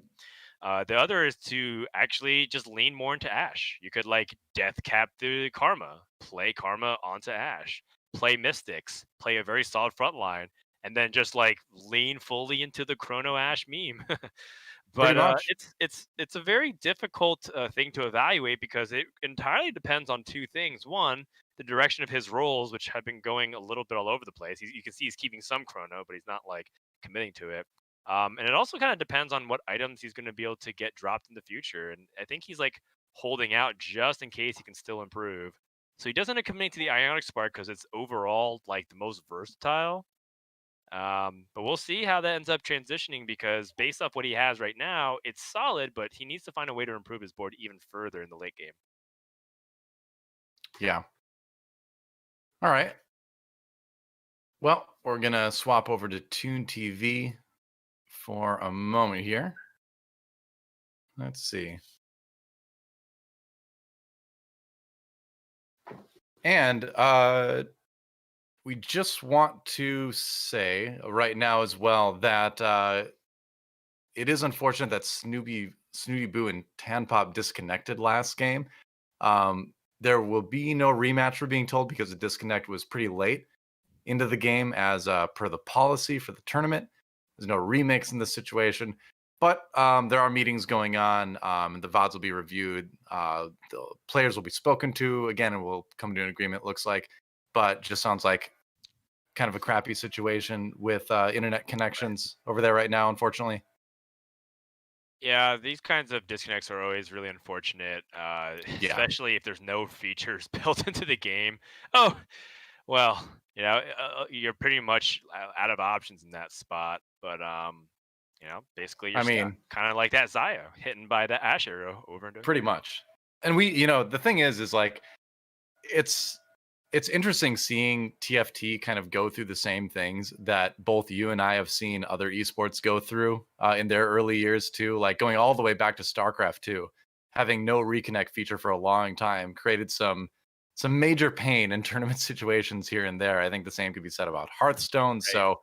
The other is to actually just lean more into Ash. You could like death cap the Karma, play Karma onto Ash, play Mystics, play a very solid front line, and then just like lean fully into the Chrono Ash meme. Pretty But much. it's a very difficult thing to evaluate because it entirely depends on 2 things. One, the direction of his rolls, which have been going a little bit all over the place. You can see he's keeping some chrono, but he's not like committing to it. And it also kind of depends on what items he's going to be able to get dropped in the future. And I think he's like holding out just in case he can still improve. So he doesn't end up committing to the Ionic Spark because it's overall like the most versatile. But we'll see how that ends up transitioning because based off what he has right now, it's solid, but he needs to find a way to improve his board even further in the late game. Yeah. All right. Well, we're going to swap over to ToonTV for a moment here. Let's see. And we just want to say right now as well that it is unfortunate that Snoodyboo and Tanpop disconnected last game. There will be no rematch, we're being told, because the disconnect was pretty late into the game as per the policy for the tournament. There's no remix in this situation. But there are meetings going on, and the VODs will be reviewed. The players will be spoken to again, and we'll come to an agreement, it looks like. But just sounds like kind of a crappy situation with internet connections over there right now, unfortunately. Yeah, these kinds of disconnects are always really unfortunate, Yeah. especially if there's no features built into the game. Oh, well, you're pretty much out of options in that spot. But basically you're I stuck, mean, kind of like that Zaya hitting by the Ash arrow over and over. pretty much. And the thing is like it's interesting seeing TFT kind of go through the same things that both you and I have seen other esports go through in their early years too, like going all the way back to StarCraft 2, having no reconnect feature for a long time created some major pain in tournament situations here and there. I think the same could be said about Hearthstone. Right. So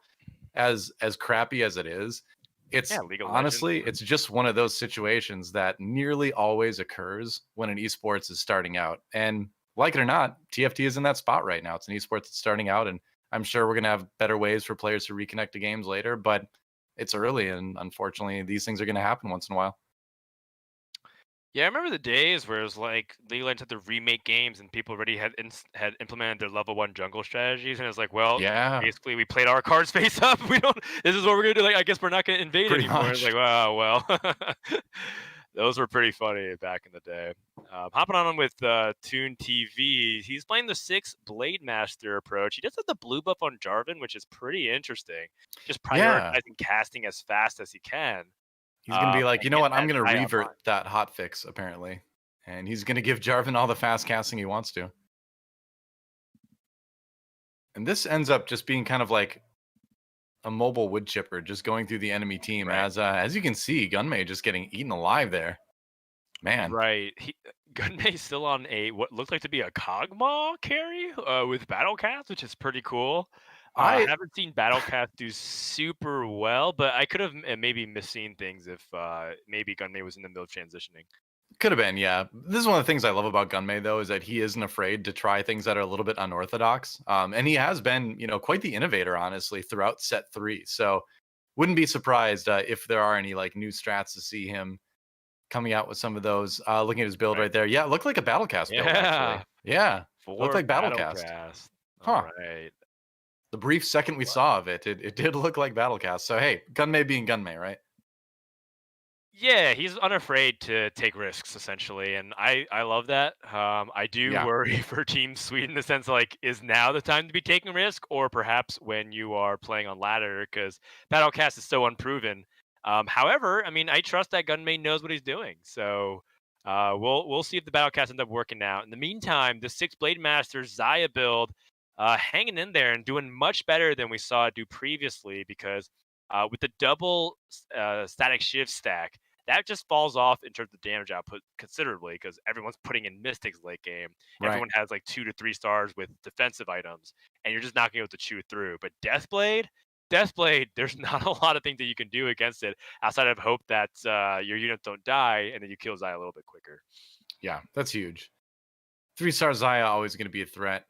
as crappy as it is, it's League of Legends. honestly, it's just one of those situations that nearly always occurs when an esports is starting out. And like it or not, TFT is in that spot right now. It's an esports that's starting out, and I'm sure we're gonna have better ways for players to reconnect to games later, but it's early, and unfortunately, these things are gonna happen once in a while. Yeah, I remember the days where it was like League of Legends had to remake games and people already had implemented their level 1 jungle strategies, and it's like, well, Yeah, basically we played our cards face up. We don't. This is what we're gonna do. Like, I guess we're not gonna invade pretty anymore. It's much. like, wow, well, those were pretty funny back in the day. Hopping on with ToonTV, he's playing the 6 Blade Master approach. He does have the blue buff on Jarvan, which is pretty interesting. Just Yeah. prioritizing casting as fast as he can. He's gonna be like, And you know getting what? I'm that gonna Zaya revert online. that hotfix apparently, and he's gonna give Jarvan all the fast casting he wants to. And this ends up just being kind of like a mobile wood chipper, just going through the enemy team. Right. As you can see, Gunmay just getting eaten alive there. Man, Right. Gunmay's still on a what looked like to be a Kog'Maw carry with Battlecast, which is pretty cool. I Haven't seen Battlecast do super well, but I could have maybe misseen things if maybe Gunmay was in the middle of transitioning. could have been, yeah. This is one of the things I love about Gunmay, though, is that he isn't afraid to try things that are a little bit unorthodox. And he has been, quite the innovator, honestly, throughout set 3. So wouldn't be surprised if there are any like new strats to see him coming out with some of those. Looking at his build Right. right there. Yeah, it looked like a Battlecast build, actually. Yeah, Yeah, it looked for like Battlecast. Battlecast. All Huh. right. The brief second we saw of it, it did look like Battlecast. So, hey, Gunmay being Gunmay, right? Yeah, he's unafraid to take risks essentially, and I love that. I do Yeah, worry for Team Sweden in the sense like, is now the time to be taking risk, or perhaps when you are playing on ladder because Battlecast is so unproven. However, I mean, I trust that Gunmay knows what he's doing, so we'll see if the Battlecast ends up working out. In the meantime, the 6 Blade Master Zaya build, hanging in there and doing much better than we saw it do previously because with the double static shift stack, that just falls off in terms of damage output considerably because everyone's putting in mystics late game. right. Everyone has like 2 to 3 stars with defensive items, and you're just not going to be able to chew through. But Deathblade, there's not a lot of things that you can do against it outside of hope that your units don't die and then you kill Zaya a little bit quicker. Yeah, that's huge. 3-star Zaya always going to be a threat.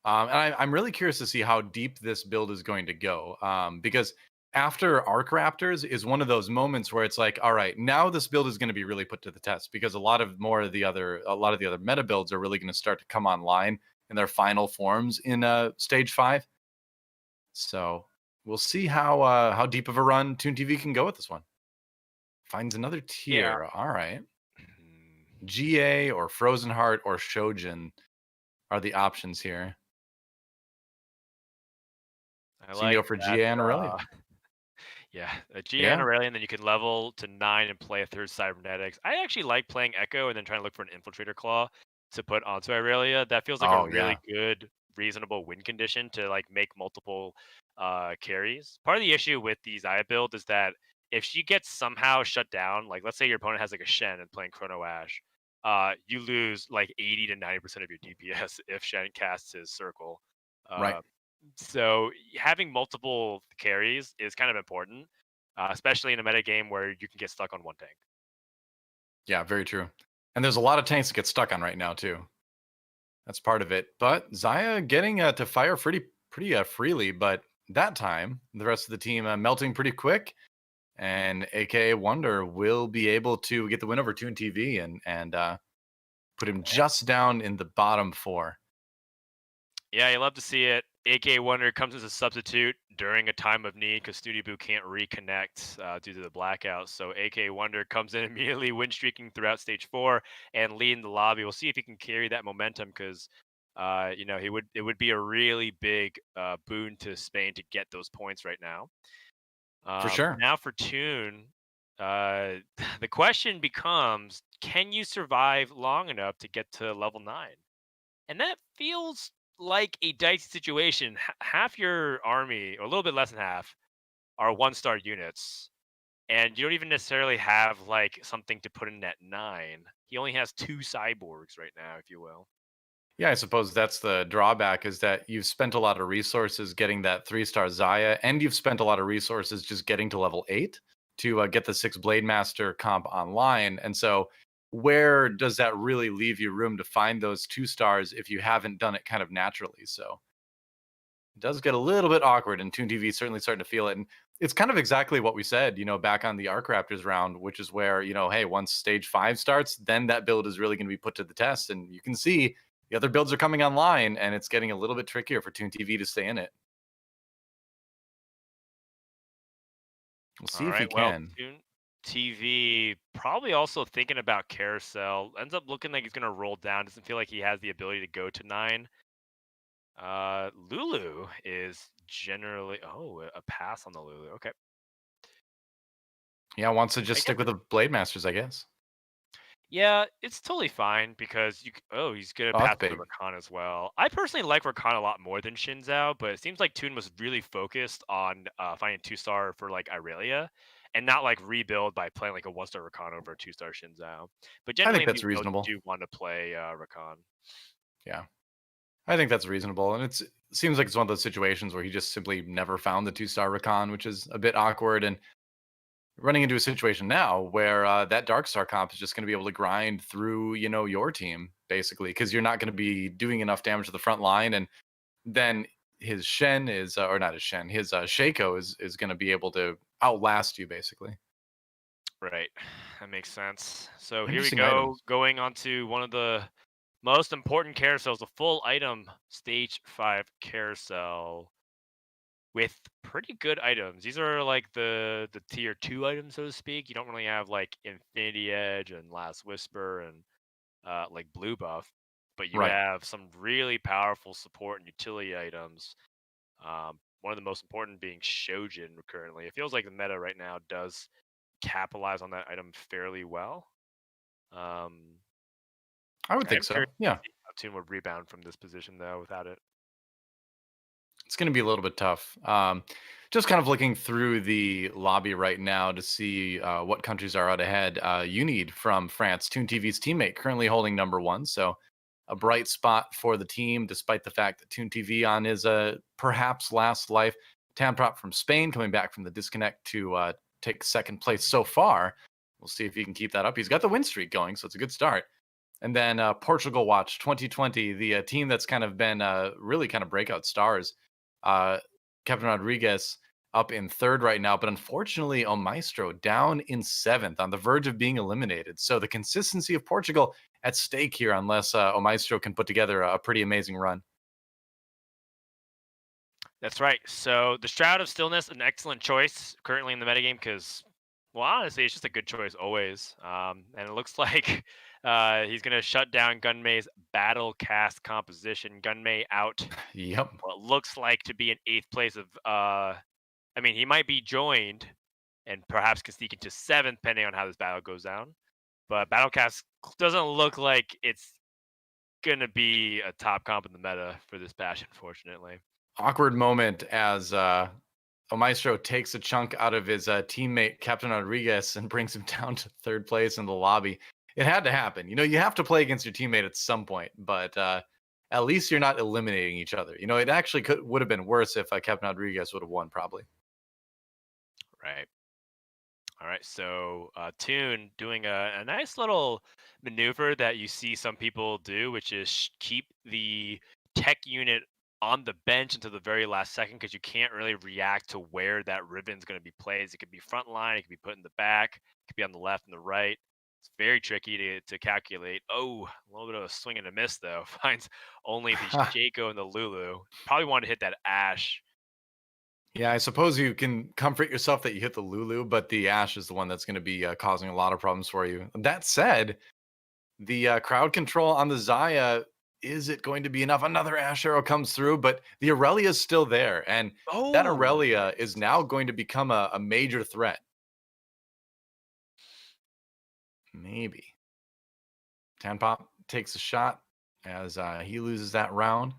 And I'm really curious to see how deep this build is going to go. Because after Arc Raptors is one of those moments where it's like, all right, now this build is going to be really put to the test because a lot of the other meta builds are really going to start to come online in their final forms in stage 5. So we'll see how deep of a run ToonTV can go with this one. Finds another Yeah. tier. All right. Mhm. GA or Frozen Heart or Shojin are the options here. I So you like go for that. GA and Aurelia. Yeah, a GA and Yeah. Aurelian, then you can level to 9 and play a third Cybernetics. I actually like playing Echo and then trying to look for an Infiltrator Claw to put onto Aurelia. That feels like a Oh really yeah. good, reasonable win condition to like make multiple carries. Part of the issue with the Zaya build is that if she gets somehow shut down, like let's say your opponent has like a Shen and playing Chrono Ash, you lose like 80 to 90% of your DPS if Shen casts his circle. Right. Uh, so having multiple carries is kind of important, especially in a meta game where you can get stuck on one tank. Yeah, very true. And there's a lot of tanks to get stuck on right now too. That's part of it. But Zaya getting to fire pretty freely, but that time the rest of the team melting pretty quick, and AKAWonder will be able to get the win over ToonTV and put him just down in the bottom 4. Yeah, you love to see it. AKAWonder comes as a substitute during a time of need because Snoodyboo can't reconnect due to the blackout. So AKAWonder comes in immediately, win streaking throughout stage 4 and leading the lobby. We'll see if he can carry that momentum because it would be a really big boon to Spain to get those points right now. For sure. Now for Toon, uh, the question becomes: can you survive long enough to get to level 9? And that feels like a dicey situation. Half your army, or a little bit less than half, are 1-star units. and you don't even necessarily have like something to put in at 9. He only has 2 cyborgs right now, if you will. Yeah, I suppose that's the drawback is that you've spent a lot of resources getting that 3-star Zaya, and you've spent a lot of resources just getting to level 8 to get the 6 Blade Master comp online. And so, where does that really leave you room to find those 2 stars if you haven't done it kind of naturally? So, it does get a little bit awkward, and ToonTV is certainly starting to feel it. And it's kind of exactly what we said, back on the Arc Raptors round, which is where, hey, once stage 5 starts, then that build is really going to be put to the test. And you can see the other builds are coming online, and it's getting a little bit trickier for ToonTV to stay in it. We'll see All if he right, well, can. ToonTV probably also thinking about Carousel. Ends up looking like he's gonna roll down. Doesn't feel like he has the ability to go to 9. Lulu is generally a pass on the Lulu. Okay. Yeah, wants to just I guess stick with the Blade Masters, I guess. yeah, it's totally fine because he's gonna Oh, that's pass on the big. Rakan as well. I personally like Rakan a lot more than Shinzao, but it seems like Toon was really focused on finding 2-star for like Irelia and not like rebuild by playing like a 1-star Rakan over a 2-star Shinzao. But I generally think in these that's builds reasonable. you do want to play Rakan. Yeah, I think that's reasonable. And it seems like it's one of those situations where he just simply never found the 2-star Rakan, which is a bit awkward. And running into a situation now where that Dark Star comp is just going to be able to grind through, your team, basically, because you're not going to be doing enough damage to the front line. And then his Shen is, or not his Shen, his Shaco is going to be able to outlast you, basically. Right. That makes sense. So here we Interesting go, items. going on to one of the most important carousels, a full item stage 5 carousel with pretty good items. These are like the tier 2 items, so to speak. You don't really have like Infinity Edge and Last Whisper and like Blue Buff, but you Right. have some really powerful support and utility items. One of the most important being Shojin currently. It feels like the meta right now does capitalize on that item fairly well. Um, I would I think am so. curious to Yeah. see how Toon would rebound from this position though without it. It's going to be a little bit tough. Just kind of looking through the lobby right now to see what countries are out ahead. Unid from France, ToonTV's teammate, currently holding number 1. So a bright spot for the team, despite the fact that ToonTV on his perhaps last life. Tamprop from Spain coming back from the disconnect to take second place so far. We'll see if he can keep that up. He's got the win streak going, so it's a good start. And then Portugal Watch 2020, the team that's kind of been really kind of breakout stars. Uh, Captain Rodrigues up in 3rd right now, but unfortunately, Omaestro down in 7th on the verge of being eliminated. So the consistency of Portugal at stake here, unless Omaestro can put together a pretty amazing run. That's right. So the Shroud of Stillness, an excellent choice currently in the metagame because, well, honestly, it's just a good choice always. And it looks like he's going to shut down Gunmay's battle cast composition. Gunmay out Yep. what looks like to be in 8th place of, I mean, he might be joined and perhaps can sneak into 7th depending on how this battle goes down. But Battlecast doesn't look like it's going to be a top comp in the meta for this patch, unfortunately. Awkward moment as Maestro takes a chunk out of his teammate Captain Rodrigues and brings him down to 3rd place in the lobby. It had to happen. You have to play against your teammate at some point, but at least you're not eliminating each other. It actually would have been worse if Captain Rodrigues would have won, probably. Right. All right. So Toon doing a nice little maneuver that you see some people do, which is keep the tech unit on the bench until the very last second because you can't really react to where that Reven's going to be placed. It could be front line, it could be put in the back, it could be on the left and the right. It's very tricky to calculate. Oh, a little bit of a swing and a miss though. Finds only the Shaco and the Lulu. Probably wanted to hit that Ash. Yeah, I suppose you can comfort yourself that you hit the Lulu, but the Ash is the one that's going to be causing a lot of problems for you. That said, the crowd control on the Zaya, is it going to be enough? Another Ash arrow comes through, but the Aurelia is still there. And that Oh, Aurelia nice. is now going to become a major threat. Maybe. Tanpop takes a shot as he loses that round.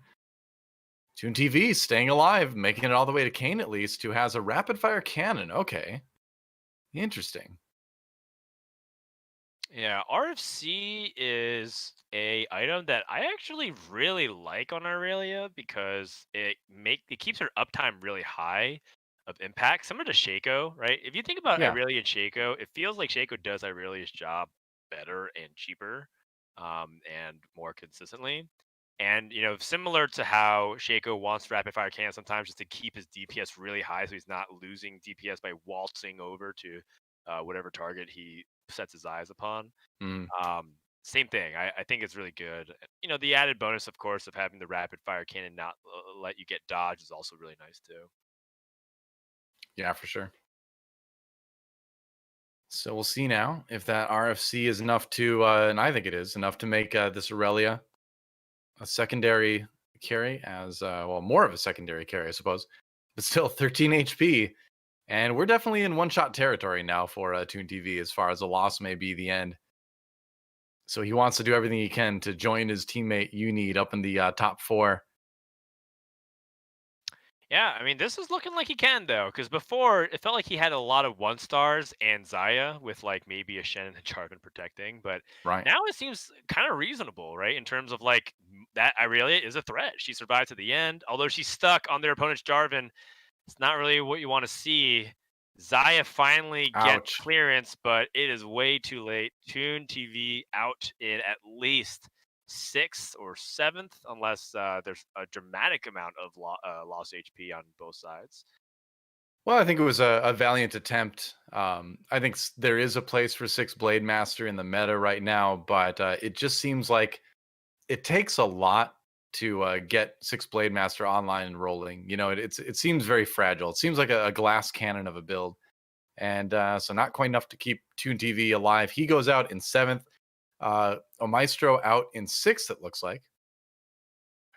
ToonTV staying alive, making it all the way to Kane at least, who has a rapid fire cannon. Okay. Interesting. Yeah, RFC is a item that I actually really like on Aurelia because it keeps her uptime really high of impact, similar to Shaco, right? If you think about Yeah. Aurelia and Shaco, it feels like Shaco does Aurelia's job better and cheaper, and more consistently. And similar to how Shaco wants rapid fire cannon sometimes just to keep his DPS really high, so he's not losing DPS by waltzing over to whatever target he sets his eyes upon. Mm. Um, Same thing. I think it's really good. The added bonus, of course, of having the rapid fire cannon not let you get dodge is also really nice too. Yeah, for sure. So we'll see now if that RFC is enough to, and I think it is enough to make this Aurelia a secondary carry, as well, more of a secondary carry, I suppose, but still 13 HP. And we're definitely in one-shot territory now for ToonTV, as far as a loss may be the end. So he wants to do everything he can to join his teammate Unid up in the top 4. Yeah, I mean, this is looking like he can though, because before it felt like he had a lot of 1 stars and Zaya with like maybe a Shen and a Jarvan protecting, but Right. now it seems kind of reasonable, right? In terms of like that Irelia is a threat. She survived to the end, although she's stuck on their opponent's Jarvan. It's not really what you want to see. Zaya finally gets Ouch. clearance, but it is way too late. ToonTV out in at least 6th or 7th, unless there's a dramatic amount of lost HP on both sides. Well, I think it was a valiant attempt. I think there is a place for 6 Blade Master in the meta right now, but it just seems like it takes a lot to get 6 Blade Master online and rolling. It seems very fragile. It seems like a glass cannon of a build. And so not quite enough to keep ToonTV alive. He goes out in 7th. Omaestro out in 6th, it looks like.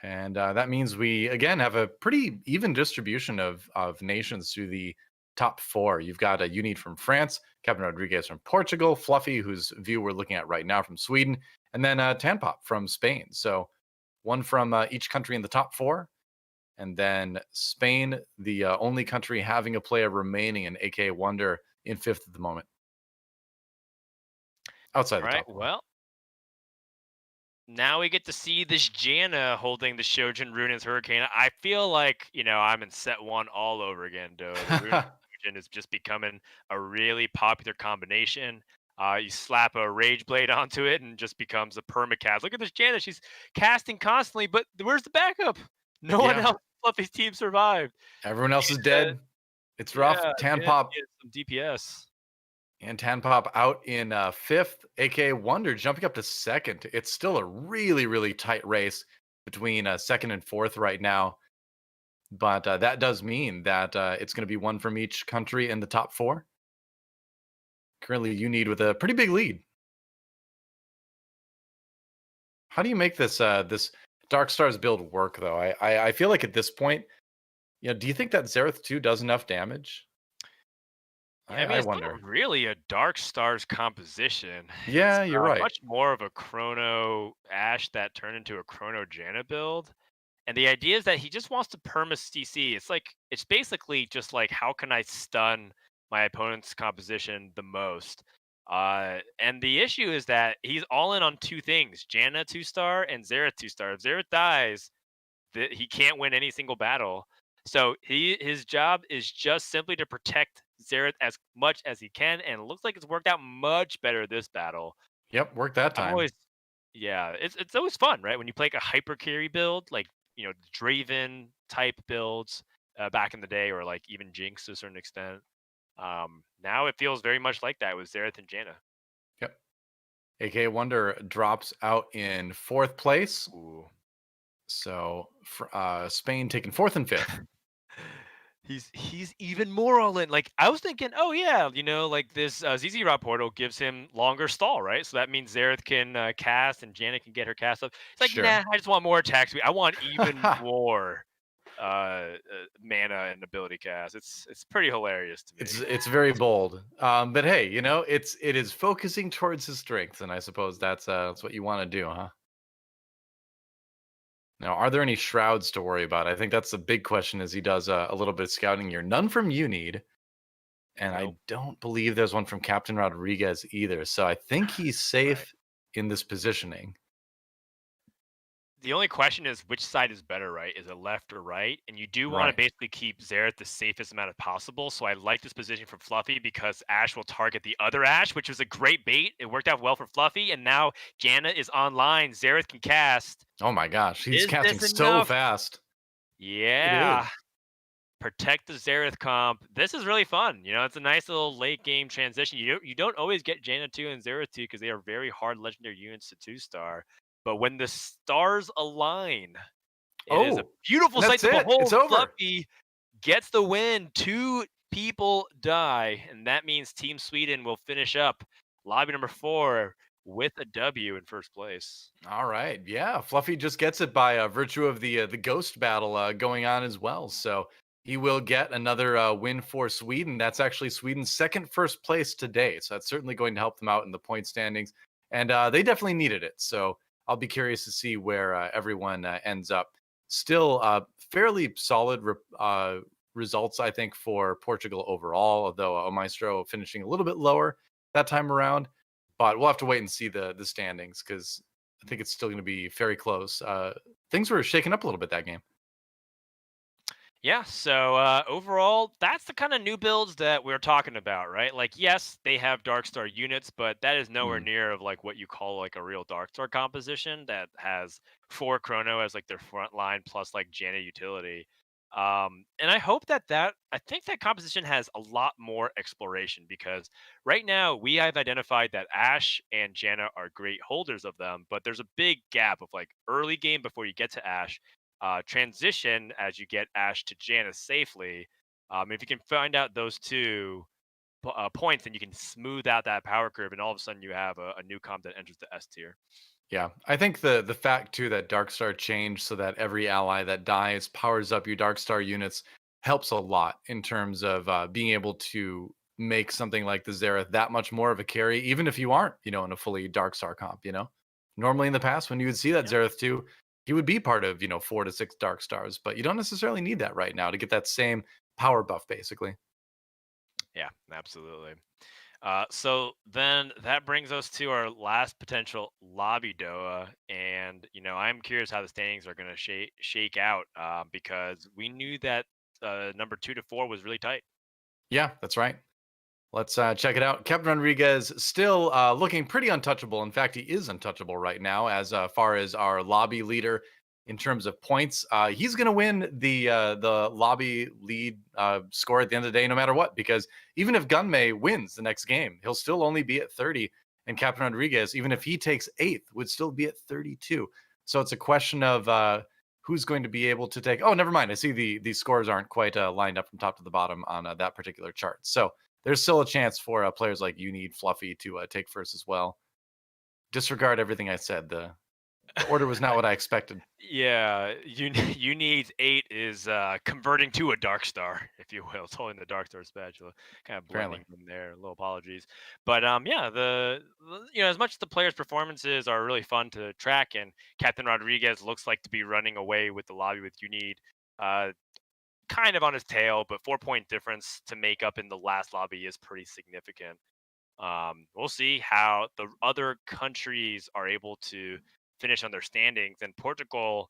And that means we, again, have a pretty even distribution of nations through the top 4. You've got a Unid from France, Captain Rodrigues from Portugal, Fluffy, whose view we're looking at right now, from Sweden, and then Tanpop from Spain. So one from each country in the top 4. And then Spain, the only country having a player remaining in AKAWonder in 5th at the moment. Outside All the right, top 4. well, now we get to see this Janna holding the Shojin Rune as Hurricane. I feel like, I'm in set 1 all over again, though. The Rune Shojin is just becoming a really popular combination. You slap a Rage Blade onto it and just becomes a permacast. Look at this Janna. She's casting constantly, but where's the backup? No one Yeah. else Fluffy's team survived. Everyone else is dead. It's rough. Yeah, Tanpop some DPS. and Tanpop out in 5th. AKAWonder jumping up to 2nd. It's still a really, really tight race between 2nd and 4th right now. But that does mean that it's going to be one from each country in the top 4. Currently, Unid with a pretty big lead. How do you make this this Dark Stars build work, though? I feel like at this point, do you think that Xerath 2 does enough damage? Yeah, I mean, I it's wonder. not really a Dark Stars composition. Yeah, It's you're right. much more of a Chrono Ash that turned into a Chrono Janna build. And the idea is that he just wants to perma CC. It's basically just like, how can I stun my opponent's composition the most? And the issue is that he's all in on 2 things: Janna 2-star and Xerath 2-star. If Xerath dies, he can't win any single battle. So his job is just simply to protect Xerath as much as he can, and it looks like it's worked out much better this battle. Yep, worked that I'm time. always, yeah, it's always fun, right? When you play like a hyper carry build, like Draven type builds back in the day, or like even Jinx to a certain extent. Now it feels very much like that with Xerath and Janna. Yep. AKAWonder drops out in 4th place. Ooh. So Spain taking 4th and 5th. He's even more all in. Like, I was thinking, oh yeah, like this ZZ Rod portal gives him longer stall, right? So that means Xerath can cast and Janet can get her cast up. It's like, Sure. nah, I just want more attack speed. I want even more mana and ability cast. It's pretty hilarious to me. It's very bold. But hey, it is focusing towards his strengths, and I suppose that's what you want to do, huh? Now, are there any shrouds to worry about? I think that's the big question as he does a little bit of scouting here. None from Unid. And I Nope. don't believe there's one from Captain Rodrigues either. So I think he's Right. safe in this positioning. The only question is which side is better, right? Is it left or right? And you do want to Right. basically keep Xerath the safest amount of possible. So I like this position for Fluffy because Ash will target the other Ash, which was a great bait. It worked out well for Fluffy, and now Janna is online. Xerath can cast. Oh my gosh, he's Is casting this so enough? fast. It Yeah. is. Protect the Xerath comp. This is really fun. You know, it's a nice little late game transition. You don't always get Janna 2 and Xerath 2 because they are very hard legendary units to 2-star. But when the stars align, it is a Oh, beautiful and sight that's to it. It's behold. over. Fluffy gets the win. 2 people die, and that means Team Sweden will finish up lobby number 4 with a W in first place. All right. Yeah, Fluffy just gets it by virtue of the ghost battle going on as well. So he will get another win for Sweden. That's actually Sweden's second first place today. So that's certainly going to help them out in the point standings. And they definitely needed it. So I'll be curious to see where everyone ends up. Still fairly solid results, I think, for Portugal overall, although Maestro finishing a little bit lower that time around. But we'll have to wait and see the standings because I think it's still going to be very close. Things were shaking up a little bit that game. Yeah, so overall, that's the kind of new builds that we're talking about, right? Like, yes, they have Darkstar units, but that is nowhere Mm. near of like what you call like a real Darkstar composition that has 4 Chrono as like their front line plus like Janna utility. And I think that composition has a lot more exploration because right now we have identified that Ash and Janna are great holders of them, but there's a big gap of like early game before you get to Ash, transition as you get Ash to Janice safely. If you can find out those two points, then you can smooth out that power curve, and all of a sudden you have a new comp that enters the S tier. Yeah, I think the fact too that Darkstar changed so that every ally that dies powers up your Darkstar units helps a lot in terms of being able to make something like the Xerath that much more of a carry, even if you aren't, in a fully Darkstar comp. Normally in the past when you would see that Yeah. Xerath 2, he would be part of 4 to 6 Darkstars, but you don't necessarily need that right now to get that same power buff, basically. Yeah, absolutely. So then that brings us to our last potential lobby DoA, and I'm curious how the standings are going to shake out because we knew that number 2 to 4 was really tight. Yeah, that's right. Let's check it out. Captain Rodrigues still looking pretty untouchable. In fact, he is untouchable right now as far as our lobby leader in terms of points. He's going to win the lobby lead score at the end of the day, no matter what, because even if Gunmay wins the next game, he'll still only be at 30. And Captain Rodrigues, even if he takes 8th, would still be at 32. So it's a question of who's going to be able to take. Oh, never mind. I see the scores aren't quite lined up from top to the bottom on that particular chart. So there's still a chance for players like You Need Fluffy to take first as well. Disregard everything I said. The order was not what I expected. Yeah, you need 8 is converting to a dark star, if you will. It's holding the dark star spatula, kind of Apparently. blending from there. Little apologies, but yeah, as much as the players' performances are really fun to track, and Captain Rodrigues looks like to be running away with the lobby with You Need, kind of on his tail, but 4-point difference to make up in the last lobby is pretty significant. We'll see how the other countries are able to finish on their standings. And Portugal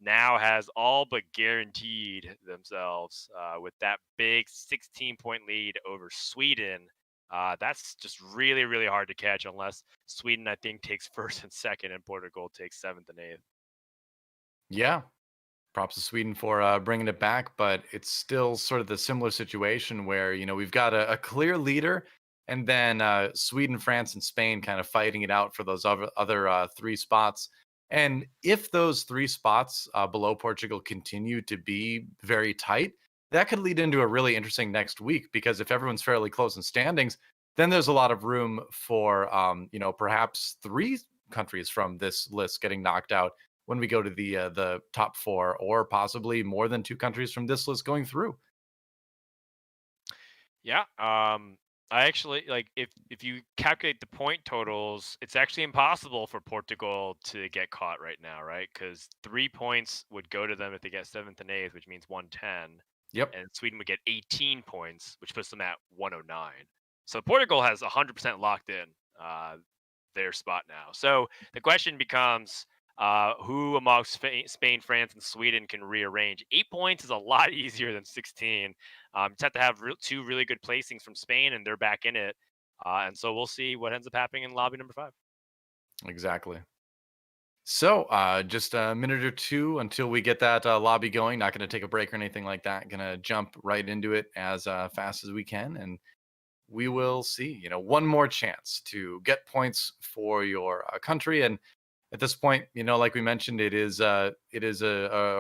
now has all but guaranteed themselves with that big 16-point lead over Sweden. That's just really, really hard to catch unless Sweden, I think, takes first and second, and Portugal takes 7th and 8th. Yeah. Props to Sweden for bringing it back, but it's still sort of the similar situation where, we've got a clear leader and then Sweden, France, and Spain kind of fighting it out for those other 3 spots. And if those 3 spots below Portugal continue to be very tight, that could lead into a really interesting next week because if everyone's fairly close in standings, then there's a lot of room for, perhaps 3 countries from this list getting knocked out when we go to the top 4, or possibly more than 2 countries from this list going through. Yeah. I actually like if you calculate the point totals, it's actually impossible for Portugal to get caught right now, right? Because 3 points would go to them if they get 7th and 8th, which means 110. Yep. and Sweden would get 18 points, which puts them at 109. So Portugal has 100% locked in their spot now. So the question becomes, who amongst Spain, France, and Sweden can rearrange? 8 points is a lot easier than 16. Just have to have two really good placings from Spain, and they're back in it. And so we'll see what ends up happening in lobby number 5. Exactly. So, just a minute or two until we get that lobby going. Not going to take a break or anything like that. Going to jump right into it as fast as we can, and we will see. One more chance to get points for your country. And at this point, like we mentioned, it is a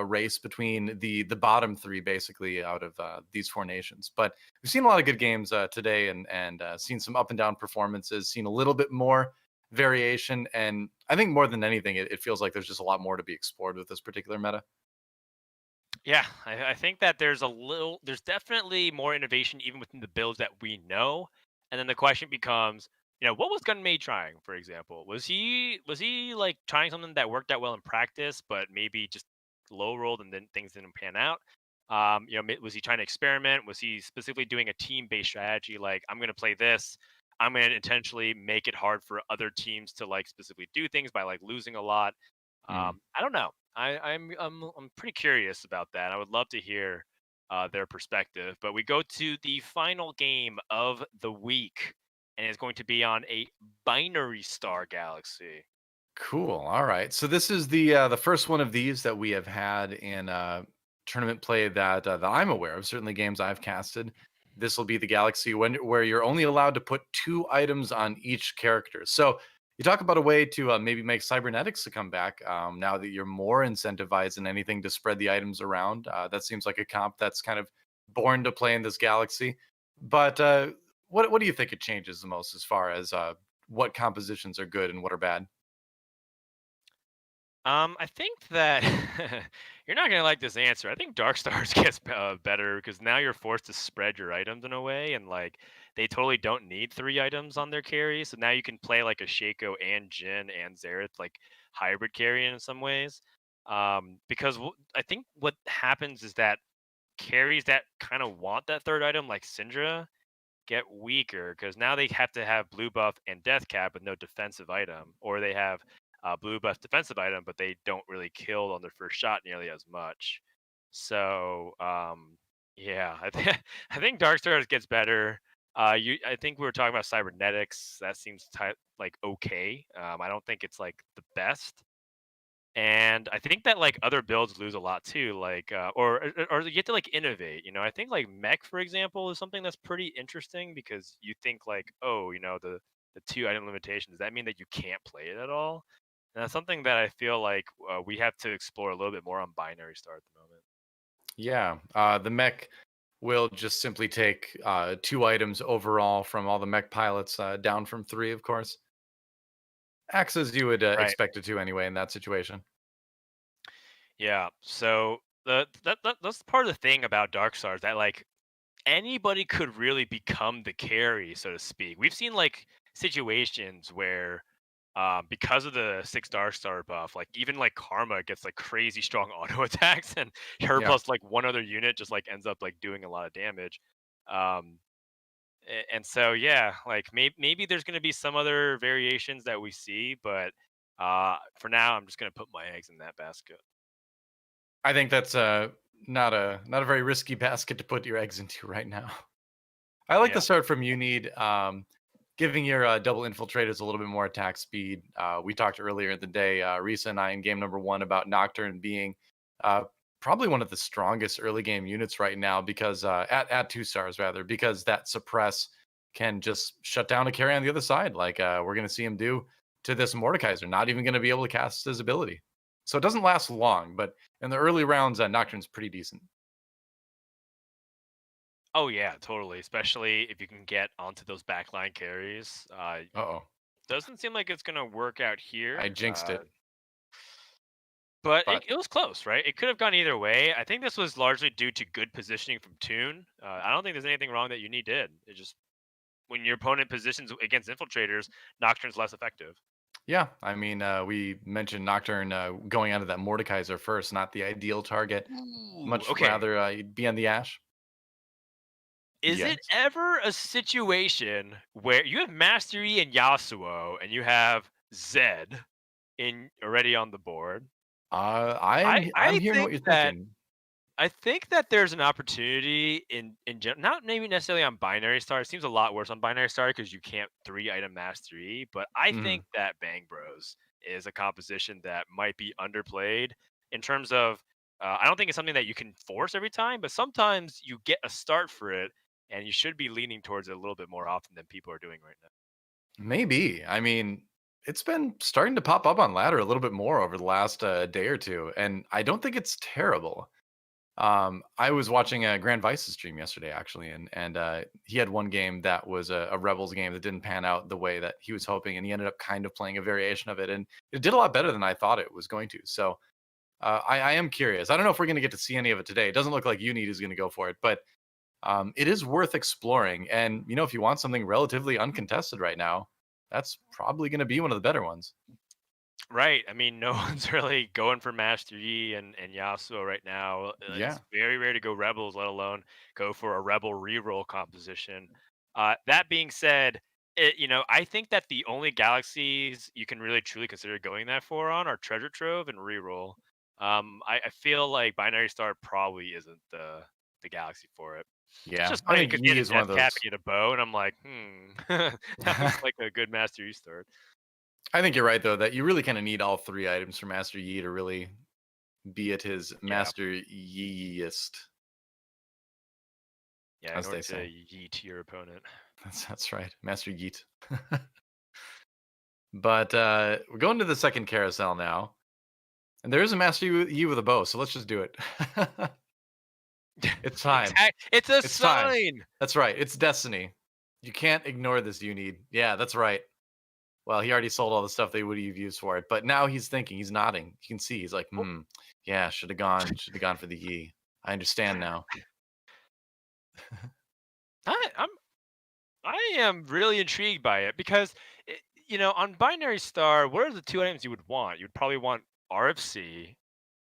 race between the bottom three, basically, out of these four nations. But we've seen a lot of good games today, and seen some up and down performances. Seen a little bit more variation, and I think more than anything, it feels like there's just a lot more to be explored with this particular meta. Yeah, I think that there's definitely more innovation even within the builds that we know. And then the question becomes, what was Gunmay trying, for example? Was he like trying something that worked out well in practice, but maybe just low rolled and then things didn't pan out? Was he trying to experiment? Was he specifically doing a team based strategy? Like, I'm gonna play this. I'm gonna intentionally make it hard for other teams to like specifically do things by like losing a lot. Mm. I don't know. I'm pretty curious about that. I would love to hear their perspective. But we go to the final game of the week, and it's going to be on a binary star galaxy. Cool. All right. So this is the first one of these that we have had in tournament play that I'm aware of. Certainly games I've casted. This will be the Galaxy where you're only allowed to put 2 items on each character. So you talk about a way to maybe make cybernetics to come back now that you're more incentivized than anything to spread the items around. That seems like a comp that's kind of born to play in this Galaxy. But what do you think it changes the most as far as what compositions are good and what are bad? I think that you're not gonna like this answer. I think Dark Stars gets better because now you're forced to spread your items in a way, and like they totally don't need 3 items on their carry. So now you can play like a Shaco and Jin and Xerath, like hybrid carry in some ways. Because I think what happens is that carries that kind of want that third item, like Syndra, get weaker because now they have to have blue buff and death cap with no defensive item, or they have blue buff defensive item, but they don't really kill on their first shot nearly as much. So yeah, I think Dark Stars gets better. I think we were talking about cybernetics. That seems like okay. I don't think it's like the best. And I think that like other builds lose a lot too, like or you get to like innovate. I think like mech, for example, is something that's pretty interesting because you think like, oh, the 2 item limitation. Does that mean that you can't play it at all? And that's something that I feel like we have to explore a little bit more on binary star at the moment. Yeah, the mech will just simply take 2 items overall from all the mech pilots, down from three, of course. Acts as you would Right. expect it to anyway in that situation. Yeah. So that's part of the thing about Dark Stars that like anybody could really become the carry, so to speak. We've seen like situations where because of the 6 Dark Star buff, like even like Karma gets like crazy strong auto attacks, and her Yeah, plus like one other unit just like ends up like doing a lot of damage. Um, and so yeah, like maybe there's gonna be some other variations that we see, but for now I'm just gonna put my eggs in that basket. I think that's not a very risky basket to put your eggs into right now. I like the Yeah. start from you need giving your double infiltrators a little bit more attack speed. We talked earlier in the day, Risa and I in game number one about Nocturne being uh, probably one of the strongest early game units right now because at 2 stars rather, because that suppress can just shut down a carry on the other side, like we're going to see him do to this Mordekaiser. Not even going to be able to cast his ability, so it doesn't last long. But in the early rounds, Nocturne's pretty decent. Oh yeah, totally. Especially if you can get onto those backline carries. Uh oh, Doesn't seem like it's gonna work out I here. jinxed it, But but it was close, right? It could have gone either way. I think this was largely due to good positioning from Toon. I don't think there's anything wrong that Uni did. It just when your opponent positions against infiltrators, Nocturne's less effective. Yeah, I mean, we mentioned Nocturne going onto that Mordekaiser first, not the ideal target. Ooh, Much okay. rather be on the Ash. Is it Yes. ever a situation where you have Master Yi and Yasuo, and you have Zed in already on the board? I'm I hearing what think you're that thinking. there's an opportunity in not maybe necessarily on Binary Star. It seems a lot worse on Binary Star because you can't 3-item mastery. But I Mhm. think that Bang Bros is a composition that might be underplayed in terms of. I don't think it's something that you can force every time, but sometimes you get a start for it, and you should be leaning towards it a little bit more often than people are doing right now. Maybe. I mean, it's been starting to pop up on ladder a little bit more over the last day or two, and I don't think it's terrible. I was watching a Grand Vice's stream yesterday, actually, and he had one game that was a Rebels game that didn't pan out the way that he was hoping, and he ended up kind of playing a variation of it, and it did a lot better than I thought it was going to. So I am curious. I don't know if we're going to get to see any of it today. It doesn't look like Unity is going to go for it, but it is worth exploring. And you know, if you want something relatively uncontested right now, that's probably going to be one of the better ones. Right. I mean, no one's really going for Master Yi and Yasuo right now. Yeah, It's very rare to go Rebels, let alone go for a Rebel reroll composition. That being said, I think that the only galaxies you can really truly consider going that for on are Treasure Trove and reroll. I feel like Binary Star probably isn't the galaxy for it. It's yeah. just I funny think because you Yi had is a one of death cap those. and you had a bow, and I'm like, that looks like a good Master Yi start. I think you're right though that you really kind of need all three items for Master Yi to really be at his Yeah. Master Yiest, Yeah, in as order they to say. yeet your opponent. That's right, Master Yeet. But we're going to the second carousel now, and there is a Master Yi with a bow, so let's just do it. It's time. It's a It's time. sign. That's right. It's destiny. You can't ignore this. You need. Yeah, that's right. Well, he already sold all the stuff they would have used for it, but now he's thinking. He's nodding. You can see. He's like, Oh, yeah, should have gone. Should have gone for the Yi. I understand now. I, I'm I am really intrigued by it because on Binary Star, what are the two items you would want? You would probably want RFC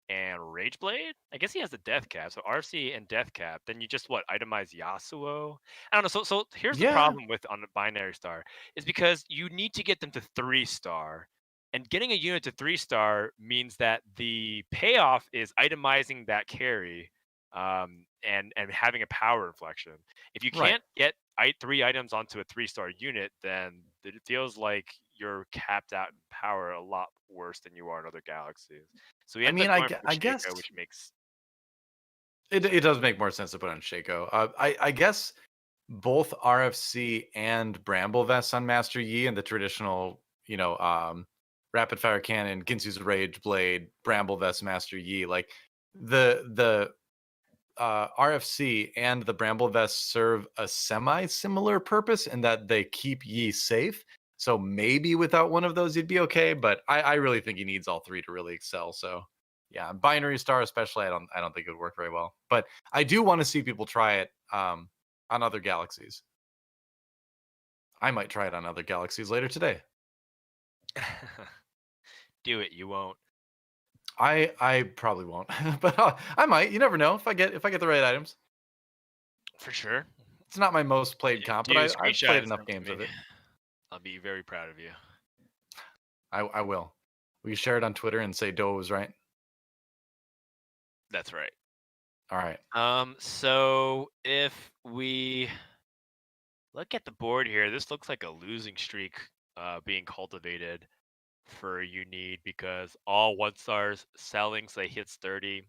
and Rageblade. I guess he has the Death Cap, so RFC and Death Cap. Then you just itemize Yasuo. I don't know. So here's the Yeah. problem with on the Binary Star is because you need to get them to 3-star, and getting a unit to 3-star means that the payoff is itemizing that carry, and having a power inflection. If you Right. can't get 3 items onto a 3-star unit, then it feels like you're capped out in power a lot worse than you are in other galaxies. So he I ends mean, up going for I Shaco, guess which makes it does make more sense to put on Shaco. I guess both RFC and Bramble Vests on Master Yi and the traditional, rapid fire cannon, Ginsu's Rage Blade, Bramble Vest Master Yi, like the RFC and the Bramble Vest serve a semi similar purpose in that they keep Yi safe. So maybe without one of those, you'd be okay. But I really think he needs all three to really excel. So yeah, Binary Star especially, I don't think it would work very well. But I do want to see people try it on other galaxies. I might try it on other galaxies later today. do it. You won't. I probably won't, but I might. You never know if I get the right items. For sure. It's not my most played comp, but Do I've screenshot played and enough send to games me. of it. I'll be very proud of you. I will. Will you share it on Twitter and say DoA was right? That's right. All right. So if we look at the board here, this looks like a losing streak being cultivated for Need because all 1-stars selling, so they hits 30. It's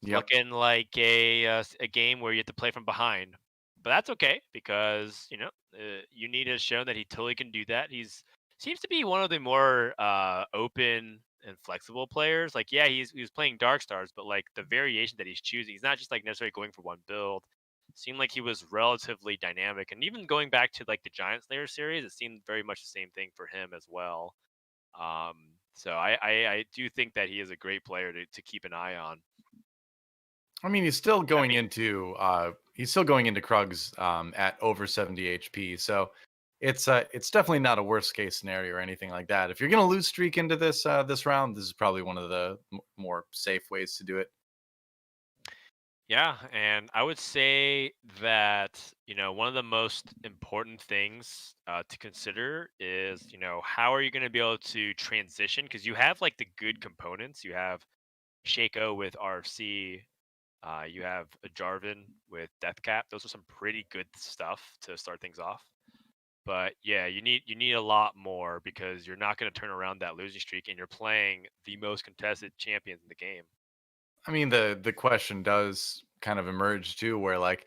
Yep. looking like a game where you have to play from behind, but that's okay because Need has shown that he totally can do that. He's seems to be one of the more open and flexible players. Like, yeah, he was playing Dark Stars, but like the variation that he's choosing, he's not just like necessarily going for one build. Seemed like he was relatively dynamic, and even going back to like the Giant Slayer series, it seemed very much the same thing for him as well. So I do think that he is a great player to keep an eye on. I mean, I mean, he's still going into Krugs at over 70 HP. So it's definitely not a worst case scenario or anything like that. If you're gonna lose streak into this this round, this is probably one of the more safe ways to do it. Yeah, and I would say that, one of the most important things to consider is, how are you going to be able to transition? Because you have like the good components. You have Shaco with RFC. You have a Jarvan with Deathcap. Those are some pretty good stuff to start things off. But yeah, you need a lot more because you're not going to turn around that losing streak, and you're playing the most contested champions in the game. I mean, the question does kind of emerge too, where like,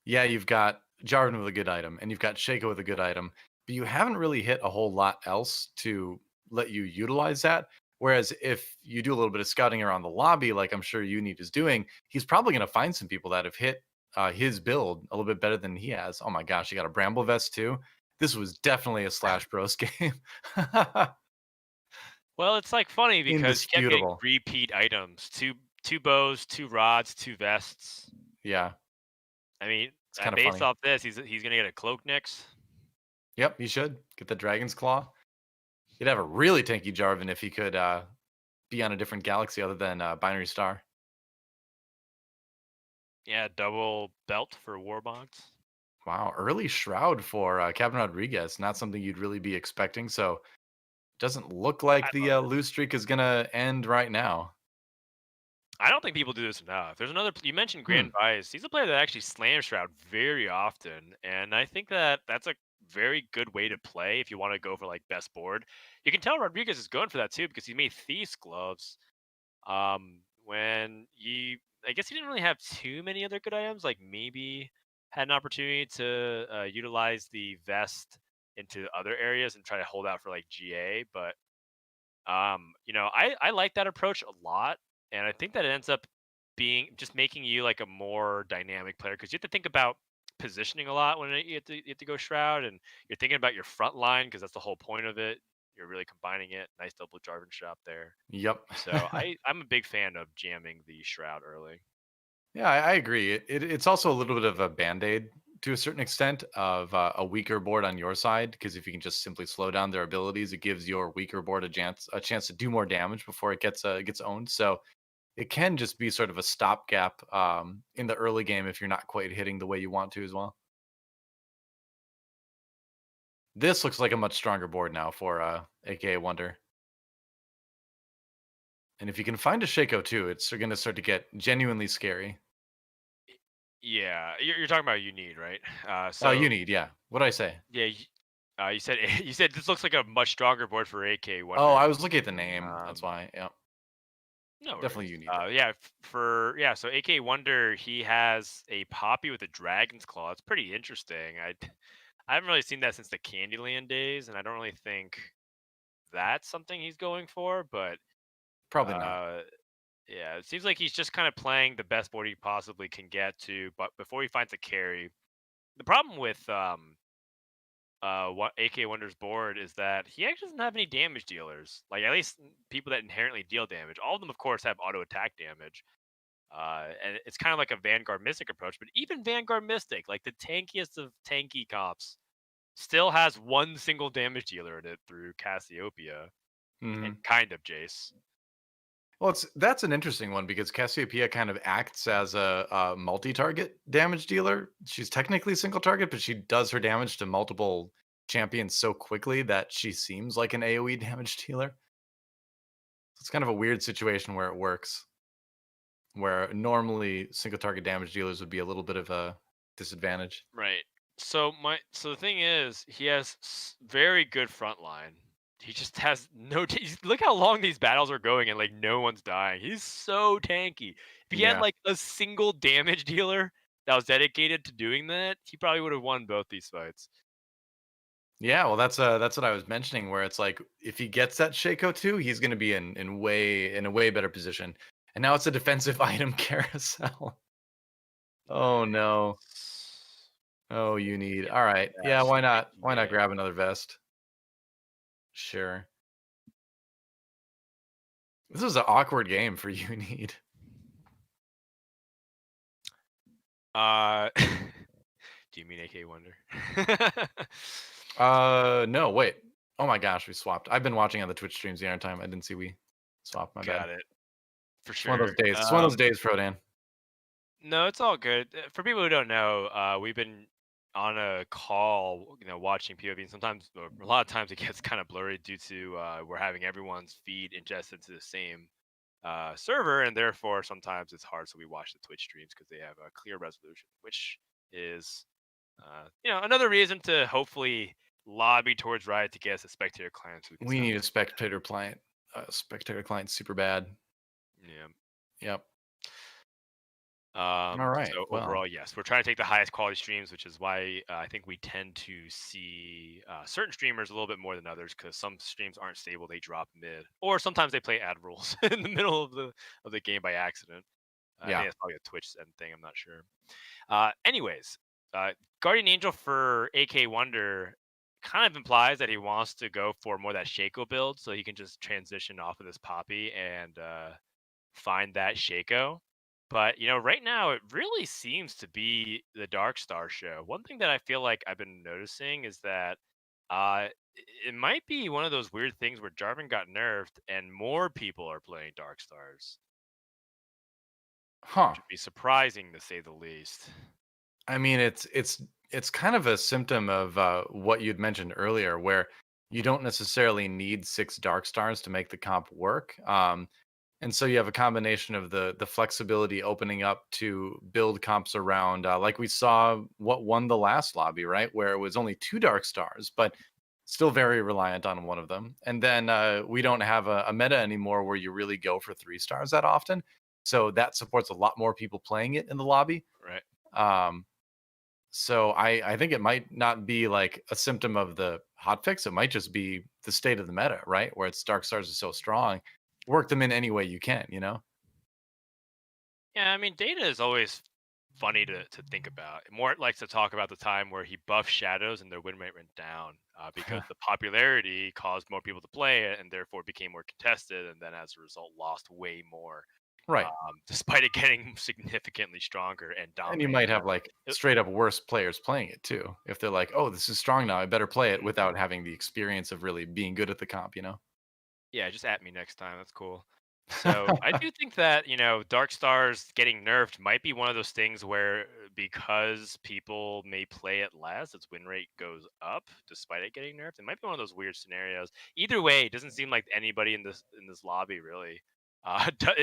yeah, you've got Jarvan with a good item, and you've got Shaco with a good item, but you haven't really hit a whole lot else to let you utilize that. Whereas if you do a little bit of scouting around the lobby, like I'm sure Unit is doing, he's probably going to find some people that have hit his build a little bit better than he has. Oh my gosh, he got a Bramble Vest too. This was definitely a Slash Bros game. Well, it's like funny because you kept getting Indisputable. repeat items: two bows, two rods, two vests. Yeah, I mean, it's kind of based funny. off this, he's gonna get a cloak next. Yep, he should get the Dragon's Claw. He'd have a really tanky Jarvan if he could be on a different galaxy other than Binary Star. Yeah, double belt for Warbogs. Wow, early Shroud for Captain Rodrigues. Not something you'd really be expecting. So doesn't look like I the love it. lose streak is gonna end right now. I don't think people do this enough. There's another. You mentioned Hmm. Grand Vice. He's a player that actually slams Shroud very often, and I think that that's a very good way to play if you want to go for like best board. You can tell Rodriguez is going for that too because he made Thief's gloves. When I guess he didn't really have too many other good items. Like maybe had an opportunity to utilize the vest into other areas and try to hold out for like GA. But I like that approach a lot, and I think that it ends up being just making you like a more dynamic player because you have to think about positioning a lot when you have to go shroud, and you're thinking about your front line because that's the whole point of it. You're really combining it. Nice double Jarvan shop there. Yep. So I'm a big fan of jamming the shroud early. Yeah, I agree. It's also a little bit of a band-aid to a certain extent of a weaker board on your side, because if you can just simply slow down their abilities, it gives your weaker board a chance to do more damage before it gets owned. So it can just be sort of a stopgap in the early game if you're not quite hitting the way you want to as well. This looks like a much stronger board now for AKAWonder. And if you can find a Shaco too, it's going to start to get genuinely scary. Yeah, you're talking about you need right. Oh, So you need, yeah. What did I say? yeah, you said you said this looks like a much stronger board for AK Oh, Wonder. I was looking at the name. That's Um, why. Yeah, no definitely worries. you need though. Yeah, so AK Wonder he has a Poppy with a Dragon's Claw. It's pretty interesting. I haven't really seen that since the Candyland days, and I don't really think that's something he's going for. But Probably not. uh, yeah, it seems like he's just kind of playing the best board he possibly can get to, but before he finds a carry. The problem with what AK Wonder's board is that he actually doesn't have any damage dealers. Like at least people that inherently deal damage. All of them, of course, have auto attack damage. And it's kind of like a Vanguard Mystic approach, but even Vanguard Mystic, like the tankiest of tanky cops, still has one single damage dealer in it through Cassiopeia and Hmm. kind of Jace. Well, that's an interesting one because Cassiopeia kind of acts as a multi-target damage dealer. She's technically single target, but she does her damage to multiple champions so quickly that she seems like an AOE damage dealer. So it's kind of a weird situation where it works, where normally single target damage dealers would be a little bit of a disadvantage. Right. So the thing is, he has very good front line. He just has no. Look how long these battles are going, and like no one's dying. He's so tanky. If he had Yeah. like a single damage dealer that was dedicated to doing that, he probably would have won both these fights. Yeah, well, that's what I was mentioning. Where it's like if he gets that Shaco too, he's going to be in a way better position. And now it's a defensive item carousel. Oh no. Nice. Oh, you need. Get All right. the Yeah, best. why not? Why not Yeah. grab another vest? Sure. This is an awkward game for you need. Uh, do you mean AK Wonder? No, wait. Oh my gosh, we swapped. I've been watching on the Twitch streams the entire time. I didn't see we swapped. My bad. Got it. For It's one of those sure. days. It's one of those days, Frodan. No, it's all good. For people who don't know, we've been on a call, watching POV, and sometimes, or a lot of times, it gets kind of blurry due to we're having everyone's feed ingested to the same server, and therefore sometimes it's hard. So we watch the Twitch streams because they have a clear resolution, which is, another reason to hopefully lobby towards Riot to get us a spectator client. So We need a spectator client. Spectator client super bad. Yeah. Yep. All right. So Well, overall, yes, we're trying to take the highest quality streams, which is why I think we tend to see certain streamers a little bit more than others, because some streams aren't stable; they drop mid, or sometimes they play ad rules in the middle of the game by accident. I yeah. think that's probably a Twitch thing. I'm not sure. Anyways, Guardian Angel for AKAWonder kind of implies that he wants to go for more that Shaco build, so he can just transition off of this Poppy and find that Shaco. But right now it really seems to be the Dark Star show. One thing that I feel like I've been noticing is that it might be one of those weird things where Jarvan got nerfed and more people are playing Dark Stars. Huh. Which would be surprising to say the least. I mean, it's kind of a symptom of what you'd mentioned earlier, where you don't necessarily need 6 Dark Stars to make the comp work. And so you have a combination of the flexibility opening up to build comps around, like we saw what won the last lobby, right? Where it was only 2 Dark Stars, but still very reliant on one of them. And then we don't have a meta anymore where you really go for 3 stars that often. So that supports a lot more people playing it in the lobby. Right. So I think it might not be like a symptom of the hotfix. It might just be the state of the meta, right? Where it's Dark Stars are so strong. Work them in any way you can, Yeah, I mean, Data is always funny to think about. Mort likes to talk about the time where he buffed shadows and their win rate went down because the popularity caused more people to play it and therefore became more contested, and then as a result lost way more. Right. Despite it getting significantly stronger and dominating. And you might have like straight up worse players playing it too. If they're like, oh, this is strong now, I better play it without having the experience of really being good at the comp, Yeah, just at me next time. That's cool. So I do think that, Dark Stars getting nerfed might be one of those things where because people may play it less, its win rate goes up despite it getting nerfed. It might be one of those weird scenarios. Either way, it doesn't seem like anybody in this lobby really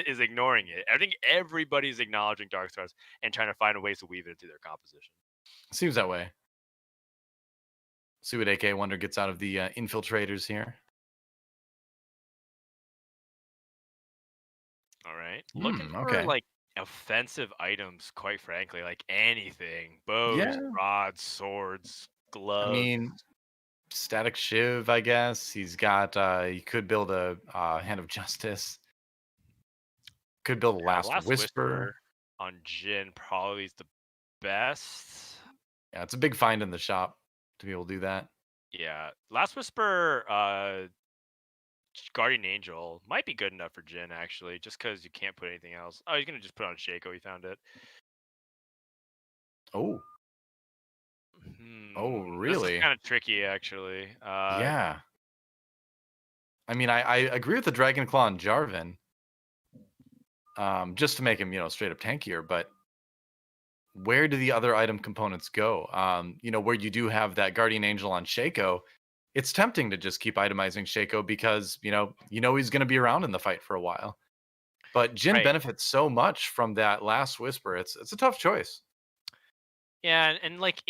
is ignoring it. I think everybody's acknowledging Dark Stars and trying to find ways to weave it into their composition. Seems that way. See what AKAWonder gets out of the infiltrators here. All right. Looking for like offensive items, quite frankly, like anything. Bows, rods, swords, gloves. I mean, static shiv, I guess. He's got he could build a hand of justice. Could build a last whisper. On Jhin probably is the best. Yeah, it's a big find in the shop to be able to do that. Yeah. Last whisper Guardian Angel might be good enough for Jhin, actually, just because you can't put anything else. Oh, he's going to just put on Shaco. He found it. Oh. Oh, really? This is kind of tricky, actually. Yeah. I mean, I agree with the Dragon Claw on Jarvan. Just to make him, straight up tankier, but where do the other item components go? Where you do have that Guardian Angel on Shaco, it's tempting to just keep itemizing Shaco because he's going to be around in the fight for a while. But Jhin benefits so much from that last whisper. It's a tough choice. Yeah, and like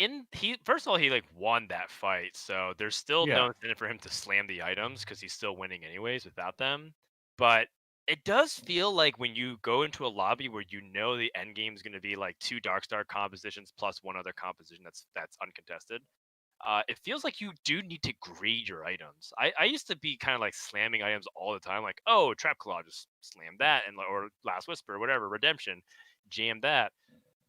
first of all, he like won that fight, so there's still no incentive for him to slam the items because he's still winning anyways without them. But it does feel like when you go into a lobby where the end game is going to be like 2 Darkstar compositions plus one other composition that's uncontested, it feels like you do need to grade your items. I used to be kind of like slamming items all the time, like, oh, Trap Claw, just slam that, or Last Whisper, whatever, Redemption, jam that.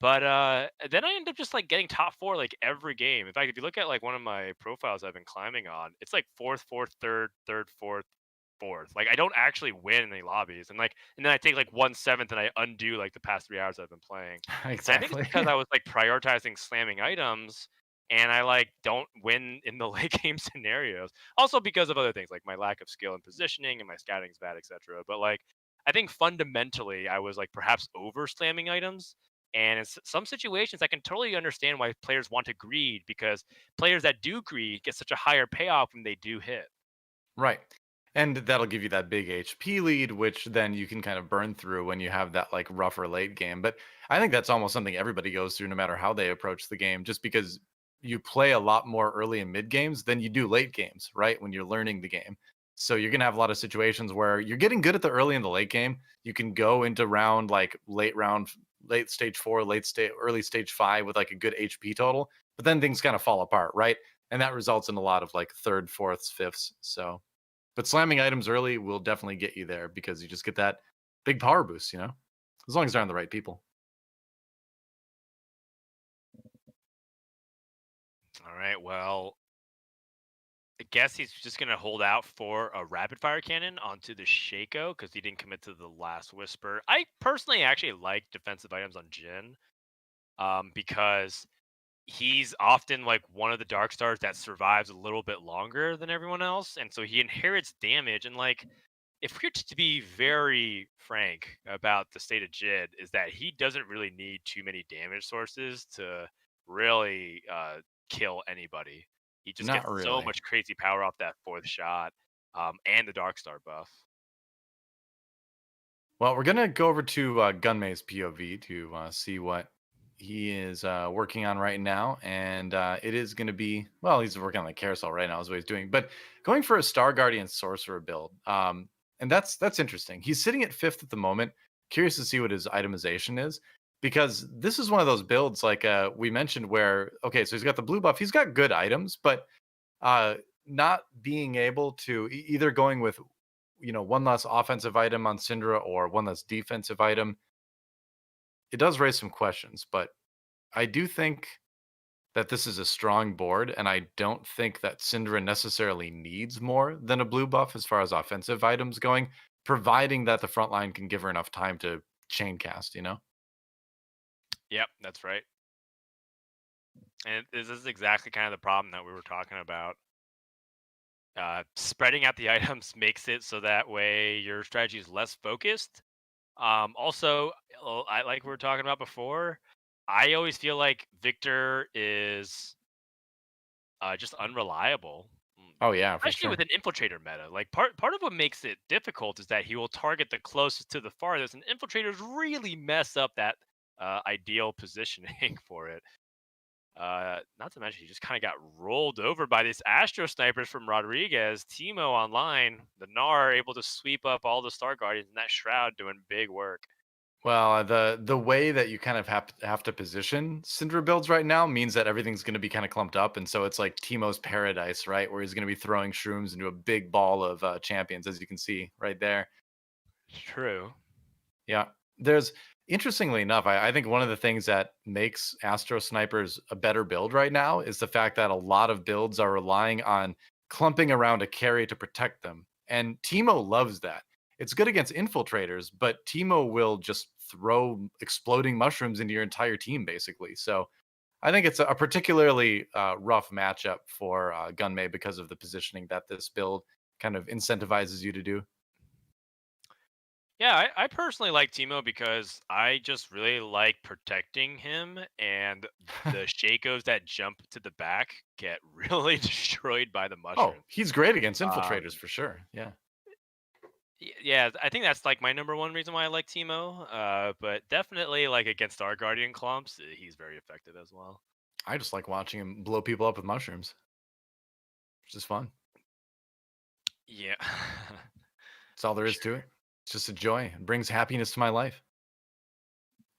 But then I end up just like getting top 4 like every game. In fact, if you look at like one of my profiles I've been climbing on, it's like 4th, 4th, 3rd, 3rd, 4th, 4th. Like I don't actually win in any lobbies, and then I take like 1/7 and I undo like the past 3 hours I've been playing. Exactly. I think it's because I was like prioritizing slamming items and I like don't win in the late game scenarios. Also because of other things like my lack of skill and positioning and my scouting's bad, etc. But like I think fundamentally I was like perhaps over slamming items. And in some situations, I can totally understand why players want to greed because players that do greed get such a higher payoff when they do hit. Right. And that'll give you that big HP lead, which then you can kind of burn through when you have that like rougher late game. But I think that's almost something everybody goes through no matter how they approach the game, just because you play a lot more early and mid games than you do late games, right? When you're learning the game. So you're going to have a lot of situations where you're getting good at the early and the late game. You can go into round like late stage 4, early stage 5 with like a good HP total, but then things kind of fall apart, right? And that results in a lot of like third, fourths, fifths. So but slamming items early will definitely get you there because you just get that big power boost, as long as they're on the right people. All right, well, I guess he's just gonna hold out for a rapid fire cannon onto the Shaco because he didn't commit to the last whisper. I personally actually like defensive items on Jin, because he's often like one of the dark stars that survives a little bit longer than everyone else, and so he inherits damage. And like, if we're to be very frank about the state of Jid, is that he doesn't really need too many damage sources to really kill anybody. He just Not gets so really. much crazy power off that fourth shot, and the Dark Star buff. Well, we're gonna go over to Gunmay's POV to see what he is working on right now, and it is going to be he's working on the carousel right now, is what he's doing, but going for a Star Guardian Sorcerer build, and that's interesting. He's sitting at 5th at the moment. Curious to see what his itemization is because this is one of those builds like we mentioned where okay, so he's got the blue buff, he's got good items, but uh, not being able to either going with one less offensive item on Syndra or one less defensive item, it does raise some questions. But I do think that this is a strong board, and I don't think that Syndra necessarily needs more than a blue buff as far as offensive items going, providing that the front line can give her enough time to chain cast. Yep, that's right. And this is exactly kind of the problem that we were talking about. Spreading out the items makes it so that way your strategy is less focused. Also, I like we were talking about before. I always feel like Victor is just unreliable, Oh yeah, for especially sure. with an infiltrator meta. Like part of what makes it difficult is that he will target the closest to the farthest, and infiltrators really mess up that ideal positioning for it. Not to mention, he just kind of got rolled over by these Astro snipers from Rodrigues. Teemo online, the Gnar able to sweep up all the Star Guardians, and that Shroud doing big work. Well, the way that you kind of have to position Syndra builds right now means that everything's going to be kind of clumped up, and so it's like Teemo's paradise, right, where he's going to be throwing shrooms into a big ball of champions, as you can see right there. True. Yeah, there's interestingly enough, I think one of the things that makes Astro Snipers a better build right now is the fact that a lot of builds are relying on clumping around a carry to protect them, and Teemo loves that. It's good against infiltrators, but Teemo will just throw exploding mushrooms into your entire team, basically. So I think it's a particularly rough matchup for Gunmay because of the positioning that this build kind of incentivizes you to do. Yeah, I personally like Teemo because I just really like protecting him, and the Shakos that jump to the back get really destroyed by the Oh, mushroom. he's great against Um, infiltrators for sure. Yeah. yeah, I think that's like my number one reason why I like Teemo. But definitely like against our Guardian clumps, he's very effective as well. I just like watching him blow people up with mushrooms, which is fun. Yeah, That's all there is to sure. it. It's just a joy. It brings happiness to my life.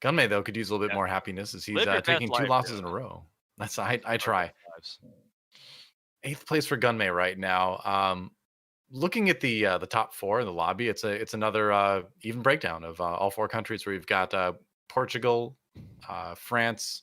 Gunmay though could use a little bit more Definitely. happiness as he's Live your best taking 2 life, losses Joe. in a row. I Our try. best lives. 8th place for Gunmay right now. Looking at the top 4 in the lobby, it's another even breakdown of all 4 countries where you've got Portugal, France,